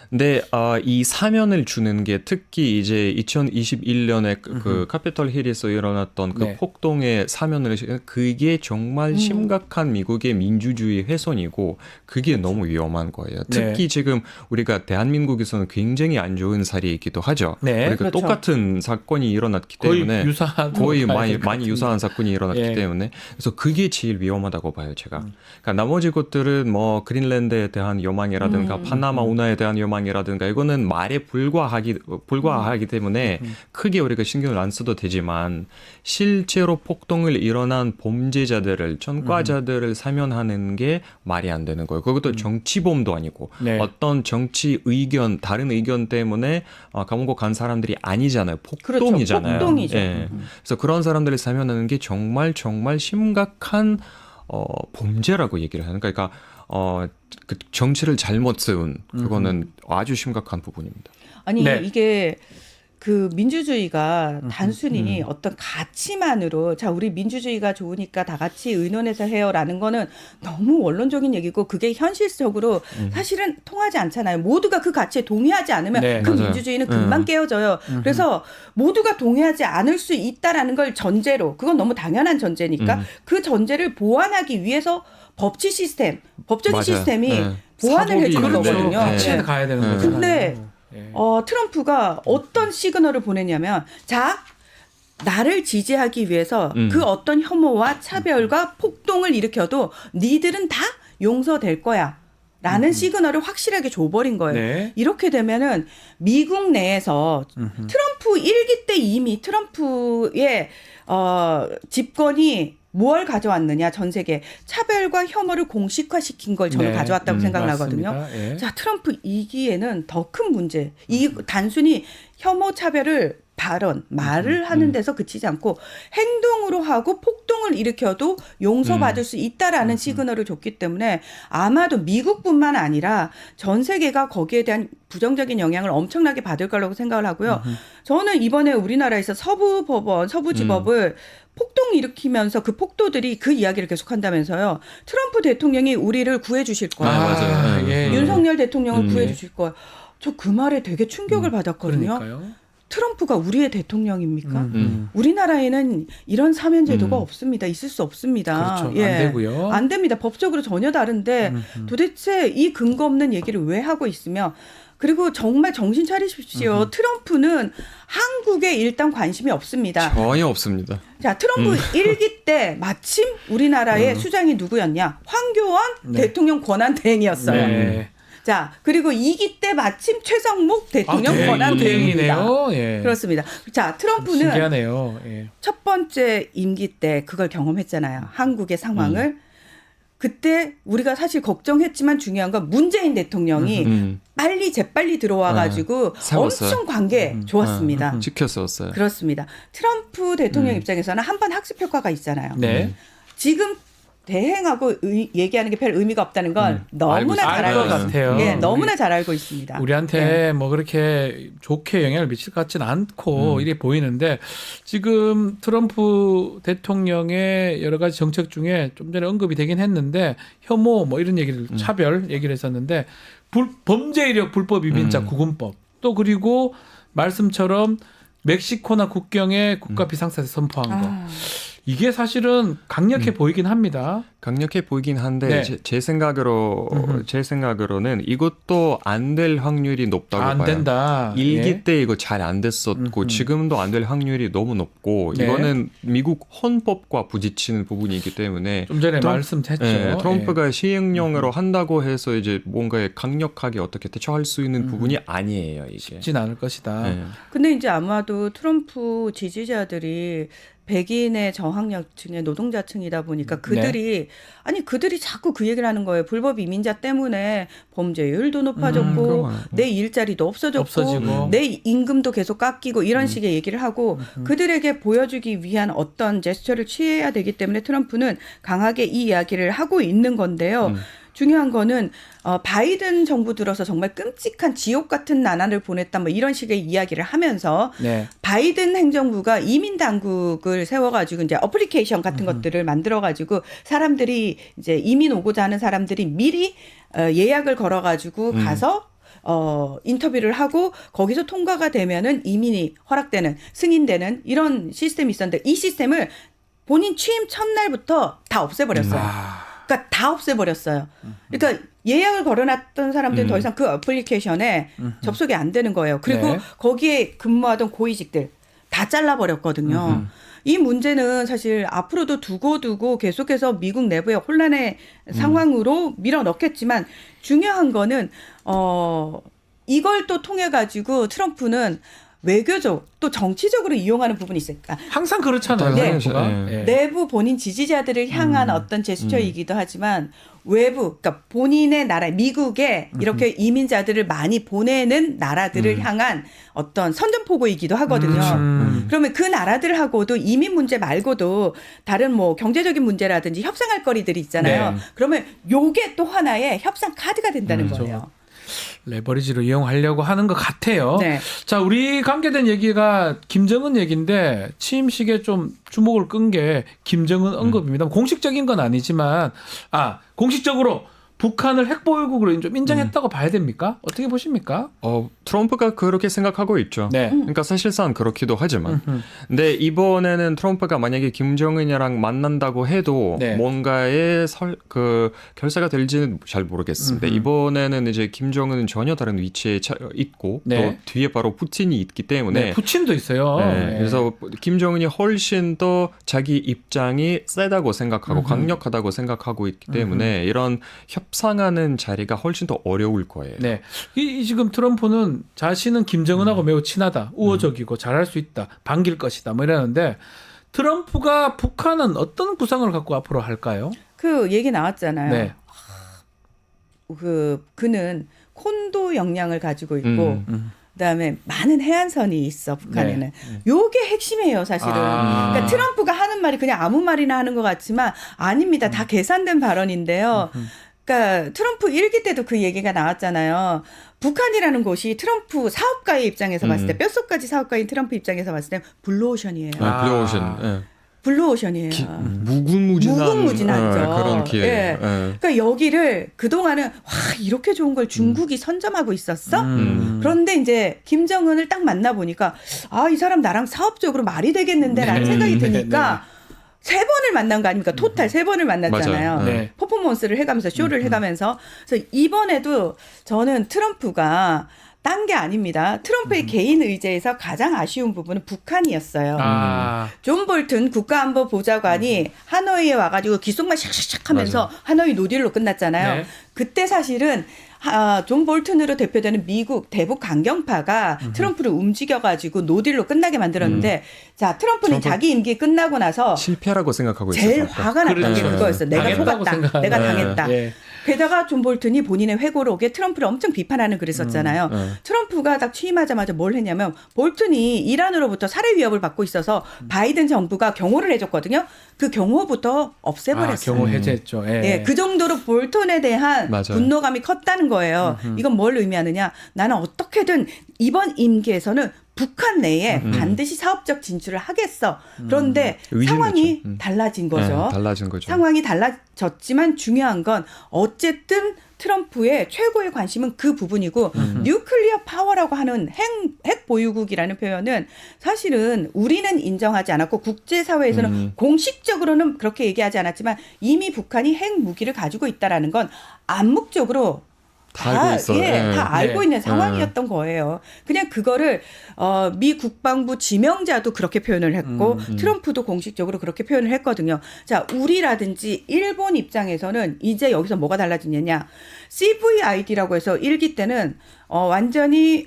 근데 이 사면을 주는 게 특히 이제 2021년에 그 카피털 힐에서 일어났던 그 네. 폭동의 사면을 그게 정말 심각한 미국의 민주주의 훼손이고 그게 너무 위험한 거예요. 특히 네. 지금 우리가 대한민국에서는 굉장히 안 좋은 사례이기도 하죠. 네. 우리가 그렇죠. 똑같은 사건이 일어났기 거의 때문에 유사한 거의 것 많이 같은데. 유사한 사건이 일어났기 예. 때문에 그래서 그게 제일 위험하다고 봐요 제가. 그러니까 나머지 것들은 뭐 그린랜드에 대한 요망이라든가 파나마 운하에 대한 요망이라든가 이거는 말에 불과하기 때문에 크게 우리가 신경을 안 써도 되지만 실제로 폭동을 일어난 범죄자들을 전과자들을 사면하는 게 말이 안 되는 거예요. 그것도 정치범도 아니고 네. 어떤 정치 의견 다른 의견 때문에 감옥 간 사람들이 아니잖아요. 폭동이잖아요. 그렇죠. 폭동이죠. 예. 그래서 그런 사람들을 사면하는 게 정말 심각한 범죄라고 얘기를 하는 거예요. 그러니까 그 정치를 잘못 세운 그거는 아주 심각한 부분입니다. 아니 네. 이게 그 민주주의가 단순히 어떤 가치만으로 자 우리 민주주의가 좋으니까 다 같이 의논해서 해요라는 거는 너무 원론적인 얘기고 그게 현실적으로 사실은 통하지 않잖아요. 모두가 그 가치에 동의하지 않으면 네, 그 맞아요. 민주주의는 금방 깨어져요. 그래서 모두가 동의하지 않을 수 있다라는 걸 전제로 그건 너무 당연한 전제니까 그 전제를 보완하기 위해서 법치 시스템, 법적인 맞아요. 시스템이 네. 보완을 사법이 해주는 있는데. 거거든요. 네. 같이 네. 가야 되는 네. 거죠. 근데 예. 트럼프가 어떤 시그널을 보내냐면 자 나를 지지하기 위해서 그 어떤 혐오와 차별과 폭동을 일으켜도 니들은 다 용서될 거야. 라는 시그널을 확실하게 줘버린 거예요. 네. 이렇게 되면은 미국 내에서 트럼프 1기 때 이미 트럼프의 집권이 뭘 가져왔느냐 전 세계 차별과 혐오를 공식화시킨 걸 저는 네. 가져왔다고 생각나거든요. 맞습니다. 예. 자 트럼프 2기에는 더 큰 문제. 이 단순히 혐오 차별을 말을 하는 데서 그치지 않고 행동으로 하고 폭동을 일으켜도 용서받을 수 있다라는 시그널을 줬기 때문에 아마도 미국뿐만 아니라 전 세계가 거기에 대한 부정적인 영향을 엄청나게 받을 거라고 생각을 하고요. 저는 이번에 우리나라에서 서부법원, 서부지법을 폭동 일으키면서 그 폭도들이 그 이야기를 계속한다면서요. 트럼프 대통령이 우리를 구해주실 거예요. 맞아요. 예. 윤석열 대통령을 구해주실 거예요. 저 그 말에 되게 충격을 받았거든요. 그러니까요. 트럼프가 우리의 대통령입니까? 우리나라에는 이런 사면 제도가 없습니다. 있을 수 없습니다. 그렇죠. 안 되고요. 안 됩니다. 법적으로 전혀 다른데 도대체 이 근거 없는 얘기를 왜 하고 있으며 그리고 정말 정신 차리십시오. 트럼프는 한국에 일단 관심이 없습니다. 전혀 없습니다. 자, 트럼프 1기 때 마침 우리나라의 수장이 누구였냐? 황교안 대통령 권한 대행이었어요. 네. 자, 그리고 2기 때 마침 최성목 대통령 권한 대행입니다. 대행이네요. 예. 그렇습니다. 자, 트럼프는 신기하네요. 예. 첫 번째 임기 때 그걸 경험했잖아요. 한국의 상황을. 그때 우리가 사실 걱정했지만 중요한 건 문재인 대통령이 재빨리 들어와가지고 세웠어요. 엄청 관계 좋았습니다. 지켰었어요. 그렇습니다. 트럼프 대통령 입장에서는 한번 학습 효과가 있잖아요. 네. 지금 대행하고 얘기하는 게 별 의미가 없다는 건 너무나 잘 알 것 알고 같아요. 예, 너무나 잘 알고 있습니다. 우리한테 뭐 그렇게 좋게 영향을 미칠 것 같지는 않고 이게 보이는데 지금 트럼프 대통령의 여러 가지 정책 중에 좀 전에 언급이 되긴 했는데 혐오 뭐 이런 얘기를 차별 얘기를 했었는데 범죄 이력 불법 이민자 구금법 또 그리고 말씀처럼 멕시코나 국경에 국가 비상사태 선포한 거. 이게 사실은 강력해 보이긴 합니다. 강력해 보이긴 한데 네. 제 생각으로는 이것도 안 될 확률이 높다고 안 봐요. 된다. 일기 예. 때 이거 잘 안 됐었고 지금도 안 될 확률이 너무 높고 네. 이거는 미국 헌법과 부딪히는 부분이기 때문에 좀 전에 말씀했죠. 트럼프가 예. 시행령으로 한다고 해서 이제 뭔가 강력하게 어떻게 대처할 수 있는 부분이 아니에요. 이게. 쉽진 않을 것이다. 네. 근데 이제 아마도 트럼프 지지자들이 백인의 저학력층의 노동자층이다 보니까 그들이 그들이 자꾸 그 얘기를 하는 거예요. 불법 이민자 때문에 범죄율도 높아졌고 내 일자리도 없어지고 내 임금도 계속 깎이고 이런 식의 얘기를 하고 그들에게 보여주기 위한 어떤 제스처를 취해야 되기 때문에 트럼프는 강하게 이 이야기를 하고 있는 건데요. 중요한 거는 바이든 정부 들어서 정말 끔찍한 지옥 같은 나날을 보냈다 뭐 이런 식의 이야기를 하면서 바이든 행정부가 이민 당국을 세워가지고 이제 어플리케이션 같은 것들을 만들어가지고 사람들이 이제 이민 오고자 하는 사람들이 미리 예약을 걸어가지고 가서 인터뷰를 하고 거기서 통과가 되면은 이민이 허락되는 승인되는 이런 시스템이 있었는데 이 시스템을 본인 취임 첫날부터 다 없애버렸어요. 그러니까 다 없애버렸어요. 그러니까 예약을 걸어놨던 사람들은 더 이상 그 어플리케이션에 접속이 안 되는 거예요. 그리고 거기에 근무하던 고위직들 다 잘라버렸거든요. 이 문제는 사실 앞으로도 두고 계속해서 미국 내부의 혼란의 상황으로 밀어넣겠지만 중요한 거는 이걸 또 통해 가지고 트럼프는 외교적 또 정치적으로 이용하는 부분이 있을까? 항상 그렇잖아요. 네. 트럼프가. 내부 본인 지지자들을 향한 어떤 제스처이기도 하지만 외부, 그러니까 본인의 나라, 미국에 이렇게 이민자들을 많이 보내는 나라들을 향한 어떤 선전포고이기도 하거든요. 그러면 그 나라들하고도 이민 문제 말고도 다른 뭐 경제적인 문제라든지 협상할 거리들이 있잖아요. 그러면 요게 또 하나의 협상 카드가 된다는 거예요. 레버리지로 이용하려고 하는 것 같아요. 자, 우리 관계된 얘기가 김정은 얘기인데 취임식에 좀 주목을 끈 게 김정은 언급입니다. 공식적인 건 아니지만 공식적으로 북한을 핵보유국으로 좀 인정했다고 봐야 됩니까? 어떻게 보십니까? 트럼프가 그렇게 생각하고 있죠. 그러니까 사실상 그렇기도 하지만. 근데 이번에는 트럼프가 만약에 김정은이랑 만난다고 해도 뭔가의 결사가 될지는 잘 모르겠습니다. 이번에는 이제 김정은은 전혀 다른 위치에 있고 또 뒤에 바로 푸틴이 있기 때문에 푸틴도 있어요. 그래서 김정은이 훨씬 더 자기 입장이 세다고 생각하고 강력하다고 생각하고 있기 때문에 이런 협상하는 자리가 훨씬 더 어려울 거예요. 이 지금 트럼프는 자신은 김정은하고 매우 친하다, 우호적이고 잘할 수 있다, 반길 것이다, 뭐 이러는데 트럼프가 북한은 어떤 구상을 갖고 앞으로 할까요? 그 얘기 나왔잖아요. 그는 콘도 역량을 가지고 있고. 그다음에 많은 해안선이 있어 북한에는. 요게 핵심이에요 사실은. 그러니까 트럼프가 하는 말이 그냥 아무 말이나 하는 것 같지만 아닙니다. 다 계산된 발언인데요. 그러니까 트럼프 1기 때도 그 얘기가 나왔잖아요. 북한이라는 곳이 트럼프 사업가의 입장에서 봤을 때 뼛속까지 사업가인 트럼프 입장에서 봤을 때 블루오션이에요. 블루오션. 블루오션이에요. 무궁무진하죠. 그런 기회. 그러니까 여기를 그동안은 와 이렇게 좋은 걸 중국이 선점하고 있었어? 그런데 이제 김정은을 딱 만나보니까 이 사람 나랑 사업적으로 말이 되겠는데라는 생각이 드니까 3번을 만난 거 아닙니까? 토탈 3번을 만났잖아요. 퍼포먼스를 해가면서 쇼를 해가면서. 그래서 이번에도 저는 트럼프가 딴 게 아닙니다. 트럼프의 개인 의제에서 가장 아쉬운 부분은 북한이었어요. 존 볼튼 국가안보보좌관이 하노이에 와가지고 귓속말 샥샥샥 하면서 하노이 노딜로 끝났잖아요. 그때 사실은 존 볼튼으로 대표되는 미국 대북 강경파가 트럼프를 움직여가지고 노딜로 끝나게 만들었는데 자 트럼프는 자기 임기 끝나고 나서 실패라고 생각하고 있어요. 제일 화가 났던 게 그거였어. 내가 속았다. 내가 당했다. 게다가 존 볼튼이 본인의 회고록에 트럼프를 엄청 비판하는 글을 썼잖아요. 트럼프가 딱 취임하자마자 뭘 했냐면 볼튼이 이란으로부터 살해 위협을 받고 있어서 바이든 정부가 경호를 해줬거든요. 그 경호부터 없애버렸어요. 경호 해제했죠. 예. 네, 그 정도로 볼턴에 대한 맞아요. 분노감이 컸다는 거예요. 이건 뭘 의미하느냐? 나는 어떻게든 이번 임기에서는 북한 내에 반드시 사업적 진출을 하겠어. 그런데 의지는 상황이 있죠. 달라진 거죠. 네, 달라진 거죠. 상황이 달라졌지만 중요한 건 어쨌든 트럼프의 최고의 관심은 그 부분이고 뉴클리어 파워라고 하는 핵 보유국이라는 표현은 사실은 우리는 인정하지 않았고 국제사회에서는 공식적으로는 그렇게 얘기하지 않았지만 이미 북한이 핵 무기를 가지고 있다라는 건 암묵적으로 다 알고 있어요. 다 알고 있는 네. 상황이었던 거예요. 그냥 그거를 미 국방부 지명자도 그렇게 표현을 했고 트럼프도 공식적으로 그렇게 표현을 했거든요. 자, 우리라든지 일본 입장에서는 이제 여기서 뭐가 달라지느냐. CVID라고 해서 1기 때는 완전히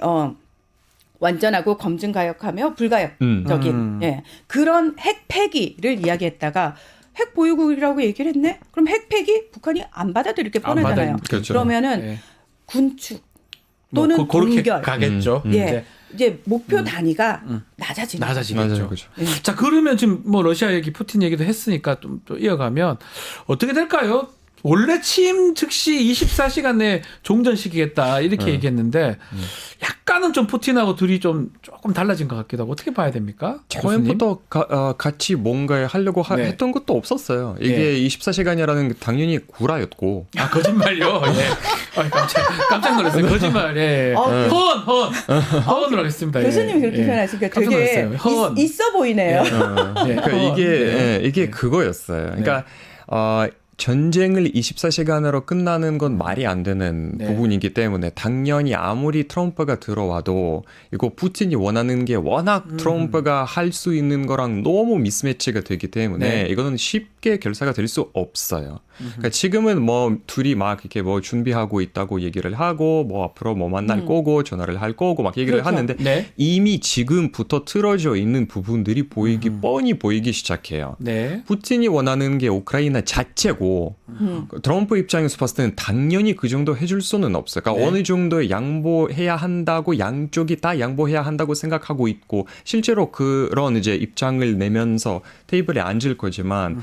완전하고 검증가역하며 불가역적인 예, 그런 핵 폐기를 이야기했다가 핵 보유국이라고 얘기를 했네? 그럼 핵 폐기 북한이 안 받아들일 게 뻔하잖아요. 그렇죠. 그러면은 예. 군축 또는 그렇게 공결. 가겠죠. 예. 이제 목표 단위가 낮아지는 낮아지겠죠. 맞아요, 그렇죠. 자, 그러면 지금 뭐 러시아 얘기, 푸틴 얘기도 했으니까 좀 또 이어가면 어떻게 될까요? 원래 취임 즉시 24시간 내에 종전시키겠다 이렇게 얘기했는데 약간은 좀 푸틴하고 둘이 좀 조금 달라진 것 같기도 하고 어떻게 봐야 됩니까? 처음부터 같이 뭔가 하려고 네. 했던 것도 없었어요. 이게 24시간이라는 당연히 구라였고. 아, 거짓말요? 예. 아, 깜짝 놀랐어요. 거짓말. 예. 허언을 하겠습니다. 교수님이 그렇게 예. 표현하시니까 깜짝 되게 놀랐어요. 허언. 있어 보이네요. 예. 그러니까 이게 그거였어요. 그러니까 전쟁을 24시간으로 끝나는 건 말이 안 되는 부분이기 때문에 당연히 아무리 트럼프가 들어와도 이거 푸틴이 원하는 게 워낙 트럼프가 할 수 있는 거랑 너무 미스매치가 되기 때문에 이거는 쉽게 결사가 될 수 없어요. 그러니까 지금은 뭐 둘이 막 이렇게 뭐 준비하고 있다고 얘기를 하고 뭐 앞으로 뭐 만날 거고 전화를 할 거고 막 얘기를 그렇죠. 하는데 네. 이미 지금부터 틀어져 있는 부분들이 뻔히 보이기 시작해요. 네. 푸틴이 원하는 게 우크라이나 자체고 트럼프 입장에서 봤을 때는 당연히 그 정도 해줄 수는 없어요. 그러니까 어느 정도 양보해야 한다고 양쪽이 다 양보해야 한다고 생각하고 있고 실제로 그런 이제 입장을 내면서 테이블에 앉을 거지만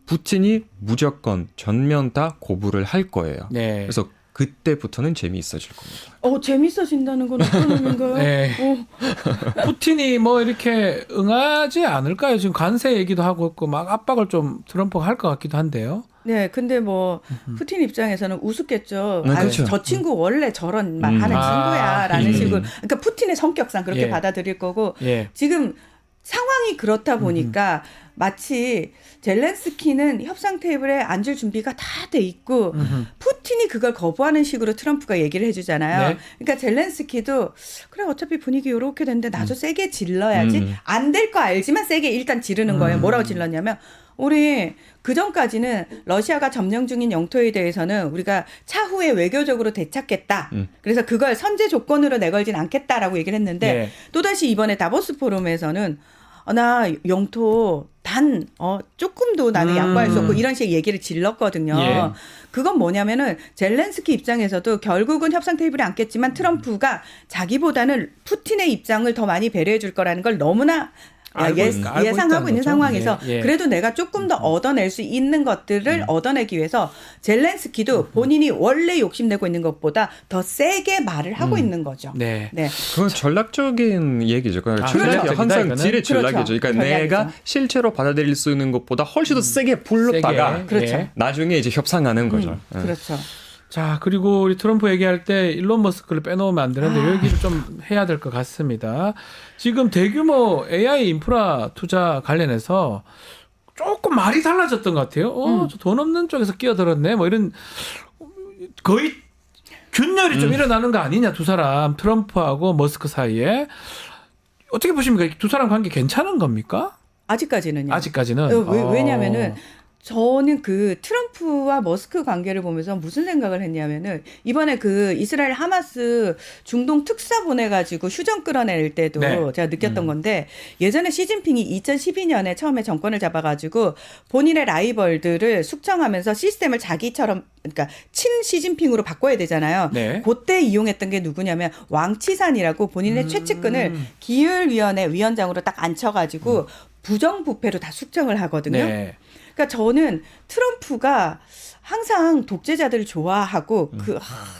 푸틴이 무조건 전면 다 고부를 할 거예요. 네. 그래서 그때부터는 재미있어질 겁니다. 재밌어진다는 건 어떤 의미인가요? 네. 푸틴이 뭐 이렇게 응하지 않을까요? 지금 관세 얘기도 하고 있고 막 압박을 좀 트럼프가 할 것 같기도 한데요. 네, 근데 뭐 푸틴 입장에서는 우습겠죠. 네, 그렇죠. 저 친구 원래 저런 말 하는 친구야라는 식으로. 그러니까 푸틴의 성격상 그렇게 예. 받아들일 거고 예. 지금 상황이 그렇다 보니까 마치 젤렌스키는 협상 테이블에 앉을 준비가 다 돼 있고 푸틴이 그걸 거부하는 식으로 트럼프가 얘기를 해주잖아요. 네. 그러니까 젤렌스키도 그래 어차피 분위기 이렇게 됐는데 나도 세게 질러야지. 안 될 거 알지만 세게 일단 지르는 거예요. 뭐라고 질렀냐면 우리 그전까지는 러시아가 점령 중인 영토에 대해서는 우리가 차후에 외교적으로 되찾겠다. 그래서 그걸 선제 조건으로 내걸진 않겠다라고 얘기를 했는데 네. 또다시 이번에 다보스 포럼에서는 나 영토 단 조금도 나는 양보할 수 없고 이런 식의 얘기를 질렀거든요. 예. 그건 뭐냐면은 젤렌스키 입장에서도 결국은 협상 테이블에 앉겠지만 트럼프가 자기보다는 푸틴의 입장을 더 많이 배려해 줄 거라는 걸 너무나 알고 예상하고 있다는 있는 거죠. 상황에서 예, 예. 그래도 내가 조금 더 얻어낼 수 있는 것들을 얻어내기 위해서 젤렌스키도 본인이 원래 욕심내고 있는 것보다 더 세게 말을 하고 있는 거죠. 네. 네. 그건 전략적인 얘기죠. 그러니까 전략이 전략적이다, 항상 이거는? 딜의 전략이죠. 그렇죠. 그러니까 내가 전략이죠. 실제로 받아들일 수 있는 것보다 훨씬 더 세게 불렀다가 세게. 그렇죠. 예. 나중에 이제 협상하는 거죠. 예. 그렇죠. 자, 그리고 우리 트럼프 얘기할 때 일론 머스크를 빼놓으면 안 되는데 이 얘기를 좀 해야 될 것 같습니다. 지금 대규모 AI 인프라 투자 관련해서 조금 말이 달라졌던 것 같아요. 저 돈 없는 쪽에서 끼어들었네. 뭐 이런 거의 균열이 좀 일어나는 거 아니냐, 두 사람. 트럼프하고 머스크 사이에. 어떻게 보십니까? 두 사람 관계 괜찮은 겁니까? 아직까지는요. 아직까지는. 왜냐면은 저는 그 트럼프와 머스크 관계를 보면서 무슨 생각을 했냐면은 이번에 그 이스라엘 하마스 중동 특사 보내가지고 휴전 끌어낼 때도 네. 제가 느꼈던 건데 예전에 시진핑이 2012년에 처음에 정권을 잡아가지고 본인의 라이벌들을 숙청하면서 시스템을 자기처럼 그러니까 친 시진핑으로 바꿔야 되잖아요. 네. 그때 이용했던 게 누구냐면 왕치산이라고 본인의 최측근을 기율위원회 위원장으로 딱 앉혀가지고 부정부패로 다 숙청을 하거든요. 네. 그러니까 저는 트럼프가 항상 독재자들을 좋아하고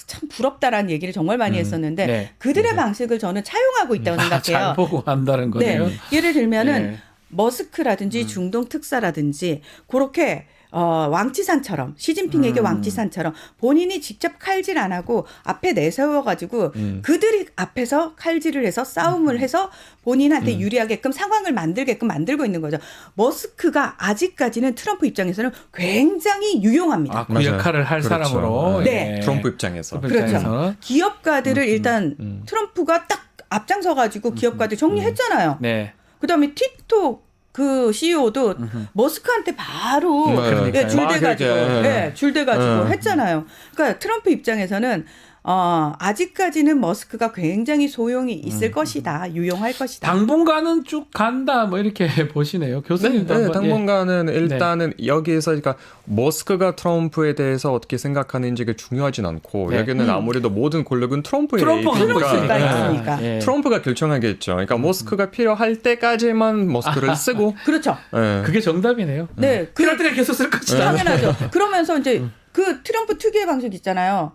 참 부럽다라는 얘기를 정말 많이 했었는데 네. 그들의 방식을 저는 차용하고 있다고 생각해요. 잘 보고 한다는 거네요. 네. 예를 들면은 네. 머스크라든지 중동 특사라든지 그렇게 왕치산처럼 시진핑에게 왕치산처럼 본인이 직접 칼질 안 하고 앞에 내세워가지고 그들이 앞에서 칼질을 해서 싸움을 해서 본인한테 유리하게끔 상황을 만들고 있는 거죠. 머스크가 아직까지는 트럼프 입장에서는 굉장히 유용합니다. 아, 그 맞아요. 역할을 할 그렇죠. 사람으로. 네. 예. 트럼프 입장에서. 트럼프 그렇죠. 입장에서. 기업가들을 일단 트럼프가 딱 앞장서가지고 기업가들 정리했잖아요. 네. 그다음에 틱톡 그 CEO도 머스크한테 바로 그러니까요. 예, 줄대가지고 네. 줄대가지고 했잖아요. 그러니까 트럼프 입장에서는 아직까지는 머스크가 굉장히 소용이 있을 것이다, 유용할 것이다. 당분간은 쭉 간다 뭐 이렇게 보시네요. 교수님도 네, 한번, 당분간은 일단은 여기에서 그러니까 머스크가 트럼프에 대해서 어떻게 생각하는지가 중요하진 않고 네. 여기는 아무래도 모든 권력은 트럼프에 트럼프가 갖고 트럼프가 있으니까. 있으니까. 예. 트럼프가 결정하겠죠. 그러니까 머스크가 필요할 때까지만 머스크를 쓰고 그렇죠. 예. 그게 정답이네요. 네, 필요할 때가 계속 쓸 것이다. 당연하죠. 그러면서 이제 그 트럼프 특유의 방식 있잖아요.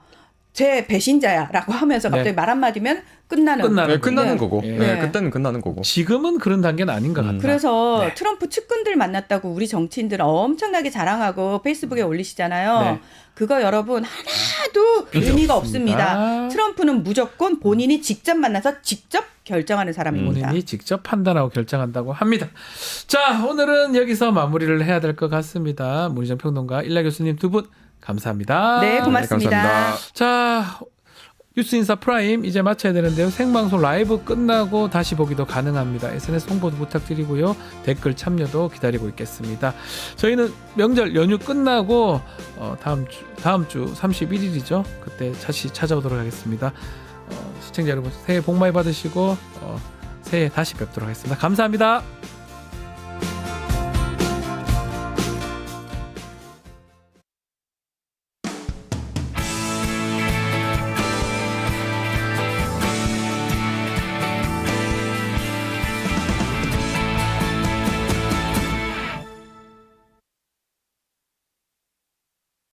제 배신자야라고 하면서 갑자기 네. 말 한마디면 끝나는. 네, 끝나는 네. 거고. 예. 네, 그때는 끝나는 거고. 지금은 그런 단계는 아닌 것 같다. 그래서 네. 트럼프 측근들 만났다고 우리 정치인들 엄청나게 자랑하고 페이스북에 올리시잖아요. 네. 그거 여러분 하나도 의미가 없습니다. 트럼프는 무조건 본인이 직접 만나서 직접 결정하는 사람입니다. 본인이 직접 판단하고 결정한다고 합니다. 자, 오늘은 여기서 마무리를 해야 될 것 같습니다. 문희정 평론가, 일라 교수님 두 분 감사합니다. 네, 고맙습니다. 감사합니다. 자, 뉴스인사 프라임 이제 마쳐야 되는데요. 생방송 라이브 끝나고 다시 보기도 가능합니다. SNS 홍보도 부탁드리고요. 댓글 참여도 기다리고 있겠습니다. 저희는 명절 연휴 끝나고 다음 주 31일이죠. 그때 다시 찾아오도록 하겠습니다. 시청자 여러분 새해 복 많이 받으시고 새해 다시 뵙도록 하겠습니다. 감사합니다.